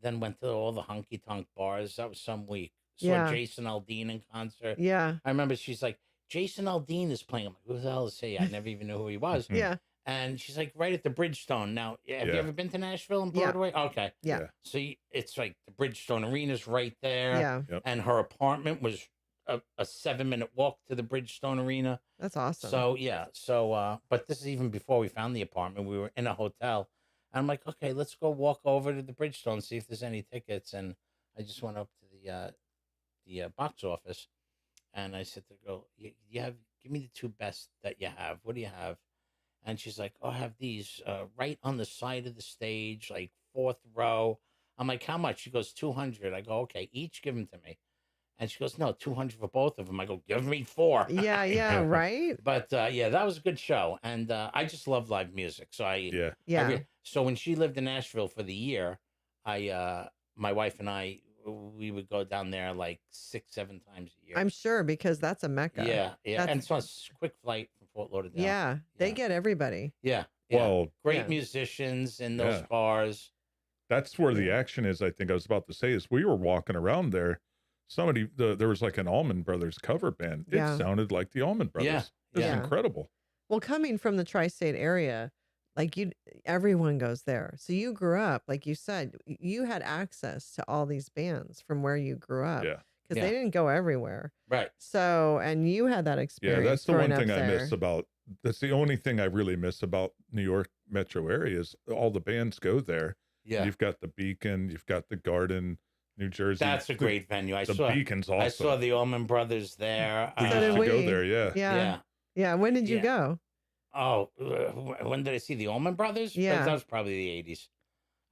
then went to all the honky tonk bars. That was some week. Saw Yeah. Jason Aldean in concert. Yeah. I remember she's like, Jason Aldean is playing. I'm like, who the hell is he? I never even knew who he was. Yeah. And she's like, right at the Bridgestone. Now, have you Yeah. ever been to Nashville and Yeah. Broadway? Okay. Yeah. So it's like the Bridgestone Arena's right there. Yeah. Yep. And her apartment was a 7-minute walk to the Bridgestone Arena. That's awesome. So, yeah. So, but this is even before we found the apartment. We were in a hotel. And I'm like, okay, let's go walk over to the Bridgestone, see if there's any tickets. And I just went up to the box office. And I said to the girl, give me the two best that you have. What do you have? And she's like, oh, I have these right on the side of the stage, like 4th row. I'm like, how much? She goes, 200. I go, okay, each give them to me. And she goes, no, 200 for both of them. I go, give me 4. Yeah. Yeah. Right. But yeah, that was a good show. And I just love live music. So Yeah. so when she lived in Nashville for the year, my wife and I, we would go down there like 6, 7 times a year. I'm sure, because that's a mecca. Yeah. That's- And it's on a quick flight from Fort Lauderdale. Yeah. They Yeah. get everybody. Yeah. Well, Great Yeah. musicians in those Yeah. bars. that's where the action is. I think I was about to say is we were walking around there. There was like an Allman Brothers cover band. It Yeah. sounded like the Allman Brothers. Yeah. It was Yeah. incredible. Well, coming from the tri-state area, like everyone goes there. So you grew up, like you said, you had access to all these bands from where you grew up. Yeah. Because Yeah. they didn't go everywhere. Right. So, and you had that Yeah, experience. that's the growing one up thing I there. miss about. That's the only thing I really miss about New York metro area is all the bands go there. Yeah. You've got the Beacon, you've got the Garden, New Jersey. That's a great venue. The Beacon's awesome. I saw the Allman Brothers there. We So used did to we. go there. Yeah. Yeah. Yeah. When did you Yeah. go? Oh, when did I see the Allman Brothers? Yeah. That was probably the 80s.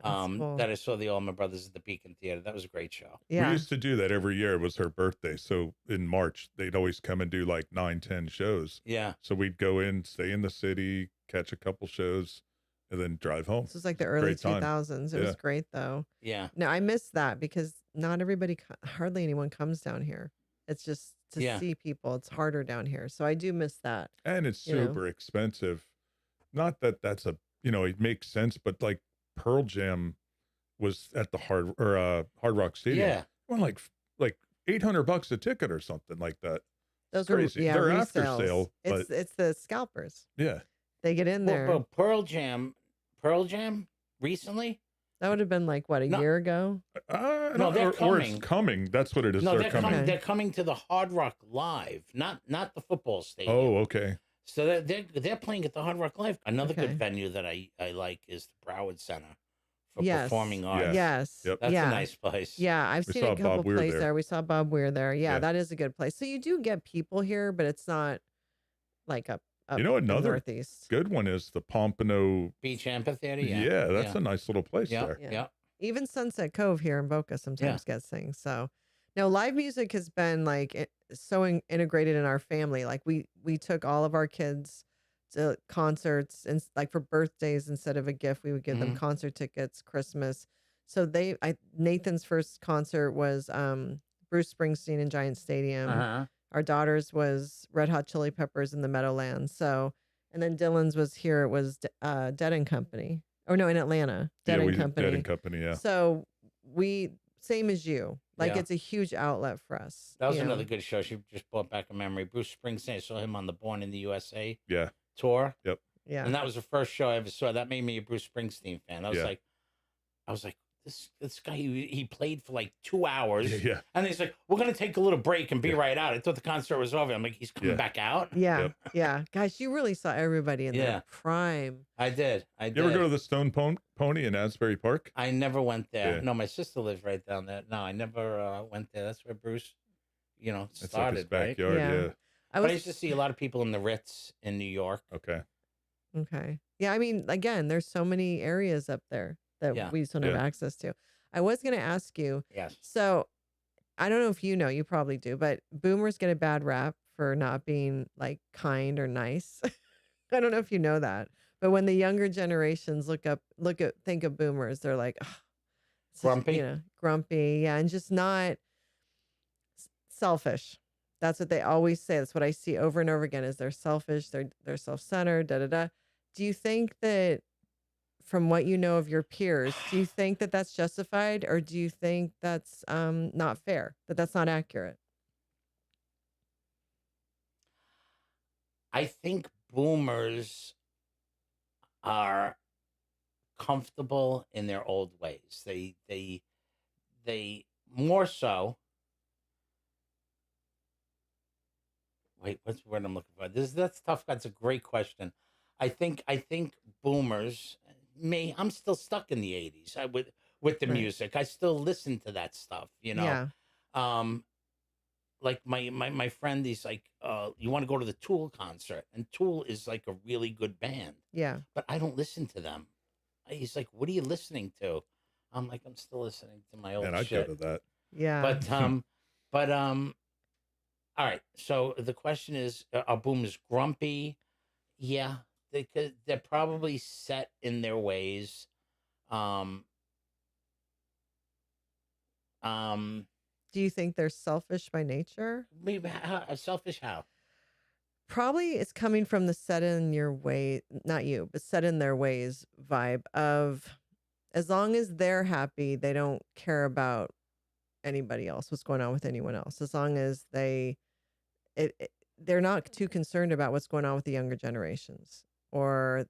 That's cool. That I saw the Allman Brothers at the Beacon Theater. That was a great show. We Yeah. used to do that every year. It was her birthday. So in March, they'd always come and do like 9, 10 shows. Yeah. So we'd go in, stay in the city, catch a couple shows, and then drive home. This was like the early Great time. 2000s. It Yeah. was great though. Yeah. No, I miss that because not everybody, hardly anyone comes down here. It's just to Yeah. see people. It's harder down here. So I do miss that. And it's You know. super expensive. Not that that's it makes sense, but like Pearl Jam was at the Hard Rock Stadium. Yeah. Well, like $800 a ticket or something like that. Those Crazy. were, yeah, They're after resales. sale, It's the scalpers. Yeah. They get in there. Well, Pearl Jam recently? That would have been like what, a No. year ago? No, they're or it's coming. coming. That's what it is. No, they're they're coming. Okay. They're coming to the Hard Rock Live, not the football stadium. Oh, okay. So they're playing at the Hard Rock Live. Another Okay. good venue that I like is the Broward Center for Yes. performing arts. Yes. Yep. That's yeah. a nice place. Yeah, I've We seen saw a couple Bob Weir plays there. there. We saw Bob Weir there. Yeah, Yeah. that is a good place. So you do get people here, but it's not like up You know, in the another Northeast. good one is the Pompano. Beach Amphitheater. Yeah, Yeah. that's a nice little place Yeah. there. Yeah. Yeah. Even Sunset Cove here in Boca sometimes gets things. So no, live music has been like so integrated in our family. Like we took all of our kids to concerts, and like for birthdays, instead of a gift, we would give them concert tickets, Christmas. So Nathan's first concert was Bruce Springsteen in Giant Stadium. Uh-huh. Our daughter's was Red Hot Chili Peppers in the Meadowlands. So, and then Dylan's was here. It was Dead and Company. Oh no, in Atlanta, Dead and Company. Dead and Company, yeah. So same as you. Like Yeah. it's a huge outlet for us. That was you know? another good show. She just brought back a memory. Bruce Springsteen. I saw him on the Born in the USA Yeah. tour, Yeah. and that was the first show I ever saw. That made me a Bruce Springsteen fan. I was Yeah. like, this guy. He played for like 2 hours, Yeah. and he's like, we're gonna take a little break and be right out. I thought the concert was over. I'm like, he's coming Yeah. back out. Yeah. Yep. Yeah. Guys, you really saw everybody in Yeah. their prime. I did. You ever go to the Stone Pony in Asbury Park? I never went there. Yeah. No, my sister lives right down there. No, I never went there. That's where Bruce, It's like started, his right? backyard. Yeah. Yeah. But I used to see a lot of people in the Ritz in New York. Okay. Okay. Yeah. I mean, again, there's so many areas up there that Yeah. we just don't have Yeah. access to. I was going to ask you, Yes. so I don't know if you know, you probably do, but boomers get a bad rap for not being like kind or nice. I don't know if you know that, but when the younger generations think of boomers, they're like, "Ugh, Grumpy. grumpy, yeah, and just not selfish. That's what they always say. That's what I see over and over again. Is they're selfish, they're self-centered, da da da. Do you think that, from what you know of your peers, do you think that that's justified, or do you think that's not fair? That's not accurate? I think boomers are comfortable in their old ways. They more so. Wait, what's the word I'm looking for? That's tough. That's a great question. I think boomers I'm still stuck in the 80s. With the Right. music. I still listen to that stuff, Yeah. Um like my friend, he's like, you want to go to the Tool concert? And Tool is like a really good band, Yeah. but I don't listen to them. He's like, what are you listening to? I'm like, I'm still listening to my old And I'd shit. go to that. Yeah. But all right. So the question is, are boomers grumpy? Yeah, they're probably set in their ways. Um, Do you think they're selfish by nature? maybe selfish how? Probably it's coming from the set in your way, not you, but set in their ways vibe of, as long as they're happy, they don't care about anybody else, what's going on with anyone else. As long as they're not too concerned about what's going on with the younger generations, or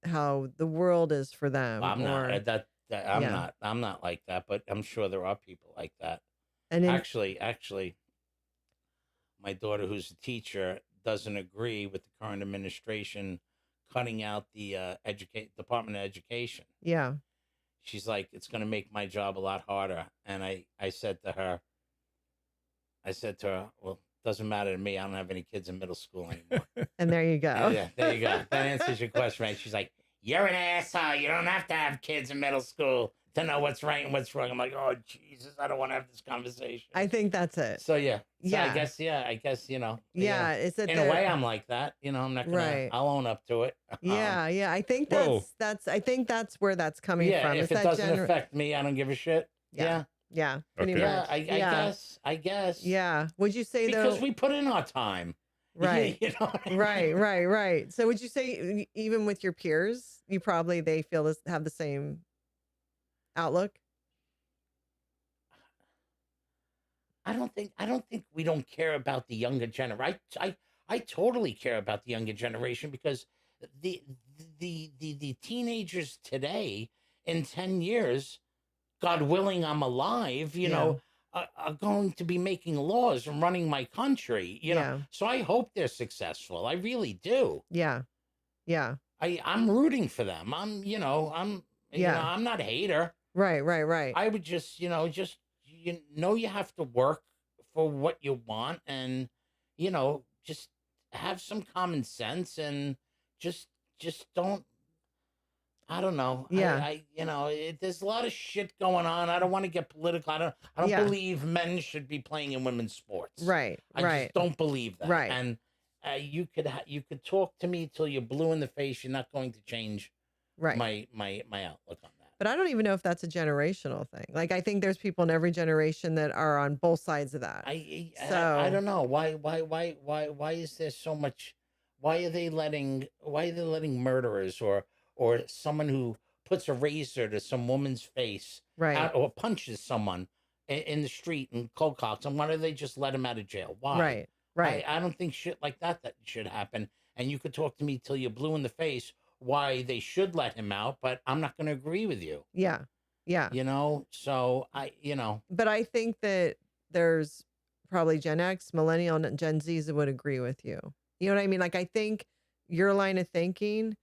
how the world is for them. Well, I'm not or I'm yeah. not. I'm not like that. But I'm sure there are people like that. And Actually, my daughter, who's a teacher, doesn't agree with the current administration cutting out the Department of Education. yeah. She's like, it's going to make my job a lot harder. And I said to her, well, doesn't matter to me. I don't have any kids in middle school anymore. And there you go. Yeah, there you go. That answers your question, right? She's like, you're an asshole. You don't have to have kids in middle school to know what's right and what's wrong. I'm like, oh, Jesus, I don't want to have this conversation. I think that's it. So, yeah. Yeah. I guess, Yeah. It's that in a way, I'm like that. I'm not going Right. to, I'll own up to it. Yeah. I think Whoa. I think that's where that's coming Yeah, from. if It's it that doesn't affect me, I don't give a shit. Yeah. Yeah. Pretty Okay. much. I guess. Yeah. Would you say Because though? we put in our time. Right. You know what I mean? Right. So would you say, even with your peers, they feel have the same outlook? I don't think we don't care about the younger generation. I totally care about the younger generation, because the teenagers today, in 10 years, God willing, I'm alive, are going to be making laws and running my country, So I hope they're successful. I really do. Yeah. I'm rooting for them. I'm not a hater. Right. I would just you have to work for what you want, and just have some common sense, and just don't. I don't know. Yeah. There's a lot of shit going on. I don't want to get political. I don't Yeah. believe men should be playing in women's sports. Right. I just don't believe that. Right. And you could talk to me till you're blue in the face. You're not going to change Right. my outlook on that. But I don't even know if that's a generational thing. Like, I think there's people in every generation that are on both sides of that. I So don't know why is there so much? Why are they letting murderers or someone who puts a razor to some woman's face right. or punches someone in the street and cold cocks, and why do they just let him out of jail? Why? Right. I don't think shit like that should happen. And you could talk to me till you're blue in the face why they should let him out, but I'm not going to agree with you. Yeah. So But I think that there's probably Gen X, Millennial, and Gen Zs that would agree with you. You know what I mean? Like, I think your line of thinking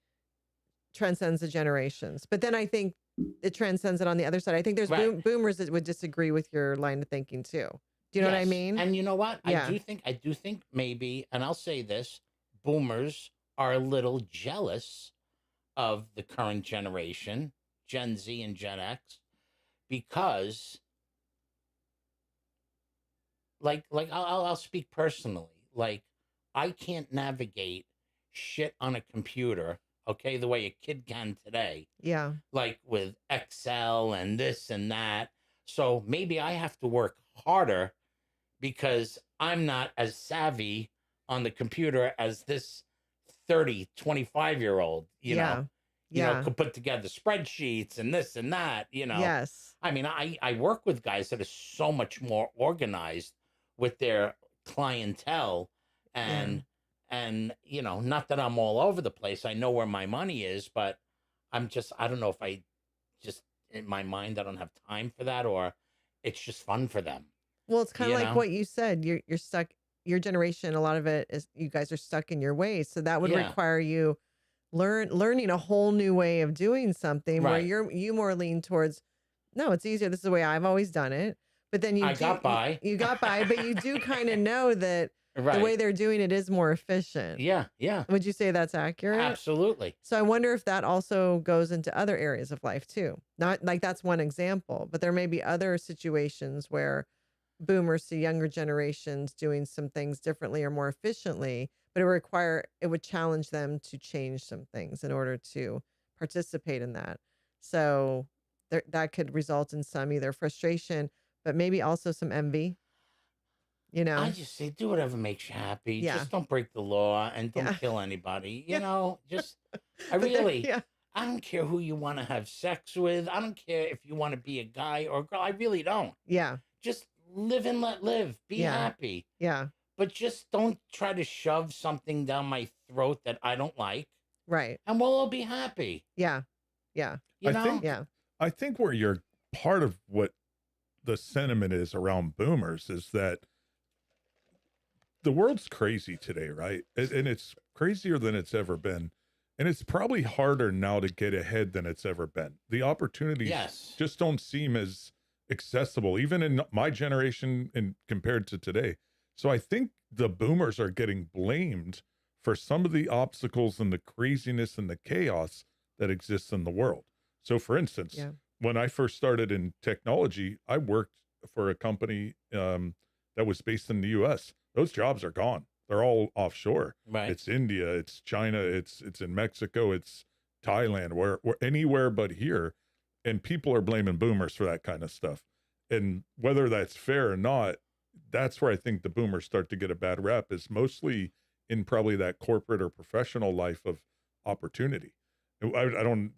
transcends the generations, but then I think it transcends it on the other side. I think there's boomers that would disagree with your line of thinking too. Do you know what I mean? And you know what? Yeah. I do think maybe, and I'll say this, boomers are a little jealous of the current generation, Gen Z and Gen X, because I'll speak personally. Like, I can't navigate shit on a computer, okay, the way a kid can today, Yeah. like with Excel and this and that. So maybe I have to work harder because I'm not as savvy on the computer as this 30, 25-year-old, Yeah. Yeah. could put together spreadsheets and this and that. Yes. I mean, I work with guys that are so much more organized with their clientele, Yeah. and not that I'm all over the place. I know where my money is, but I don't know if I just, in my mind, I don't have time for that, or it's just fun for them. Well, it's kind You of like know? what you said. You're stuck. Your generation, a lot of it is you guys are stuck in your ways. So that would Yeah. require you learning a whole new way of doing something where Right. you more lean towards, no, it's easier. This is the way I've always done it. But then I got by. You got by, but you do kind of know that the way Right. they're doing it is more efficient. Yeah. Yeah. Would you say that's accurate? Absolutely. So I wonder if that also goes into other areas of life too. Not like that's one example, but there may be other situations where boomers to younger generations doing some things differently or more efficiently, but it would challenge them to change some things in order to participate in that. So that could result in some either frustration, but maybe also some envy, I just say do whatever makes you happy. Yeah. Just don't break the law and don't Yeah. kill anybody. Yeah. Just But I don't care who you want to have sex with. I don't care if you want to be a guy or a girl. I really don't. yeah, Just live and let live. Be Yeah. happy. yeah, But just don't try to shove something down my throat that I don't like, right. and we'll all be happy. Yeah, yeah, You I know? think- yeah, I think where you're part of what the sentiment is around boomers is that the world's crazy today, right? And it's crazier than it's ever been. And it's probably harder now to get ahead than it's ever been. The opportunities Yes. just don't seem as accessible, even in my generation and compared to today. So I think the boomers are getting blamed for some of the obstacles and the craziness and the chaos that exists in the world. So for instance, Yeah. when I first started in technology, I worked for a company that was based in the US. Those jobs are gone. They're all offshore. Right. It's India, it's China, it's in Mexico, it's Thailand, where anywhere but here. And people are blaming boomers for that kind of stuff. And whether that's fair or not, that's where I think the boomers start to get a bad rap, is mostly in probably that corporate or professional life of opportunity. I don't,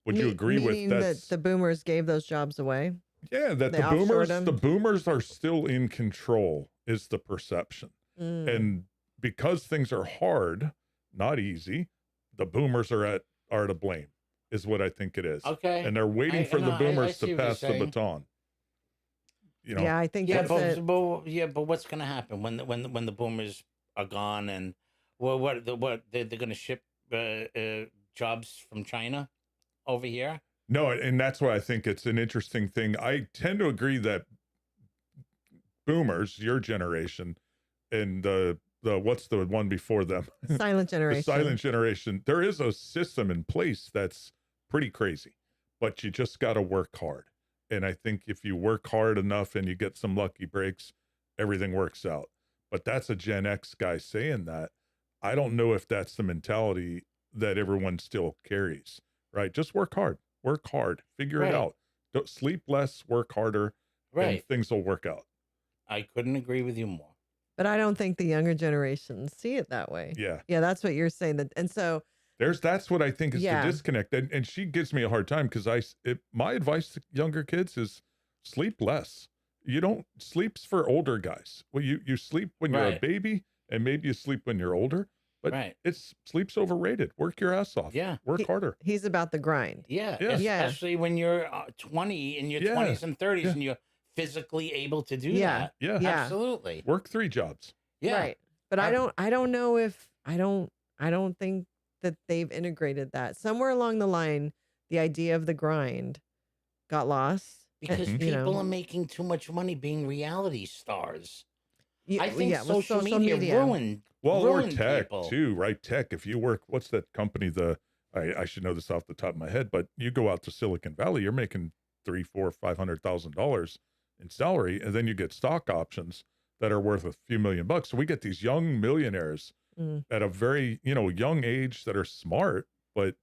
would you agree with meaning that? the boomers gave those jobs away? Yeah, that They the offshored them? boomers are still in control is the perception. Mm. And because things are hard, not easy, the boomers are to blame, is what I think it is. Okay. And they're waiting for the I boomers see to what you're pass the saying. baton. Yeah, I think Yeah, that's it. but what's going to happen when the boomers are gone, and what they're going to ship jobs from China over here? No, and that's why I think it's an interesting thing. I tend to agree that boomers, your generation, and the what's the one before them? Silent The generation. silent generation. There is a system in place that's pretty crazy, but you just got to work hard. And I think if you work hard enough and you get some lucky breaks, everything works out. But that's a Gen X guy saying that. I don't know if that's the mentality that everyone still carries, right? Just work hard, figure it Right. out. Don't sleep less, work harder, and Right. things will work out. I couldn't agree with you more. But I don't think the younger generations see it that way. Yeah. Yeah, that's what you're saying. And so, That's what I think is Yeah. the disconnect. And she gives me a hard time because my advice to younger kids is sleep less. You don't sleep's for older guys. Well, you sleep when you're a Right. baby, and maybe you sleep when you're older, but Right. sleep's overrated. Work your ass off. Yeah. Work harder. he's about the grind. Yeah. Yeah. Yeah. Especially when you're 20 in your Yeah. 20s and 30s, Yeah. and you're physically able to do Yeah. that. Yeah. Yeah. Absolutely. Work 3 jobs. Yeah. Right. But I don't know if I don't think that they've integrated that. Somewhere along the line, the idea of the grind got lost. Because Mhm. people are making too much money being reality stars. I think yeah, with social media ruined Well, or ruined tech people. too, right? Tech. If you work, what's that company? I should know this off the top of my head, but you go out to Silicon Valley, you're making $300,000, $400,000, $500,000 in salary, and then you get stock options that are worth a few $1,000,000. So we get these young millionaires at a very, young age that are smart, but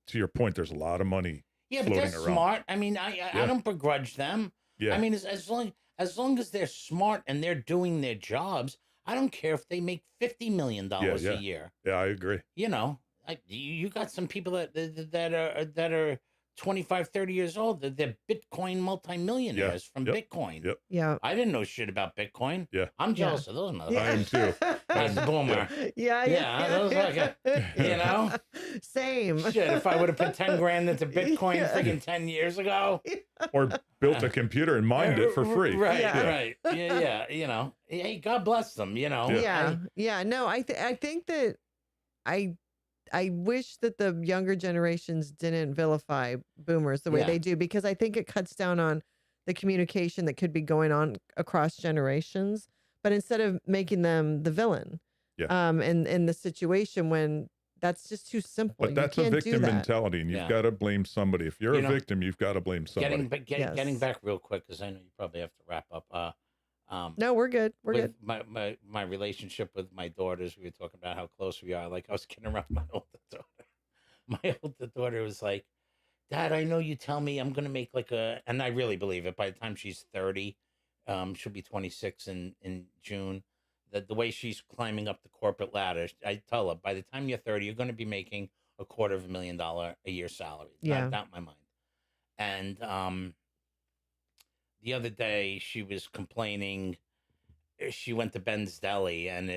to your point, there's a lot of money. Yeah, but they're around. Smart. I mean, I don't begrudge them. Yeah. I mean, as long as they're smart and they're doing their jobs, I don't care if they make $50 million a year. Yeah, I agree. You got some people that are 25, 30 years old. They're Bitcoin multimillionaires from Bitcoin. Yep. Yeah. I didn't know shit about Bitcoin. Yeah. I'm jealous of those motherfuckers. I am too. As a boomer. Yeah. Those like Same. Shit, if I would have put 10 grand into Bitcoin freaking 10 years ago. Or built a computer and mined it for free. Right. Yeah. Hey, God bless them, Yeah. No, I think that I wish that the younger generations didn't vilify boomers the way they do, because I think it cuts down on the communication that could be going on across generations. But instead of making them the villain, in the situation when that's just too simple. But that's a victim mentality, and you've got to blame somebody. If you're a victim, you've got to blame somebody. Getting back real quick, because I know you probably have to wrap up. No, we're good. We're good. My relationship with my daughters, we were talking about how close we are. Like, I was kidding around with my older daughter. My older daughter was like, Dad, I know you tell me I'm going to make and I really believe it. By the time she's 30, she'll be 26 in June. The way she's climbing up the corporate ladder, I tell her, by the time you're 30, you're going to be making $250,000 a year salary. Not doubt in my mind. And, the other day, she was complaining. She went to Ben's Deli, and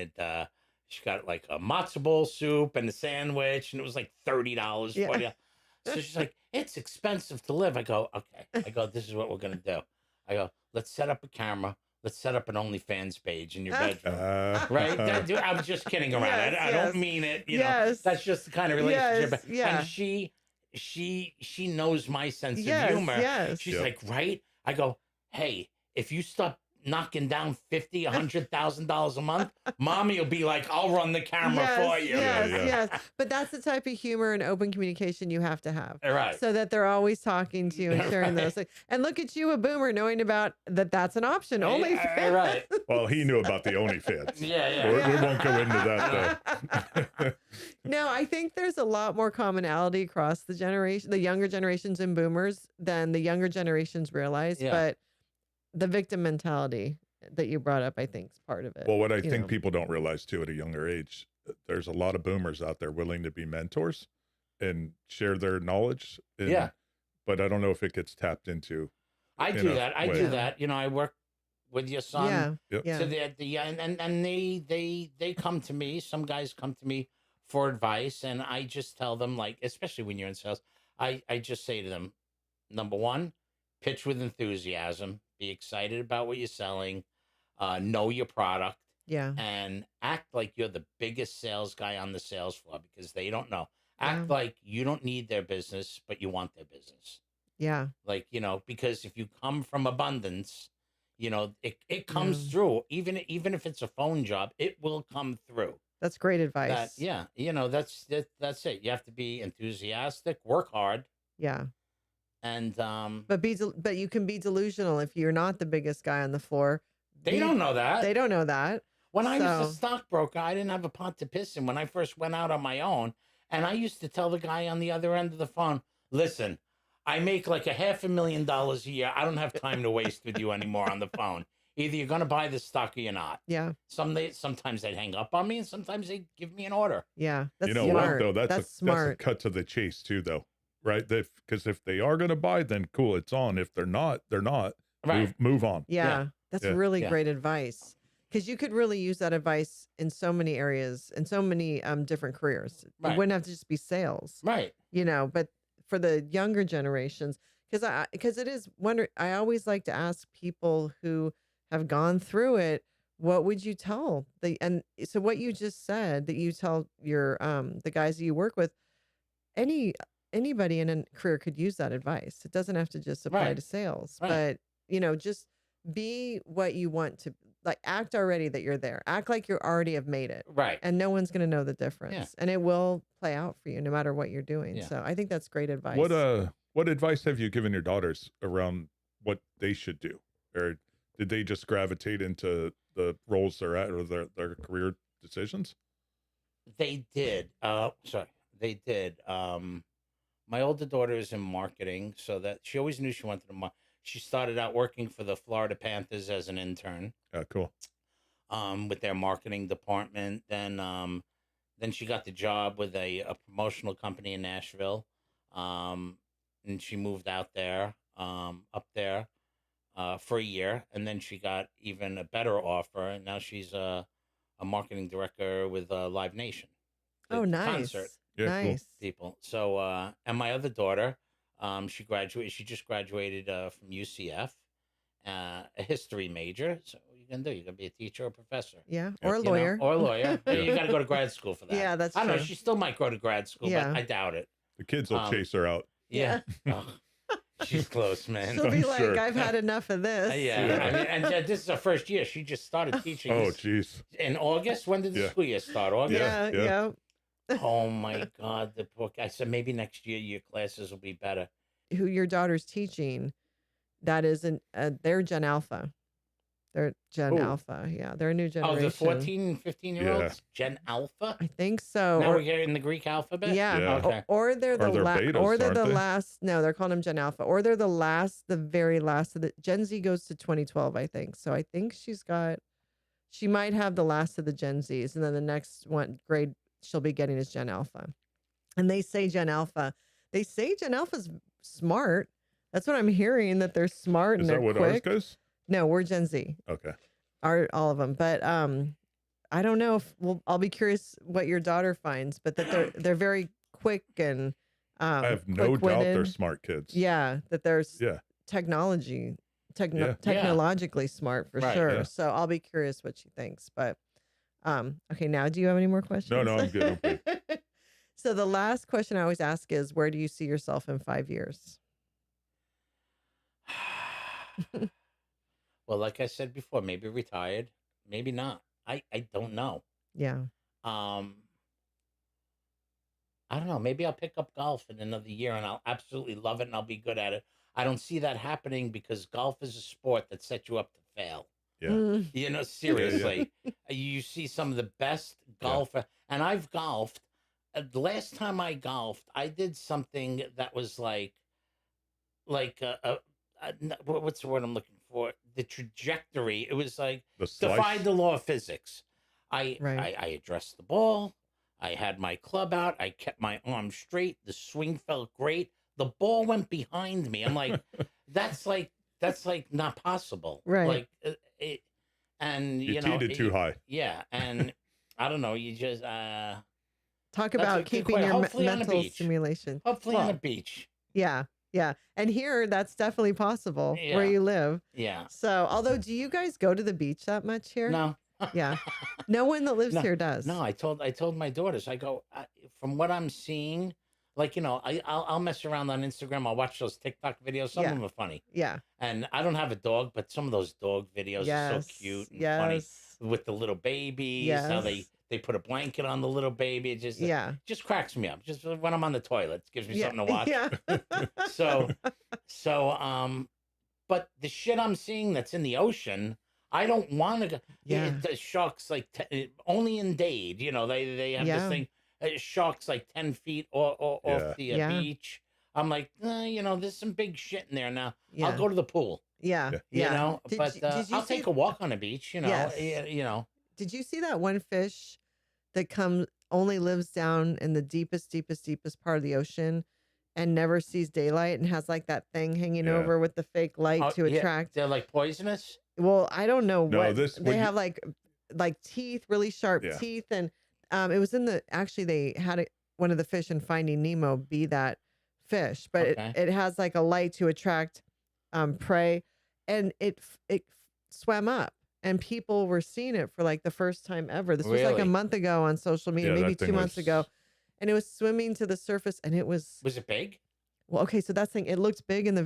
she got like a matzo ball soup and a sandwich, and it was like $30, $40. So she's like, "It's expensive to live." I go, "Okay." I go, "This is what we're gonna do." I go, "Let's set up a camera. Let's set up an OnlyFans page in your bedroom." Right? I was just kidding around. I don't mean it. You know, that's just the kind of relationship. And she knows my sense of humor. She's like, right? I go, hey, if you stop knocking down $100,000 a month, Mommy will be like, I'll run the camera for you. Yes. But that's the type of humor and open communication you have to have. Right. So that they're always talking to you and sharing those things. And look at you, a boomer, knowing about that's an option. OnlyFans. Right. Well, he knew about the OnlyFans. We won't go into that, though. No, I think there's a lot more commonality across the younger generations and boomers than the younger generations realize. But the victim mentality that you brought up, I think, is part of it. Well, what I think people don't realize, too, at a younger age, there's a lot of boomers out there willing to be mentors and share their knowledge. But I don't know if it gets tapped into. I do that. You know, I work with your son. So and they come to me. Some guys come to me for advice, and I just tell them, like, especially when you're in sales, I just say to them, number one, pitch with enthusiasm. Be excited about what you're selling, know your product, and act like you're the biggest sales guy on the sales floor, because they don't know. Act like you don't need their business, but you want their business. Yeah. Like, because if you come from abundance, it comes through. Even if it's a phone job, it will come through. That's great advice. That's it. You have to be enthusiastic, work hard. Yeah. And but you can be delusional if you're not the biggest guy on the floor. They don't know that. They don't know that. When I was a stockbroker, I didn't have a pot to piss in when I first went out on my own, and I used to tell the guy on the other end of the phone, "Listen, I make like $500,000 a year. I don't have time to waste with you anymore on the phone. Either you're gonna buy the stock or you're not." Yeah. Sometimes they'd hang up on me, and sometimes they'd give me an order. Yeah, that's smart. What, though? That's smart. That's a cut to the chase too, though. Right? Because if they are going to buy, then cool, it's on. If they're not, they're not. Right. Move on. Yeah. That's really great advice. Because you could really use that advice in so many areas, in so many different careers. It wouldn't have to just be sales. Right. But for the younger generations, because it is I always like to ask people who have gone through it, what would you tell? And so what you just said, that you tell your the guys that you work with, anybody in a career could use that advice. It doesn't have to just apply to sales, but just be what you want to, like, act already that you're there. Act like you already have made it. Right. And no one's going to know the difference. And it will play out for you no matter what you're doing. So I think that's great advice. What advice have you given your daughters around what they should do? Or did they just gravitate into the roles they're at or their career decisions? They did. Sorry, they did. My older daughter is in marketing, so that she always knew she wanted to. She started out working for the Florida Panthers as an intern. Cool. With their marketing department. Then she got the job with a promotional company in Nashville. And she moved out there, up there, for a year, and then she got even a better offer, and now she's a marketing director with Live Nation. Oh, nice. Concert Nice. people. So, and my other daughter, she just graduated from UCF, a history major. So what are you gonna do? You're gonna be a teacher or a professor. Yeah, or a lawyer. Or a lawyer. You got to go to grad school for that. Yeah, that's I don't know. true. She still might go to grad school, Yeah. but I doubt it. The kids will chase her out. Yeah. Oh, she's close, man. She'll be I'm like, sure. I've had enough of this. Yeah. I mean, and this is her first year. She just started teaching. Oh, jeez. In August. When did the Yeah. school year start? August. Yeah. Oh my God, the book. I said maybe next year your classes will be better. Who your daughter's teaching, that isn't, they're Gen Alpha. They're Gen Alpha. Yeah, they're a new generation. Oh, the 14 and 15-year-olds? Gen Alpha? I think so. Now we're getting the Greek alphabet? Yeah. Yeah. Okay. Or they're the they're betas, or they're the aren't they? last. No, they're calling them Gen Alpha. Or they're the very last of the Gen Z goes to 2012, I think. So I think she might have the last of the Gen Zs, and then the next one grade she'll be getting is Gen Alpha. And they say Gen Alpha's smart. That's what I'm hearing, that they're smart and Is they're that what quick. ours goes? No, we're Gen Z. Okay. All of them. But I don't know if I'll be curious what your daughter finds, but that they're very quick and I have no doubt they're smart kids. Yeah, that there's Yeah. technologically smart for Right, sure. yeah. So I'll be curious what she thinks. But okay, now do you have any more questions? No, I'm good. I'm good. So the last question I always ask is, where do you see yourself in 5 years? Well, like I said before, maybe retired, maybe not. I don't know. Yeah. I don't know. Maybe I'll pick up golf in another year and I'll absolutely love it and I'll be good at it. I don't see that happening because golf is a sport that sets you up to fail. Yeah. Mm, You know, seriously. You see some of the best golfer, and I've golfed. The last time I golfed, I did something that was like what's the word I'm looking for? The trajectory. It was like The slice. defied the law of physics. Right. I addressed the ball. I had my club out. I kept my arm straight. The swing felt great. The ball went behind me. I'm like, that's like not possible. Right. Like and You you know, teed it too high. Yeah, and I don't know. You just Talk That's a about good keeping question. your Hopefully on a mental beach. stimulation. hopefully on Well, a beach. Yeah. Yeah. And here that's definitely possible where Yeah. you live. Yeah. So, although, do you guys go to the beach that much here? No. Yeah. No one that lives here does. No, I told my daughters. I go from what I'm seeing, like I'll mess around on Instagram. I'll watch those TikTok videos. Some of them are funny, Yeah. and I don't have a dog, but some of those dog videos are so cute and funny with the little babies. How they put a blanket on the little baby. It just cracks me up. Just when I'm on the toilet, it gives me something to watch. Yeah. So, but the shit I'm seeing that's in the ocean, I don't want to go. Yeah. The sharks like only in Dade, they have this thing. Sharks like 10 feet off the beach. I'm like, there's some big shit in there now. Yeah. I'll go to the pool. Yeah. Did I'll take a walk on the beach. Yes. Did you see that one fish that only lives down in the deepest part of the ocean and never sees daylight and has like that thing hanging over with the fake light to attract? They're like poisonous. Well, I don't know what they have, like teeth, really sharp teeth, and it was actually they had one of the fish in Finding Nemo be that fish, but it has like a light to attract prey, and it swam up. And people were seeing it for like the first time ever. This was like a month ago on social media, maybe 2 months ago. And it was swimming to the surface, and it was. Was it big? Well, okay, so that's the thing. It looked big in the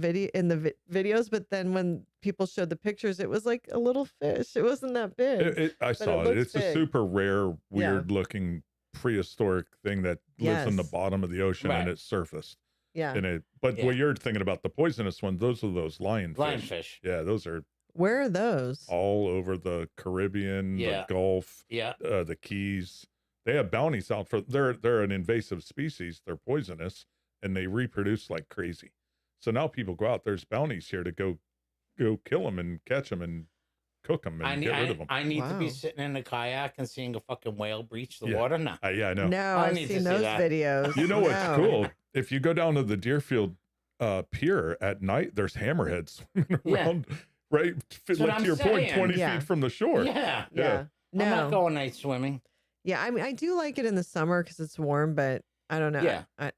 videos, but then when people showed the pictures, it was like a little fish. It wasn't that big. I saw it. It's big. a super rare, weird-looking prehistoric thing that lives in the bottom of the ocean, and it surfaced. Yeah. But what you're thinking about, the poisonous one, those are those lionfish. Lionfish. Yeah, those are. Where are those? all over the Caribbean, the Gulf, the Keys. They have bounties out for. They're an invasive species. They're poisonous, and they reproduce like crazy. So now people go out. There's bounties here to go kill them and catch them and cook them and get rid of them. I need to be sitting in a kayak and seeing a fucking whale breach the water now. Yeah, I know. No, I've seen those videos. You know what's cool? If you go down to the Deerfield pier at night, there's hammerheads swimming around, right? Like to your point, 20 feet from the shore. Yeah. No. I'm not going night swimming. Yeah, I mean, I do like it in the summer because it's warm, but I don't know. Yeah.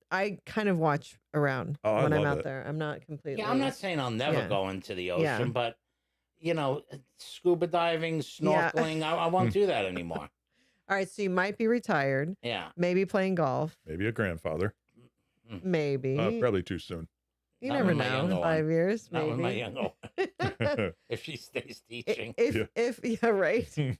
I kind of watch around when I'm out there. I'm not completely. Yeah, I'm not saying I'll never go into the ocean, but you know, scuba diving, snorkeling, I won't do that anymore. All right, so you might be retired. Yeah. Maybe playing golf. Maybe a grandfather. Maybe. Probably too soon. You never know. In 5 years, maybe. Not with my younger one. If she stays teaching. Right.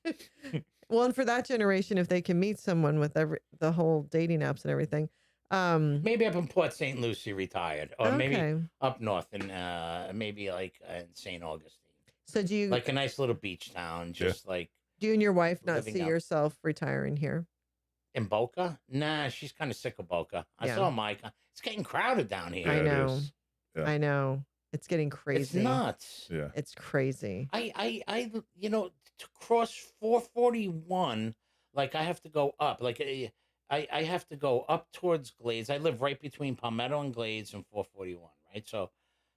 Well, and for that generation, if they can meet someone with the whole dating apps and everything. Maybe up in Port St. Lucie retired. Or maybe up north in maybe like in St. Augustine. So do you like a nice little beach town, just like do you and your wife not see yourself retiring here? In Boca? Nah, she's kind of sick of Boca. I saw Mike. It's getting crowded down here. I know. I know. It's getting crazy. It's nuts. Yeah. It's crazy. I you know, to cross 441, like I have to go up. Like I have to go up towards Glades. I live right between Palmetto and Glades and 441, right?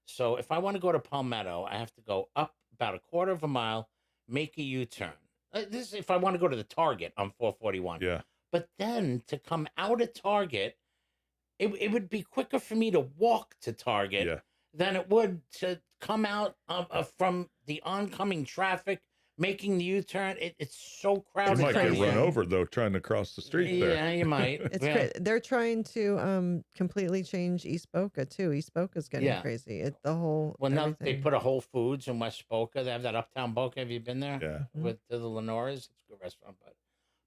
So if I want to go to Palmetto, I have to go up about a quarter of a mile, make a U-turn. This is if I want to go to the Target on 441. Yeah. But then to come out of Target, it would be quicker for me to walk to Target than it would to come out from the oncoming traffic, making the U-turn. It's so crowded. You might get run over, though, trying to cross the street there. Yeah, you might. They're trying to completely change East Boca, too. East Boca's getting crazy. Now they put a Whole Foods in West Boca. They have that Uptown Boca. Have you been there? Yeah. With the Lenoras? It's a good restaurant.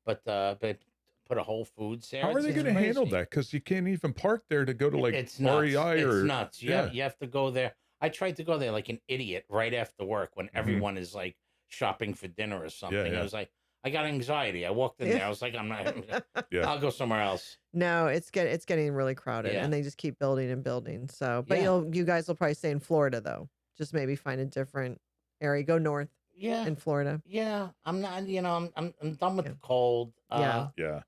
But they put a Whole Foods there. How are they going to handle that? Because you can't even park there to go to like it's REI nuts. or... It's nuts. You have to go there. I tried to go there like an idiot right after work when everyone is like shopping for dinner or something. I was like, I got anxiety. I walked in there. I was like, I'm not. I'll go somewhere else. No, it's getting really crowded, and they just keep building and building. So, but you guys will probably stay in Florida though. Just maybe find a different area. Go north. Yeah. In Florida. Yeah, I'm not. You know, I'm done with the cold. Yeah.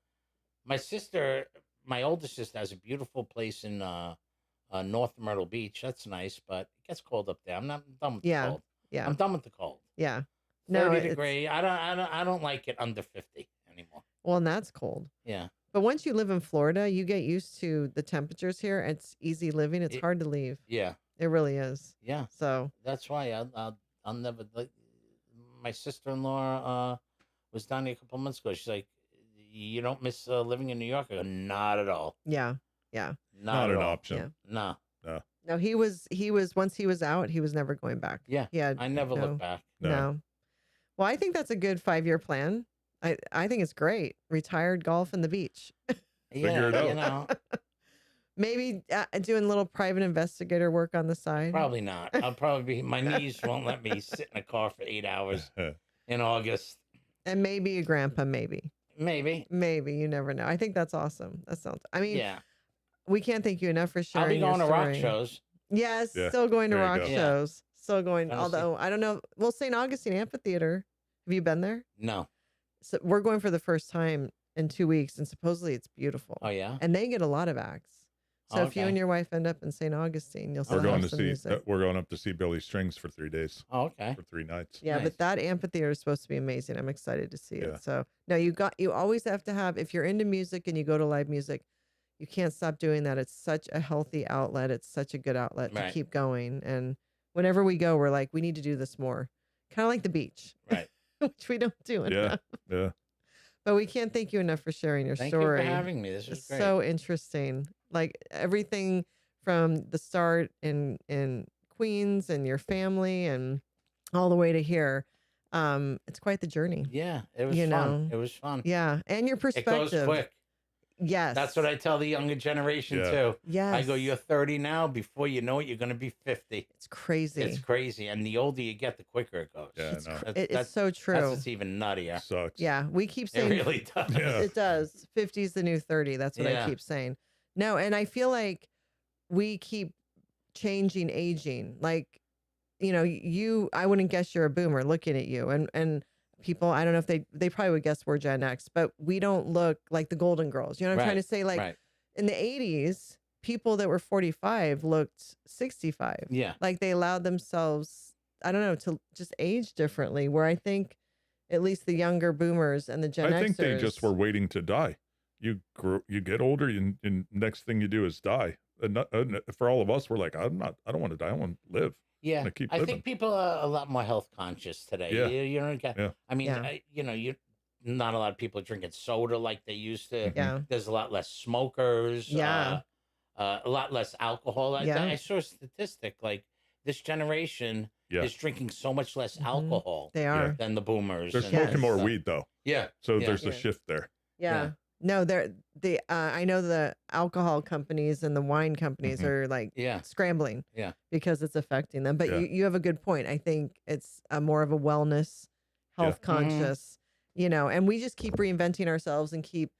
My sister, my older sister, has a beautiful place in North Myrtle Beach. That's nice, but it gets cold up there. I'm done with the cold. Yeah. I'm done with the cold. Yeah. 30 degree. I don't like it under 50 anymore. Well, and that's cold. Yeah. But once you live in Florida, you get used to the temperatures here. It's easy living. It's hard to leave. Yeah. It really is. Yeah. So that's why I'll never. Like, my sister-in-law was down here a couple months ago. She's like, "You don't miss living in New York?" I go, "Not at all." Yeah. Yeah. Not an option. Yeah. No. No, he was once he was out, he was never going back. Yeah. I never looked back. No. Well, I think that's a good 5-year plan. I think it's great. Retired golf and the beach. Figure it out. You know. Maybe doing a little private investigator work on the side. Probably not. I'll probably be. My knees won't let me sit in a car for 8 hours in August. And maybe a grandpa, maybe. Maybe. You never know. I think that's awesome. That sounds. I mean, we can't thank you enough for sharing. I'll be going your to story. rock shows. Yes, still going to rock shows. Still going. Honestly. Although I don't know. Well, St. Augustine Amphitheater. Have you been there? No. So we're going for the first time in 2 weeks, and supposedly it's beautiful. Oh yeah. And they get a lot of acts. So if you and your wife end up in St. Augustine, you'll still have some music. We're going up to see Billy Strings for 3 days. Oh, okay. For 3 nights. Yeah, but that amphitheater is supposed to be amazing. I'm excited to see it. So no, you always have to have, if you're into music and you go to live music, you can't stop doing that. It's such a healthy outlet. It's such a good outlet to keep going. And whenever we go, we're like, we need to do this more. Kind of like the beach. Right. Which we don't do enough. Yeah. But we can't thank you enough for sharing your story. Thank you for having me. This is great. So interesting. Like everything from the start in Queens and your family and all the way to here. It's quite the journey. Yeah, it was fun. It was fun. Yeah, and your perspective. It goes quick. Yes. That's what I tell the younger generation too. Yes. I go, you're 30 now. Before you know it, you're going to be 50. It's crazy. It's crazy. And the older you get, the quicker it goes. Yeah, It's so true. That's what's even nuttier. Sucks. Yeah, we keep saying It really does. Yeah. it does. 50 is the new 30. That's what I keep saying. No, and I feel like we keep changing aging. Like, you know, I wouldn't guess you're a boomer looking at you. And people, I don't know if they probably would guess we're Gen X, but we don't look like the Golden Girls. You know what I'm trying to say? Like in the 80s, people that were 45 looked 65. Yeah. Like they allowed themselves, I don't know, to just age differently, where I think at least the younger boomers and the Gen Xers. I think they just were waiting to die. You get older, and next thing you do is die. And for all of us, we're like, I don't want to die. I want to live. Yeah, I think people are a lot more health conscious today. Yeah. You know, I mean, you know, not a lot of people drinking soda like they used to. Yeah. There's a lot less smokers. Yeah. A lot less alcohol. I saw a statistic like this generation is drinking so much less alcohol They are. than the boomers. They're smoking more weed though. Yeah. So there's a shift there. Yeah. No, I know the alcohol companies and the wine companies are like scrambling because it's affecting them. But you have a good point. I think it's more of a wellness, health conscious, you know, and we just keep reinventing ourselves and keep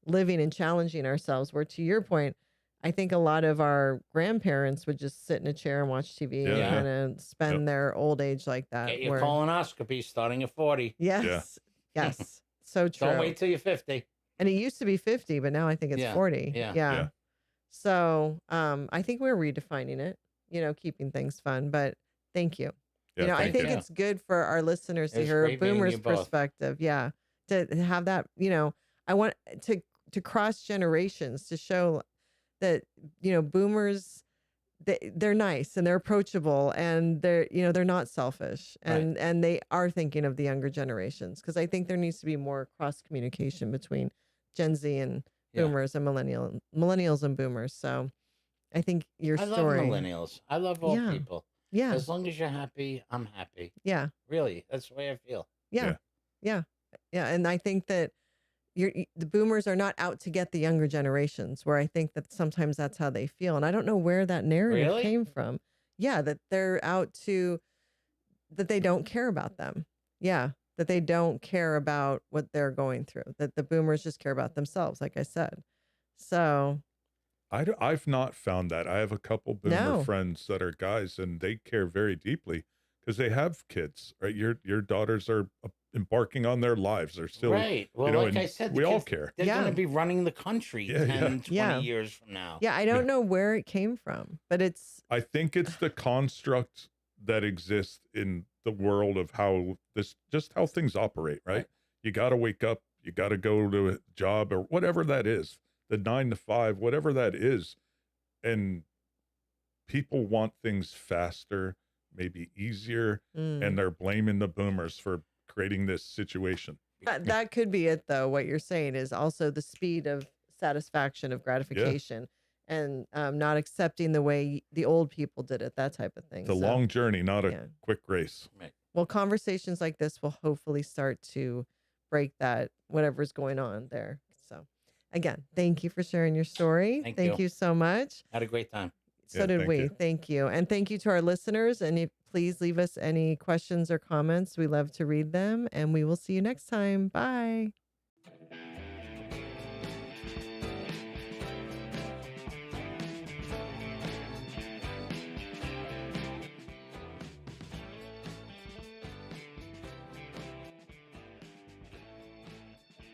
living and challenging ourselves. Where to your point, I think a lot of our grandparents would just sit in a chair and watch TV and kind of spend their old age like that. Get your colonoscopy starting at 40. Yes. Yes. So true. Don't wait till you're 50. And it used to be 50, but now I think it's 40. Yeah. So I think we're redefining it, you know, keeping things fun. But thank you. Yeah, you know, I think it's good for our listeners to hear a boomer's perspective. Yeah. To have that, you know, I want to cross generations to show that, you know, boomers, they're nice and they're approachable and they're, you know, they're not selfish and they are thinking of the younger generations. Because I think there needs to be more cross communication between Gen Z and boomers and millennials and boomers. So I think your story. I love millennials. I love all people. Yeah. As long as you're happy, I'm happy. Yeah. Really. That's the way I feel. Yeah. Yeah. Yeah. And I think that the boomers are not out to get the younger generations, where I think that sometimes that's how they feel. And I don't know where that narrative came from. Yeah. That they're out that they don't care about them. Yeah. That they don't care about what they're going through, that the boomers just care about themselves, like I said. So I've not found that. I have a couple boomer friends that are guys, and they care very deeply because they have kids, right? Your daughters are embarking on their lives. They're still right. Well, you know, like I said, we all care. They're going to be running the country 10, 20 years from now. Yeah, I don't know where it came from, but I think it's the construct that exists in the world of how things operate, right? You got to wake up, you got to go to a job or whatever that is, the 9 to 5, whatever that is. And people want things faster, maybe easier, and they're blaming the boomers for creating this situation. That could be it, though. What you're saying is also the speed of satisfaction, of gratification, and not accepting the way the old people did it, that type of thing. It's a long journey, not a quick race. Right. Well, conversations like this will hopefully start to break that, whatever's going on there. So again, thank you for sharing your story. Thank you so much. Had a great time. So did we. Thank you. And thank you to our listeners. And please leave us any questions or comments. We love to read them. And we will see you next time. Bye.